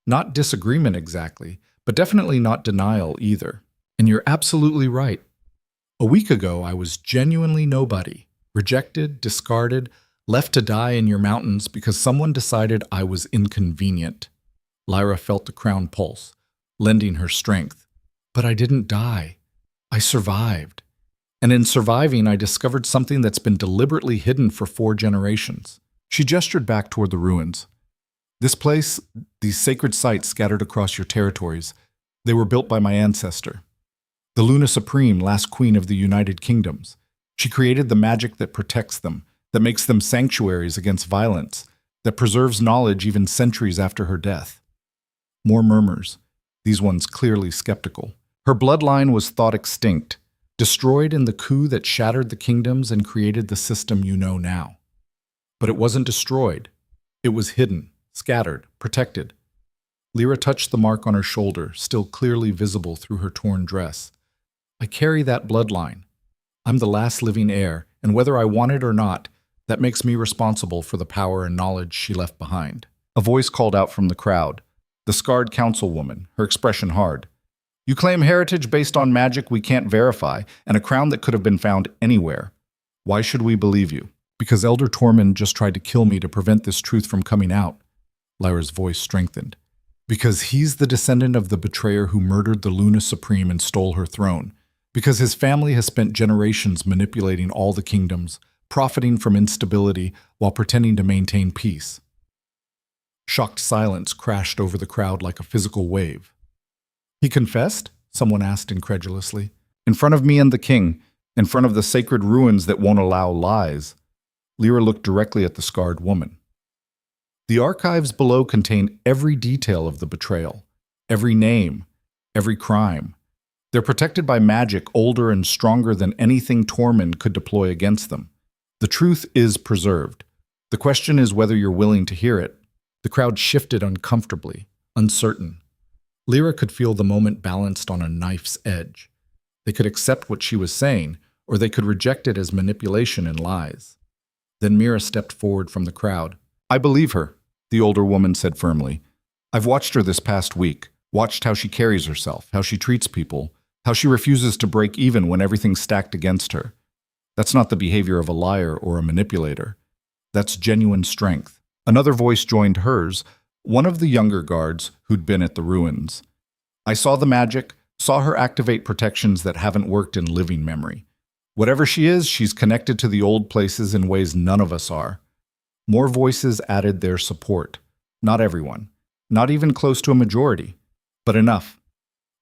Not disagreement exactly, but definitely not denial either. "And you're absolutely right. A week ago, I was genuinely nobody, rejected, discarded, left to die in your mountains because someone decided I was inconvenient." Lyra felt the crown pulse, lending her strength. "But I didn't die. I survived. And in surviving, I discovered something that's been deliberately hidden for 4 generations." She gestured back toward the ruins. "This place, these sacred sites scattered across your territories, they were built by my ancestor. The Luna Supreme, last queen of the United Kingdoms. She created the magic that protects them, that makes them sanctuaries against violence, that preserves knowledge even centuries after her death." More murmurs, these ones clearly skeptical. "Her bloodline was thought extinct, destroyed in the coup that shattered the kingdoms and created the system you know now. But it wasn't destroyed. It was hidden, scattered, protected." Lyra touched the mark on her shoulder, still clearly visible through her torn dress. "I carry that bloodline. I'm the last living heir, and whether I want it or not, that makes me responsible for the power and knowledge she left behind." A voice called out from the crowd, the scarred councilwoman, her expression hard. "You claim heritage based on magic we can't verify, and a crown that could have been found anywhere. Why should we believe you?" "Because Elder Tormund just tried to kill me to prevent this truth from coming out." Lyra's voice strengthened. "Because he's the descendant of the betrayer who murdered the Luna Supreme and stole her throne. Because his family has spent generations manipulating all the kingdoms, profiting from instability while pretending to maintain peace. Shocked silence crashed over the crowd like a physical wave. He confessed? Someone asked incredulously. In front of me and the king, in front of the sacred ruins that won't allow lies. Lyra looked directly at the scarred woman. The archives below contain every detail of the betrayal, every name, every crime. They're protected by magic older and stronger than anything Tormund could deploy against them. The truth is preserved. The question is whether you're willing to hear it. The crowd shifted uncomfortably, uncertain. Lyra could feel the moment balanced on a knife's edge. They could accept what she was saying, or they could reject it as manipulation and lies. Then Mira stepped forward from the crowd. I believe her, the older woman said firmly. I've watched her this past week, watched how she carries herself, how she treats people, how she refuses to break even when everything's stacked against her. That's not the behavior of a liar or a manipulator. That's genuine strength. Another voice joined hers, one of the younger guards who'd been at the ruins. I saw the magic, saw her activate protections that haven't worked in living memory. Whatever she is, she's connected to the old places in ways none of us are. More voices added their support. Not everyone, not even close to a majority, but enough.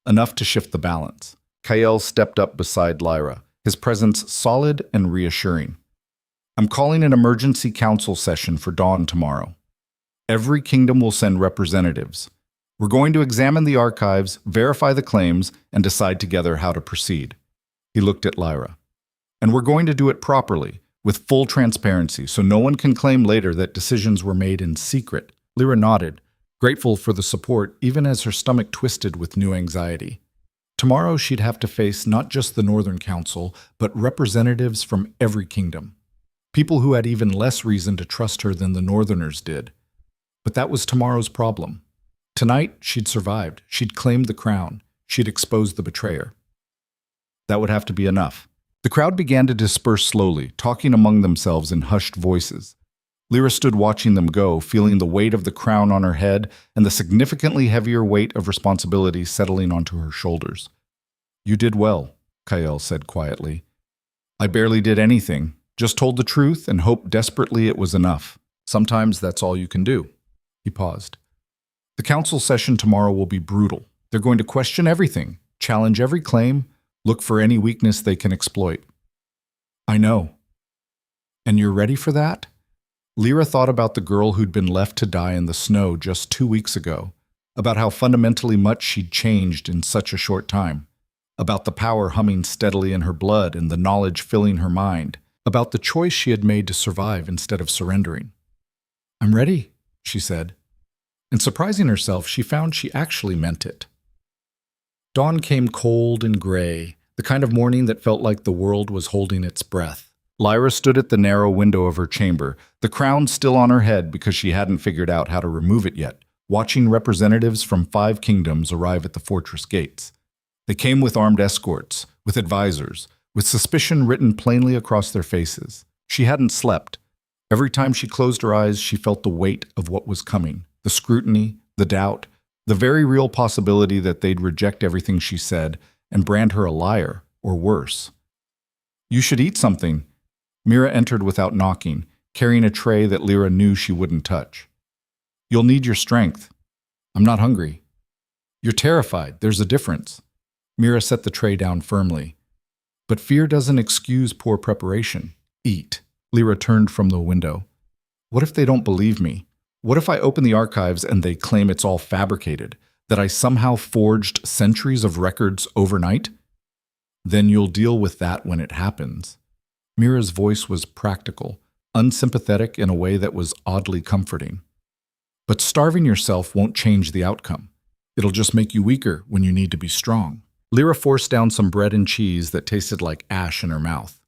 Enough to shift the balance. Kael stepped up beside Lyra, his presence solid and reassuring. I'm calling an emergency council session for dawn tomorrow. Every kingdom will send representatives. We're going to examine the archives, verify the claims, and decide together how to proceed. He looked at Lyra. And we're going to do it properly, with full transparency, so no one can claim later that decisions were made in secret. Lyra nodded, grateful for the support even as her stomach twisted with new anxiety. Tomorrow she'd have to face not just the Northern Council, but representatives from every kingdom. People who had even less reason to trust her than the Northerners did. But that was tomorrow's problem. Tonight, she'd survived. She'd claimed the crown. She'd exposed the betrayer. That would have to be enough. The crowd began to disperse slowly, talking among themselves in hushed voices. Lyra stood watching them go, feeling the weight of the crown on her head and the significantly heavier weight of responsibility settling onto her shoulders. You did well, Kael said quietly. I barely did anything, just told the truth and hoped desperately it was enough. Sometimes that's all you can do. He paused. The council session tomorrow will be brutal. They're going to question everything, challenge every claim, look for any weakness they can exploit. I know. And you're ready for that? Lyra thought about the girl who'd been left to die in the snow just 2 weeks ago, about how fundamentally much she'd changed in such a short time, about the power humming steadily in her blood and the knowledge filling her mind, about the choice she had made to survive instead of surrendering. I'm ready, she said. And surprising herself, she found she actually meant it. Dawn came cold and gray, the kind of morning that felt like the world was holding its breath. Lyra stood at the narrow window of her chamber, the crown still on her head because she hadn't figured out how to remove it yet, watching representatives from 5 kingdoms arrive at the fortress gates. They came with armed escorts, with advisors, with suspicion written plainly across their faces. She hadn't slept. Every time she closed her eyes, she felt the weight of what was coming, the scrutiny, the doubt, the very real possibility that they'd reject everything she said and brand her a liar, or worse. You should eat something. Mira entered without knocking, carrying a tray that Lyra knew she wouldn't touch. You'll need your strength. I'm not hungry. You're terrified. There's a difference. Mira set the tray down firmly. But fear doesn't excuse poor preparation. Eat. Lyra turned from the window. What if they don't believe me? What if I open the archives and they claim it's all fabricated, that I somehow forged centuries of records overnight? Then you'll deal with that when it happens. Mira's voice was practical, unsympathetic in a way that was oddly comforting. But starving yourself won't change the outcome. It'll just make you weaker when you need to be strong. Lyra forced down some bread and cheese that tasted like ash in her mouth.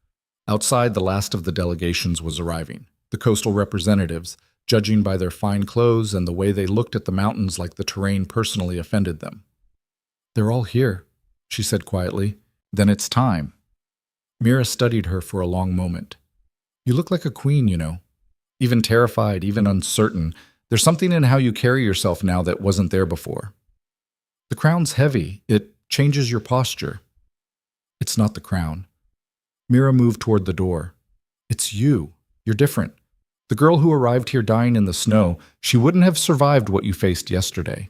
Outside, the last of the delegations was arriving. The coastal representatives, judging by their fine clothes and the way they looked at the mountains like the terrain personally offended them. They're all here, she said quietly. Then it's time. Mira studied her for a long moment. You look like a queen, you know. Even terrified, even uncertain. There's something in how you carry yourself now that wasn't there before. The crown's heavy. It changes your posture. It's not the crown. Mira moved toward the door. It's you. You're different. The girl who arrived here dying in the snow, she wouldn't have survived what you faced yesterday.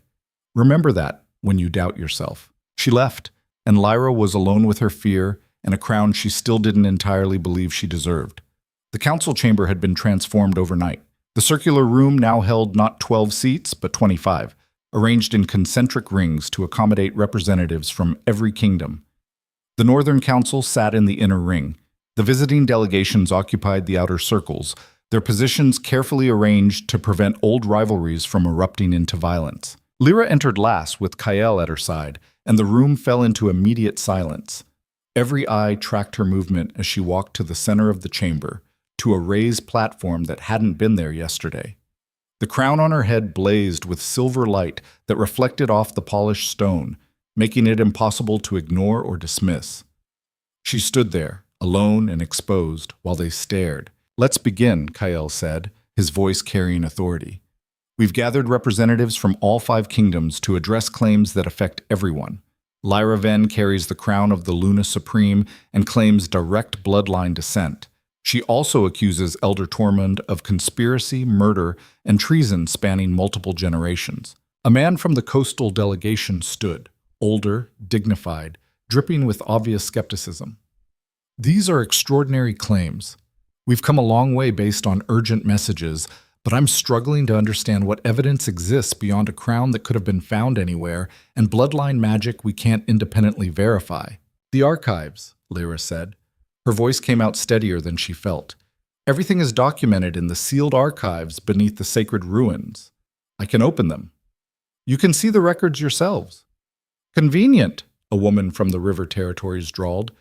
Remember that when you doubt yourself. She left, and Lyra was alone with her fear and a crown she still didn't entirely believe she deserved. The council chamber had been transformed overnight. The circular room now held not 12 seats, but 25, arranged in concentric rings to accommodate representatives from every kingdom. The Northern Council sat in the inner ring. The visiting delegations occupied the outer circles, their positions carefully arranged to prevent old rivalries from erupting into violence. Lyra entered last with Kael at her side, and the room fell into immediate silence. Every eye tracked her movement as she walked to the center of the chamber, to a raised platform that hadn't been there yesterday. The crown on her head blazed with silver light that reflected off the polished stone, making it impossible to ignore or dismiss. She stood there, alone and exposed, while they stared. "Let's begin," Kael said, his voice carrying authority. "We've gathered representatives from all 5 kingdoms to address claims that affect everyone. Lyra Ven carries the crown of the Luna Supreme and claims direct bloodline descent. She also accuses Elder Tormund of conspiracy, murder, and treason spanning multiple generations." A man from the coastal delegation stood, older, dignified, dripping with obvious skepticism. "These are extraordinary claims. We've come a long way based on urgent messages, but I'm struggling to understand what evidence exists beyond a crown that could have been found anywhere and bloodline magic we can't independently verify." "The archives," Lyra said. Her voice came out steadier than she felt. "Everything is documented in the sealed archives beneath the sacred ruins. I can open them. You can see the records yourselves." "Convenient," a woman from the river territories drawled.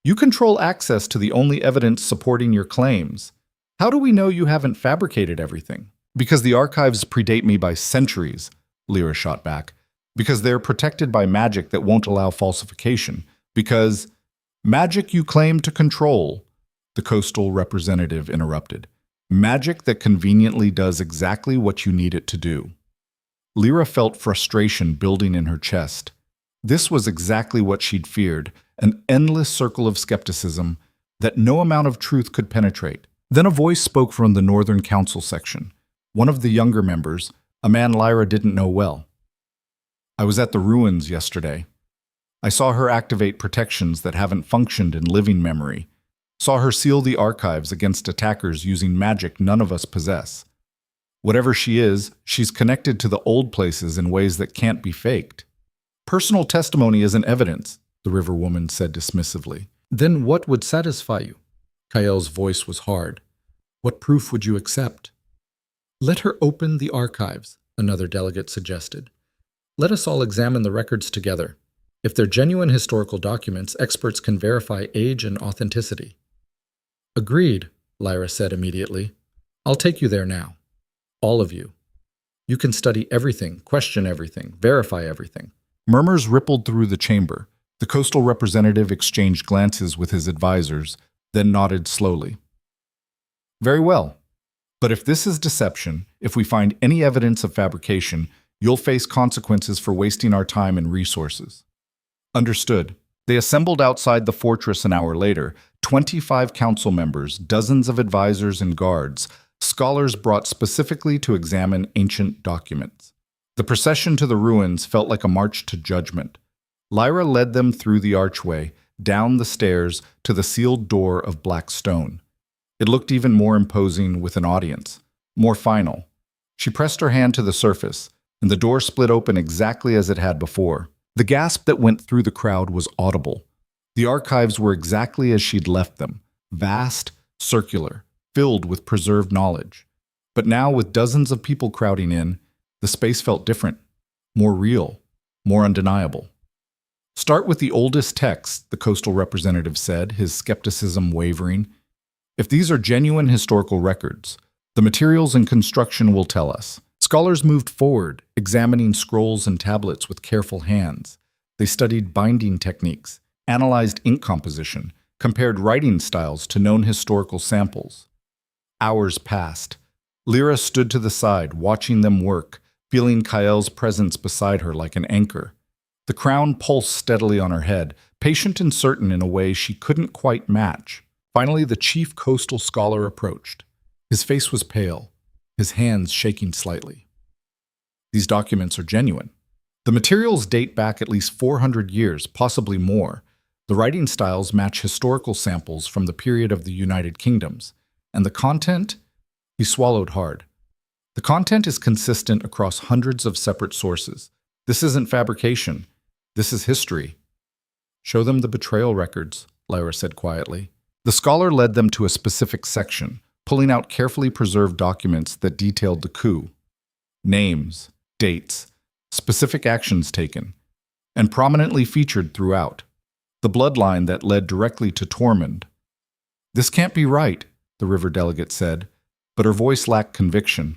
"You control access to the only evidence supporting your claims. How do we know you haven't fabricated everything?" "Because the archives predate me by centuries," Lyra shot back. "Because they're protected by magic that won't allow falsification. Because—" "Magic you claim to control," the coastal representative interrupted. "Magic that conveniently does exactly what you need it to do." Lyra felt frustration building in her chest. This was exactly what she'd feared, an endless circle of skepticism that no amount of truth could penetrate. Then a voice spoke from the Northern Council section, one of the younger members, a man Lyra didn't know well. "I was at the ruins yesterday. I saw her activate protections that haven't functioned in living memory. Saw her seal the archives against attackers using magic none of us possess. Whatever she is, she's connected to the old places in ways that can't be faked." "Personal testimony isn't evidence," the river woman said dismissively. "Then what would satisfy you?" Kael's voice was hard. "What proof would you accept?" "Let her open the archives," another delegate suggested. "Let us all examine the records together. If they're genuine historical documents, experts can verify age and authenticity." "Agreed," Lyra said immediately. "I'll take you there now. All of you. You can study everything, question everything, verify everything." Murmurs rippled through the chamber. The coastal representative exchanged glances with his advisors, then nodded slowly. "Very well. But if this is deception, if we find any evidence of fabrication, you'll face consequences for wasting our time and resources." "Understood." They assembled outside the fortress an hour later, 25 council members, dozens of advisors and guards, scholars brought specifically to examine ancient documents. The procession to the ruins felt like a march to judgment. Lyra led them through the archway, down the stairs to the sealed door of black stone. It looked even more imposing with an audience, more final. She pressed her hand to the surface, and the door split open exactly as it had before. The gasp that went through the crowd was audible. The archives were exactly as she'd left them, vast, circular, filled with preserved knowledge. But now, with dozens of people crowding in, the space felt different, more real, more undeniable. "Start with the oldest texts," the coastal representative said, his skepticism wavering. "If these are genuine historical records, the materials and construction will tell us." Scholars moved forward, examining scrolls and tablets with careful hands. They studied binding techniques, analyzed ink composition, compared writing styles to known historical samples. Hours passed. Lyra stood to the side, watching them work, feeling Kael's presence beside her like an anchor. The crown pulsed steadily on her head, patient and certain in a way she couldn't quite match. Finally, the chief coastal scholar approached. His face was pale, his hands shaking slightly. These documents are genuine. The materials date back at least 400 years, possibly more. The writing styles match historical samples from the period of the United Kingdoms. And the content? He swallowed hard. The content is consistent across hundreds of separate sources. This isn't fabrication. This is history. Show them the betrayal records, Lyra said quietly. The scholar led them to a specific section, pulling out carefully preserved documents that detailed the coup. Names, dates, specific actions taken, and prominently featured throughout. The bloodline that led directly to Tormund. This can't be right, the river delegate said, but her voice lacked conviction.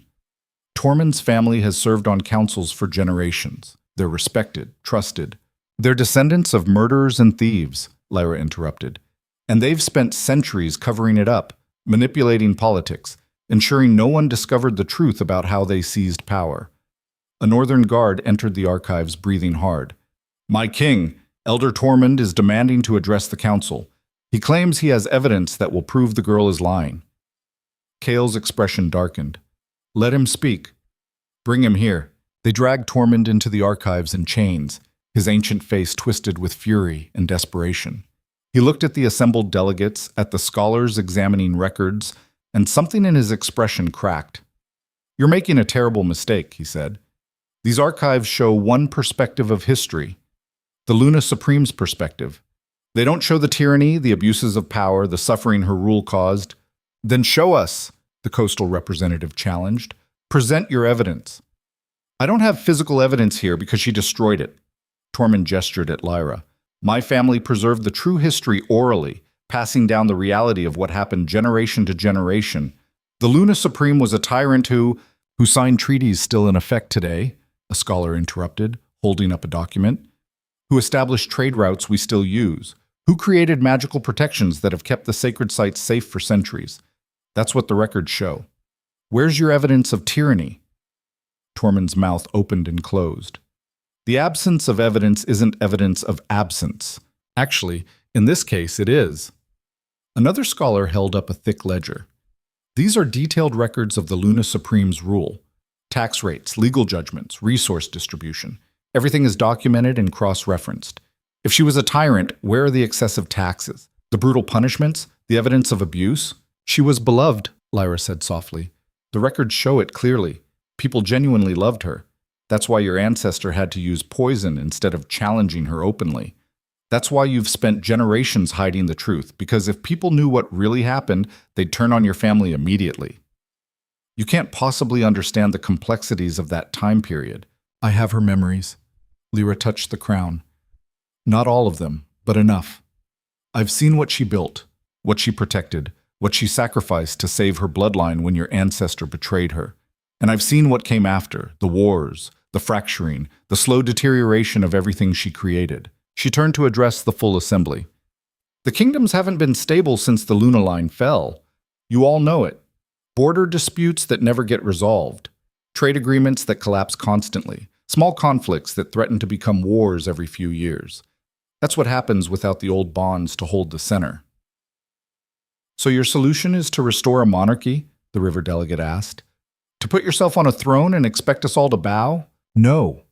Tormund's family has served on councils for generations. They're respected, trusted. They're descendants of murderers and thieves, Lyra interrupted. And they've spent centuries covering it up, manipulating politics, ensuring no one discovered the truth about how they seized power. A northern guard entered the archives breathing hard. My king, Elder Tormund, is demanding to address the council. He claims he has evidence that will prove the girl is lying. Kale's expression darkened. Let him speak. Bring him here. They dragged Tormund into the archives in chains, his ancient face twisted with fury and desperation. He looked at the assembled delegates, at the scholars examining records, and something in his expression cracked. You're making a terrible mistake, he said. These archives show one perspective of history, the Luna Supreme's perspective. They don't show the tyranny, the abuses of power, the suffering her rule caused. Then show us, the coastal representative challenged. Present your evidence. I don't have physical evidence here because she destroyed it. Tormund gestured at Lyra. My family preserved the true history orally, passing down the reality of what happened generation to generation. The Luna Supreme was a tyrant who signed treaties still in effect today, a scholar interrupted, holding up a document, who established trade routes we still use, who created magical protections that have kept the sacred sites safe for centuries. That's what the records show. Where's your evidence of tyranny? Tormund's mouth opened and closed. The absence of evidence isn't evidence of absence. Actually, in this case, it is. Another scholar held up a thick ledger. These are detailed records of the Luna Supreme's rule. Tax rates, legal judgments, resource distribution. Everything is documented and cross-referenced. If she was a tyrant, where are the excessive taxes? The brutal punishments? The evidence of abuse? She was beloved, Lyra said softly. The records show it clearly. People genuinely loved her. That's why your ancestor had to use poison instead of challenging her openly. That's why you've spent generations hiding the truth, because if people knew what really happened, they'd turn on your family immediately. You can't possibly understand the complexities of that time period. I have her memories. Lyra touched the crown. Not all of them, but enough. I've seen what she built, what she protected, what she sacrificed to save her bloodline when your ancestor betrayed her. And I've seen what came after, the wars, the fracturing, the slow deterioration of everything she created. She turned to address the full assembly. The kingdoms haven't been stable since the Luna line fell. You all know it. Border disputes that never get resolved. Trade agreements that collapse constantly. Small conflicts that threaten to become wars every few years. That's what happens without the old bonds to hold the center. So your solution is to restore a monarchy? The river delegate asked. To put yourself on a throne and expect us all to bow? No.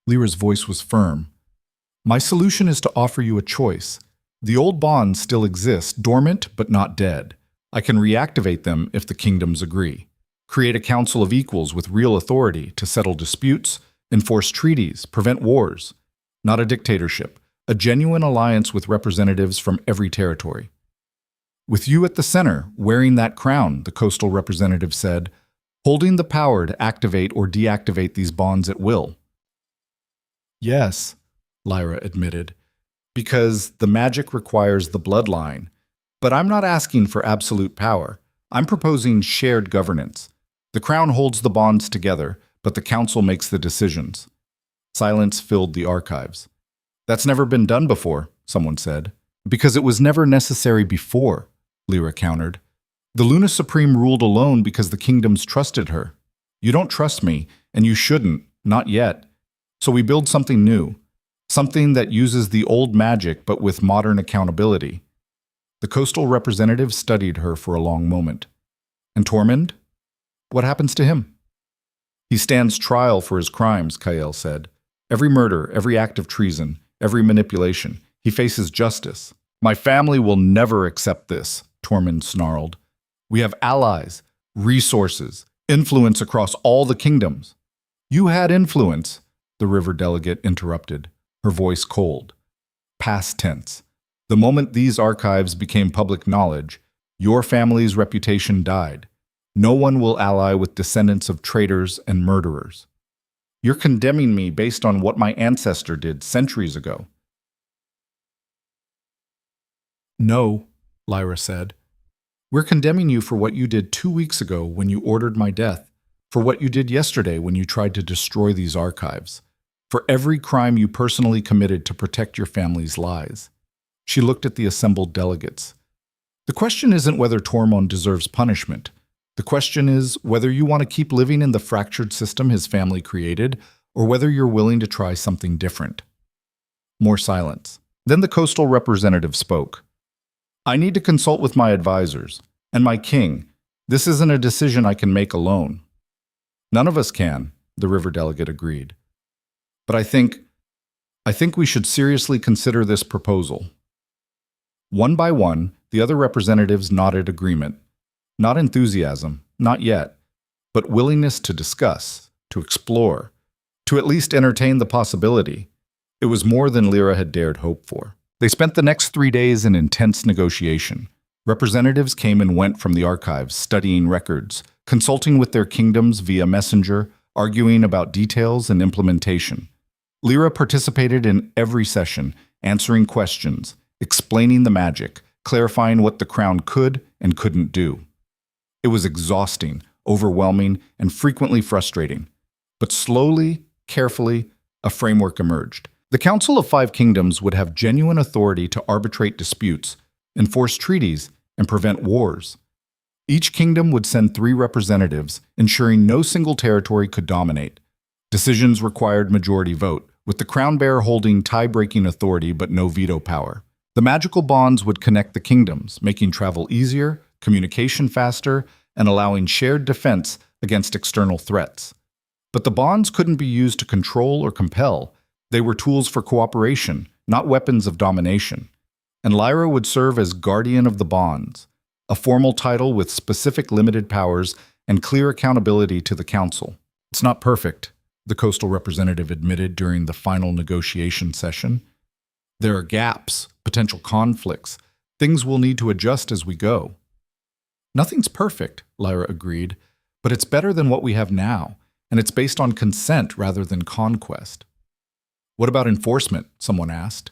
Lyra's voice was firm. My solution is to offer you a choice. The old bonds still exist, dormant but not dead. I can reactivate them if the kingdoms agree. Create a council of equals with real authority to settle disputes, enforce treaties, prevent wars. Not a dictatorship, a genuine alliance with representatives from every territory. With you at the center, wearing that crown, the coastal representative said, holding the power to activate or deactivate these bonds at will. Yes, Lyra admitted, because the magic requires the bloodline. But I'm not asking for absolute power. I'm proposing shared governance. The crown holds the bonds together, but the council makes the decisions. Silence filled the archives. That's never been done before, someone said. Because it was never necessary before, Lyra countered. The Luna Supreme ruled alone because the kingdoms trusted her. You don't trust me, and you shouldn't, not yet. So we build something new. something that uses the old magic but with modern accountability. The coastal representative studied her for a long moment. And Tormund? What happens to him? He stands trial for his crimes, Kael said. Every murder, every act of treason, every manipulation. He faces justice. My family will never accept this, Tormund snarled. We have allies, resources, influence across all the kingdoms. You had influence, the river delegate interrupted, her voice cold. Past tense. The moment these archives became public knowledge, your family's reputation died. No one will ally with descendants of traitors and murderers. You're condemning me based on what my ancestor did centuries ago. No, Lyra said. We're condemning you for what you did 2 weeks ago when you ordered my death, for what you did yesterday when you tried to destroy these archives, for every crime you personally committed to protect your family's lies. She looked at the assembled delegates. The question isn't whether Tormund deserves punishment. The question is whether you want to keep living in the fractured system his family created, or whether you're willing to try something different. More silence. Then the coastal representative spoke. I need to consult with my advisors, and my king. This isn't a decision I can make alone. None of us can, the river delegate agreed. But I think we should seriously consider this proposal. One by one, the other representatives nodded agreement. Not enthusiasm, not yet, but willingness to discuss, to explore, to at least entertain the possibility. It was more than Lyra had dared hope for. They spent the next 3 days in intense negotiation. Representatives came and went from the archives, studying records, consulting with their kingdoms via messenger, arguing about details and implementation. Lyra participated in every session, answering questions, explaining the magic, clarifying what the crown could and couldn't do. It was exhausting, overwhelming, and frequently frustrating. But slowly, carefully, a framework emerged. The Council of Five Kingdoms would have genuine authority to arbitrate disputes, enforce treaties, and prevent wars. Each kingdom would send 3 representatives, ensuring no single territory could dominate. Decisions required majority vote, with the crown bearer holding tie-breaking authority but no veto power. The magical bonds would connect the kingdoms, making travel easier, communication faster, and allowing shared defense against external threats. But the bonds couldn't be used to control or compel. They were tools for cooperation, not weapons of domination. And Lyra would serve as guardian of the bonds, a formal title with specific limited powers and clear accountability to the council. It's not perfect, the coastal representative admitted during the final negotiation session. There are gaps, potential conflicts, things we'll need to adjust as we go. Nothing's perfect, Lyra agreed, but it's better than what we have now, and it's based on consent rather than conquest. What about enforcement? Someone asked.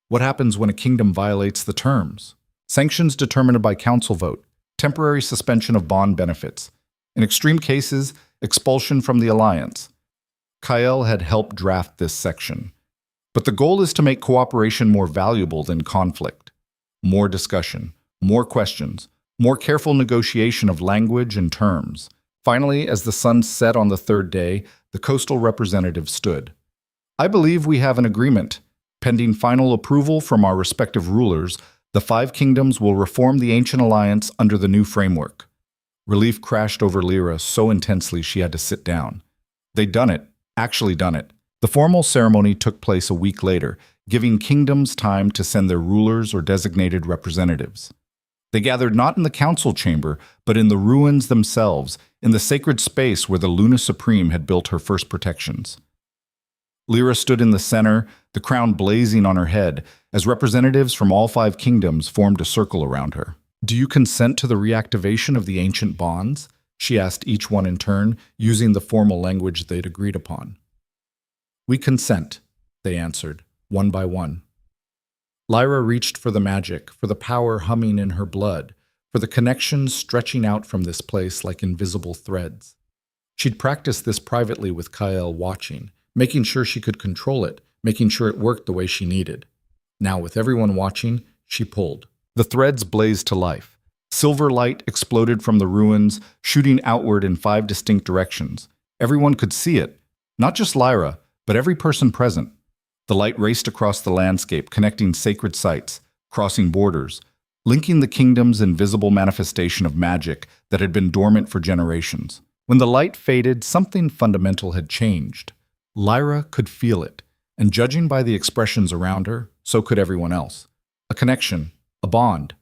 What happens when a kingdom violates the terms? Sanctions determined by council vote, temporary suspension of bond benefits. In extreme cases, expulsion from the alliance. Kael had helped draft this section. But the goal is to make cooperation more valuable than conflict. More discussion, more questions, more careful negotiation of language and terms. Finally, as the sun set on the 3rd day, the coastal representative stood. I believe we have an agreement. Pending final approval from our respective rulers, the 5 kingdoms will reform the ancient alliance under the new framework. Relief crashed over Lyra so intensely she had to sit down. They'd done it, actually done it. The formal ceremony took place a week later, giving kingdoms time to send their rulers or designated representatives. They gathered not in the council chamber, but in the ruins themselves, in the sacred space where the Luna Supreme had built her first protections. Lyra stood in the center, the crown blazing on her head, as representatives from all 5 kingdoms formed a circle around her. Do you consent to the reactivation of the ancient bonds? She asked each one in turn, using the formal language they'd agreed upon. We consent, they answered, one by one. Lyra reached for the magic, for the power humming in her blood, for the connections stretching out from this place like invisible threads. She'd practiced this privately with Kael watching, making sure she could control it, making sure it worked the way she needed. Now, with everyone watching, she pulled. The threads blazed to life. Silver light exploded from the ruins, shooting outward in 5 distinct directions. Everyone could see it, not just Lyra, but every person present. The light raced across the landscape, connecting sacred sites, crossing borders, linking the kingdom's invisible manifestation of magic that had been dormant for generations. When the light faded, something fundamental had changed. Lyra could feel it, and judging by the expressions around her, so could everyone else. A connection, a bond.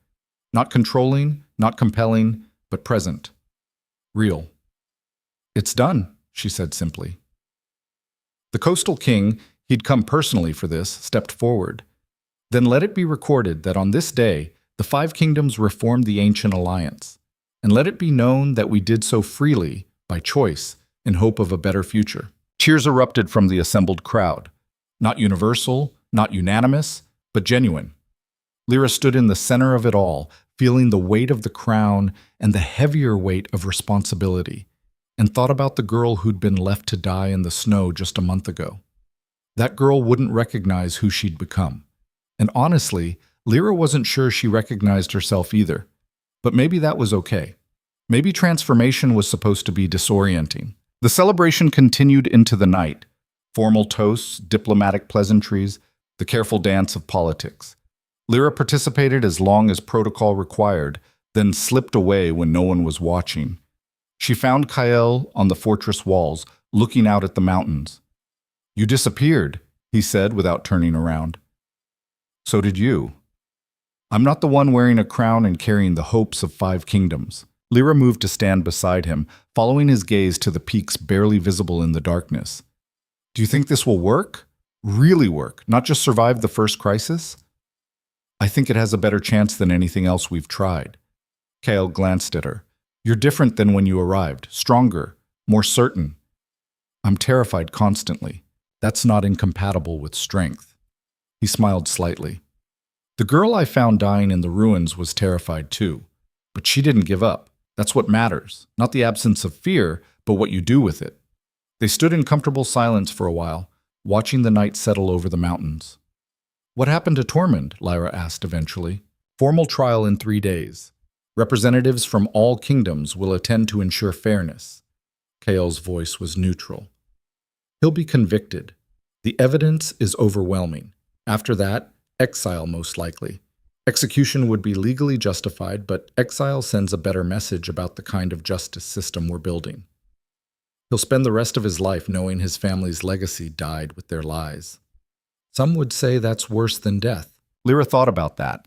Not controlling, not compelling, but present. Real. "It's done," she said simply. The coastal king, he'd come personally for this, stepped forward. "Then let it be recorded that on this day, the five kingdoms reformed the ancient alliance. And let it be known that we did so freely, by choice, in hope of a better future." Cheers erupted from the assembled crowd. Not universal, not unanimous, but genuine. Lyra stood in the center of it all, feeling the weight of the crown and the heavier weight of responsibility, and thought about the girl who'd been left to die in the snow just a month ago. That girl wouldn't recognize who she'd become. And honestly, Lyra wasn't sure she recognized herself either. But maybe that was okay. Maybe transformation was supposed to be disorienting. The celebration continued into the night. Formal toasts, diplomatic pleasantries, the careful dance of politics. Lyra participated as long as protocol required, then slipped away when no one was watching. She found Kael on the fortress walls, looking out at the mountains. "You disappeared," he said without turning around. "So did you." "I'm not the one wearing a crown and carrying the hopes of five kingdoms." Lyra moved to stand beside him, following his gaze to the peaks barely visible in the darkness. "Do you think this will work? Really work, not just survive the first crisis?" "I think it has a better chance than anything else we've tried." Kael glanced at her. "You're different than when you arrived, stronger, more certain." "I'm terrified constantly. That's not incompatible with strength." He smiled slightly. "The girl I found dying in the ruins was terrified too, but she didn't give up. That's what matters, not the absence of fear, but what you do with it." They stood in comfortable silence for a while, watching the night settle over the mountains. "What happened to Tormund?" Lyra asked eventually. "Formal trial in 3 days. Representatives from all kingdoms will attend to ensure fairness." Kael's voice was neutral. "He'll be convicted. The evidence is overwhelming. After that, exile most likely. Execution would be legally justified, but exile sends a better message about the kind of justice system we're building. He'll spend the rest of his life knowing his family's legacy died with their lies. Some would say that's worse than death." Lyra thought about that.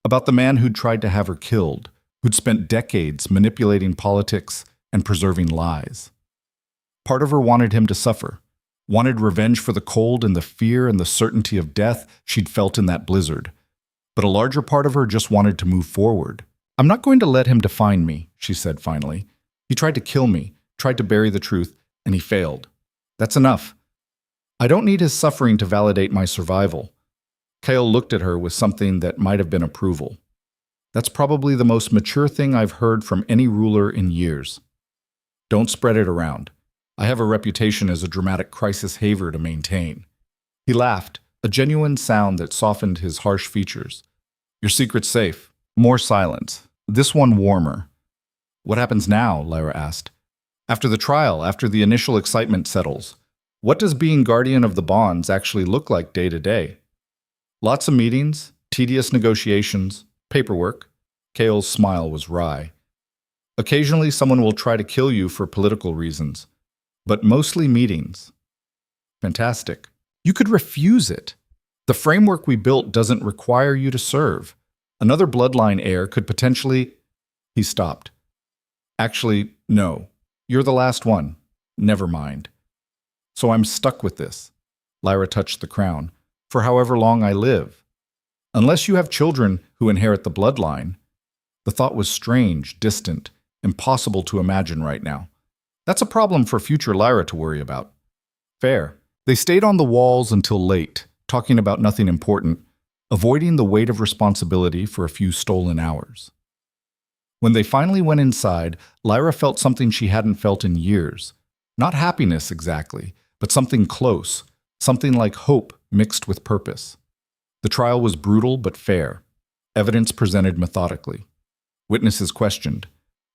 About the man who'd tried to have her killed, who'd spent decades manipulating politics and preserving lies. Part of her wanted him to suffer, wanted revenge for the cold and the fear and the certainty of death she'd felt in that blizzard. But a larger part of her just wanted to move forward. "I'm not going to let him define me," she said finally. "He tried to kill me, tried to bury the truth, and he failed. That's enough. I don't need his suffering to validate my survival." Kael looked at her with something that might have been approval. "That's probably the most mature thing I've heard from any ruler in years. Don't spread it around. I have a reputation as a dramatic crisis haver to maintain." He laughed, a genuine sound that softened his harsh features. "Your secret's safe." More silence. This one warmer. "What happens now?" Lyra asked. "After the trial, after the initial excitement settles, what does being guardian of the bonds actually look like day to day?" "Lots of meetings, tedious negotiations, paperwork." Kael's smile was wry. "Occasionally someone will try to kill you for political reasons, but mostly meetings." "Fantastic. You could refuse it. The framework we built doesn't require you to serve. Another bloodline heir could potentially—" He stopped. "Actually, no. You're the last one. Never mind. So I'm stuck with this." Lyra touched the crown. "For however long I live. Unless you have children who inherit the bloodline." The thought was strange, distant, impossible to imagine right now. That's a problem for future Lyra to worry about. Fair. They stayed on the walls until late, talking about nothing important, avoiding the weight of responsibility for a few stolen hours. When they finally went inside, Lyra felt something she hadn't felt in years. Not happiness exactly, but something close, something like hope mixed with purpose. The trial was brutal but fair. Evidence presented methodically. Witnesses questioned.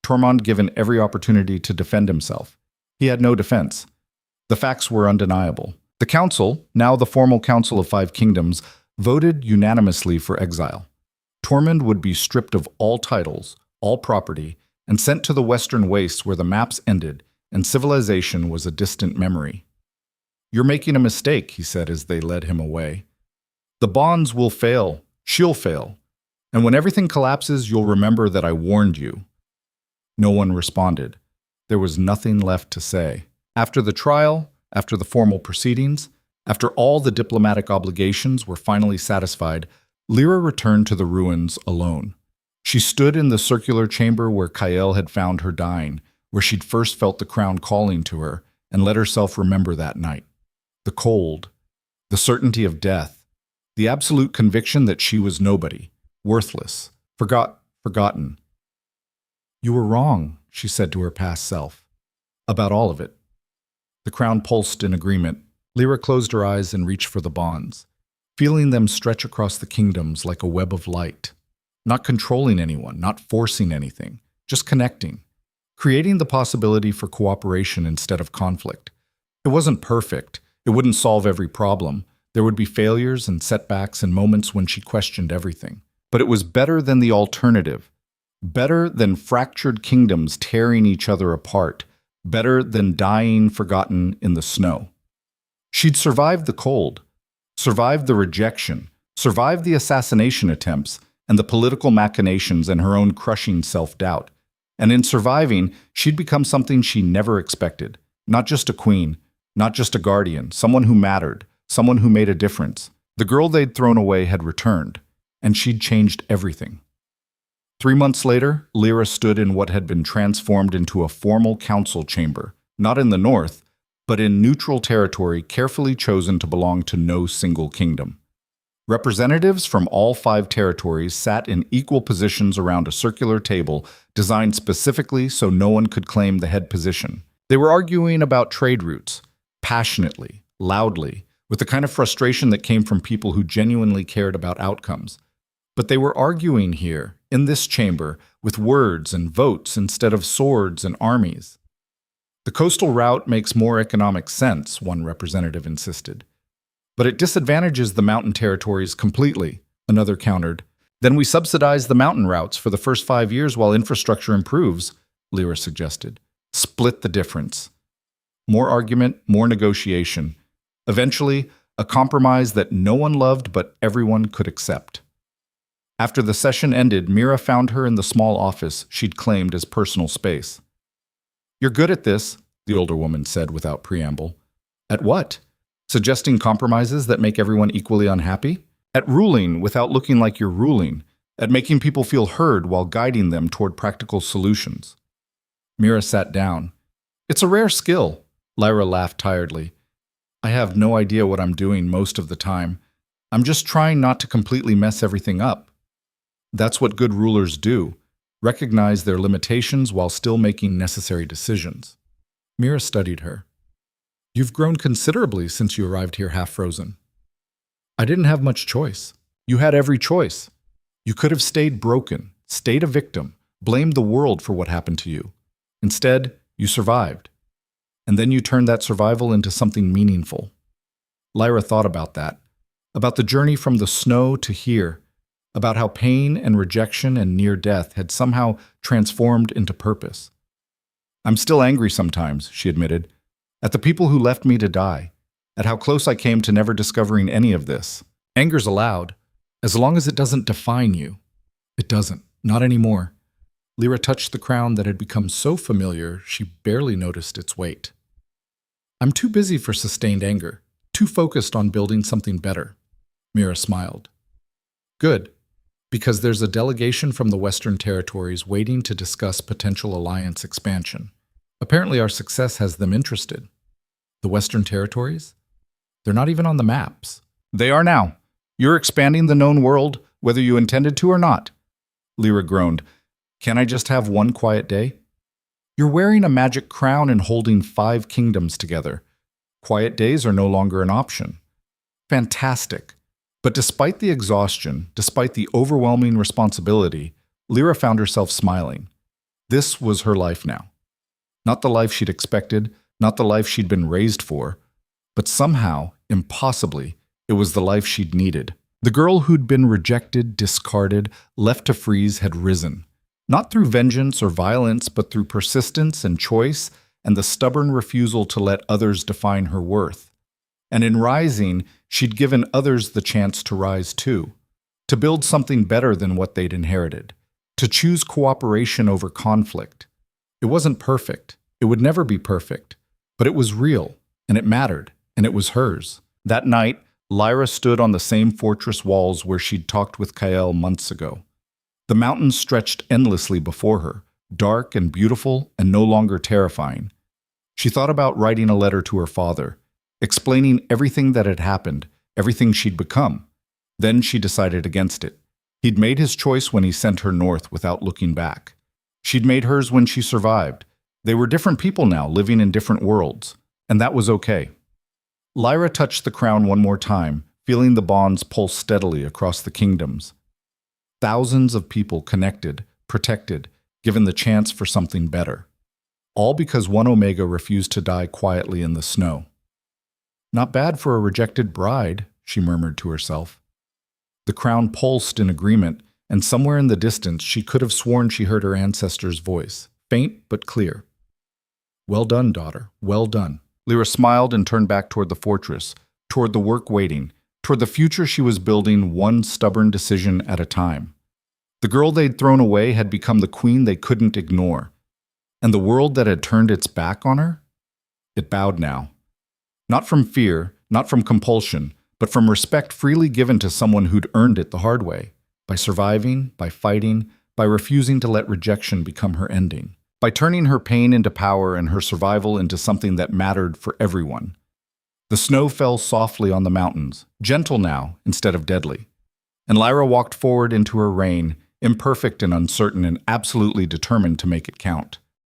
Tormund given every opportunity to defend himself. He had no defense. The facts were undeniable. The council, now the formal Council of Five Kingdoms, voted unanimously for exile. Tormund would be stripped of all titles, all property, and sent to the western wastes where the maps ended and civilization was a distant memory. "You're making a mistake," he said as they led him away. "The bonds will fail. She'll fail. And when everything collapses, you'll remember that I warned you." No one responded. There was nothing left to say. After the trial, after the formal proceedings, after all the diplomatic obligations were finally satisfied, Lyra returned to the ruins alone. She stood in the circular chamber where Kael had found her dying, where she'd first felt the crown calling to her, and let herself remember that night. The cold, the certainty of death, the absolute conviction that she was nobody, worthless, forgotten. "You were wrong," she said to her past self, "about all of it." The crown pulsed in agreement. Lyra closed her eyes and reached for the bonds, feeling them stretch across the kingdoms like a web of light. Not controlling anyone, not forcing anything, just connecting, creating the possibility for cooperation instead of conflict. It wasn't perfect. It wouldn't solve every problem. There would be failures and setbacks and moments when she questioned everything. But it was better than the alternative. Better than fractured kingdoms tearing each other apart. Better than dying forgotten in the snow. She'd survived the cold, survived the rejection, survived the assassination attempts, and the political machinations and her own crushing self-doubt. And in surviving, she'd become something she never expected. Not just a queen, not just a guardian, someone who mattered, someone who made a difference. The girl they'd thrown away had returned, and she'd changed everything. 3 months later, Lyra stood in what had been transformed into a formal council chamber, not in the north, but in neutral territory carefully chosen to belong to no single kingdom. Representatives from all 5 territories sat in equal positions around a circular table designed specifically so no one could claim the head position. They were arguing about trade routes, passionately, loudly, with the kind of frustration that came from people who genuinely cared about outcomes. But they were arguing here, in this chamber, with words and votes instead of swords and armies. "The coastal route makes more economic sense," one representative insisted. "But it disadvantages the mountain territories completely," another countered. "Then we subsidize the mountain routes for the first 5 years while infrastructure improves," Lyra suggested. "Split the difference." More argument, more negotiation. Eventually, a compromise that no one loved but everyone could accept. After the session ended, Mira found her in the small office she'd claimed as personal space. "You're good at this," the older woman said without preamble. "At what? Suggesting compromises that make everyone equally unhappy? At ruling without looking like you're ruling? At making people feel heard while guiding them toward practical solutions?" Mira sat down. "It's a rare skill," Lyra laughed tiredly. "I have no idea what I'm doing most of the time. I'm just trying not to completely mess everything up." That's what good rulers do, recognize their limitations while still making necessary decisions. Mira studied her. "You've grown considerably since you arrived here half-frozen." "I didn't have much choice." "You had every choice. You could have stayed broken, stayed a victim, blamed the world for what happened to you. Instead, you survived. And then you turned that survival into something meaningful." Lyra thought about that, about the journey from the snow to here, about how pain and rejection and near death had somehow transformed into purpose. "I'm still angry sometimes," she admitted, "at the people who left me to die, at how close I came to never discovering any of this. Anger's allowed, as long as it doesn't define you." "It doesn't, not anymore." Lyra touched the crown that had become so familiar she barely noticed its weight. "I'm too busy for sustained anger, too focused on building something better." Mira smiled. "Good. Because there's a delegation from the Western Territories waiting to discuss potential alliance expansion. Apparently our success has them interested." "The Western Territories? They're not even on the maps." "They are now. You're expanding the known world, whether you intended to or not." Lyra groaned. "Can I just have one quiet day?" "You're wearing a magic crown and holding 5 kingdoms together. Quiet days are no longer an option." "Fantastic." But despite the exhaustion, despite the overwhelming responsibility, Lyra found herself smiling. This was her life now. Not the life she'd expected, not the life she'd been raised for, But somehow, impossibly, it was the life she'd needed. The girl who'd been rejected, discarded, left to freeze had risen. Not through vengeance or violence, but through persistence and choice and the stubborn refusal to let others define her worth. And in rising, she'd given others the chance to rise too, to build something better than what they'd inherited, to choose cooperation over conflict. It wasn't perfect. It would never be perfect. But it was real, and it mattered, and it was hers. That night, Lyra stood on the same fortress walls where she'd talked with Kael months ago. The mountains stretched endlessly before her, dark and beautiful and no longer terrifying. She thought about writing a letter to her father, explaining everything that had happened, everything she'd become. Then she decided against it. He'd made his choice when he sent her north without looking back. She'd made hers when she survived. They were different people now, living in different worlds, and that was okay. Lyra touched the crown one more time, feeling the bonds pulse steadily across the kingdoms. Thousands of people connected, protected, given the chance for something better. All because one Omega refused to die quietly in the snow. Not bad for a rejected bride, she murmured to herself. The crown pulsed in agreement, and somewhere in the distance she could have sworn she heard her ancestor's voice, faint but clear. Well done, daughter, well done. Lyra smiled and turned back toward the fortress, toward the work waiting, toward the future she was building one stubborn decision at a time. The girl they'd thrown away had become the queen they couldn't ignore. And the world that had turned its back on her? It bowed now. Not from fear, not from compulsion, but from respect freely given to someone who'd earned it the hard way, by surviving, by fighting, by refusing to let rejection become her ending, by turning her pain into power and her survival into something that mattered for everyone. The snow fell softly on the mountains, gentle now instead of deadly. And Lyra walked forward into her reign, imperfect and uncertain and absolutely determined to make it count.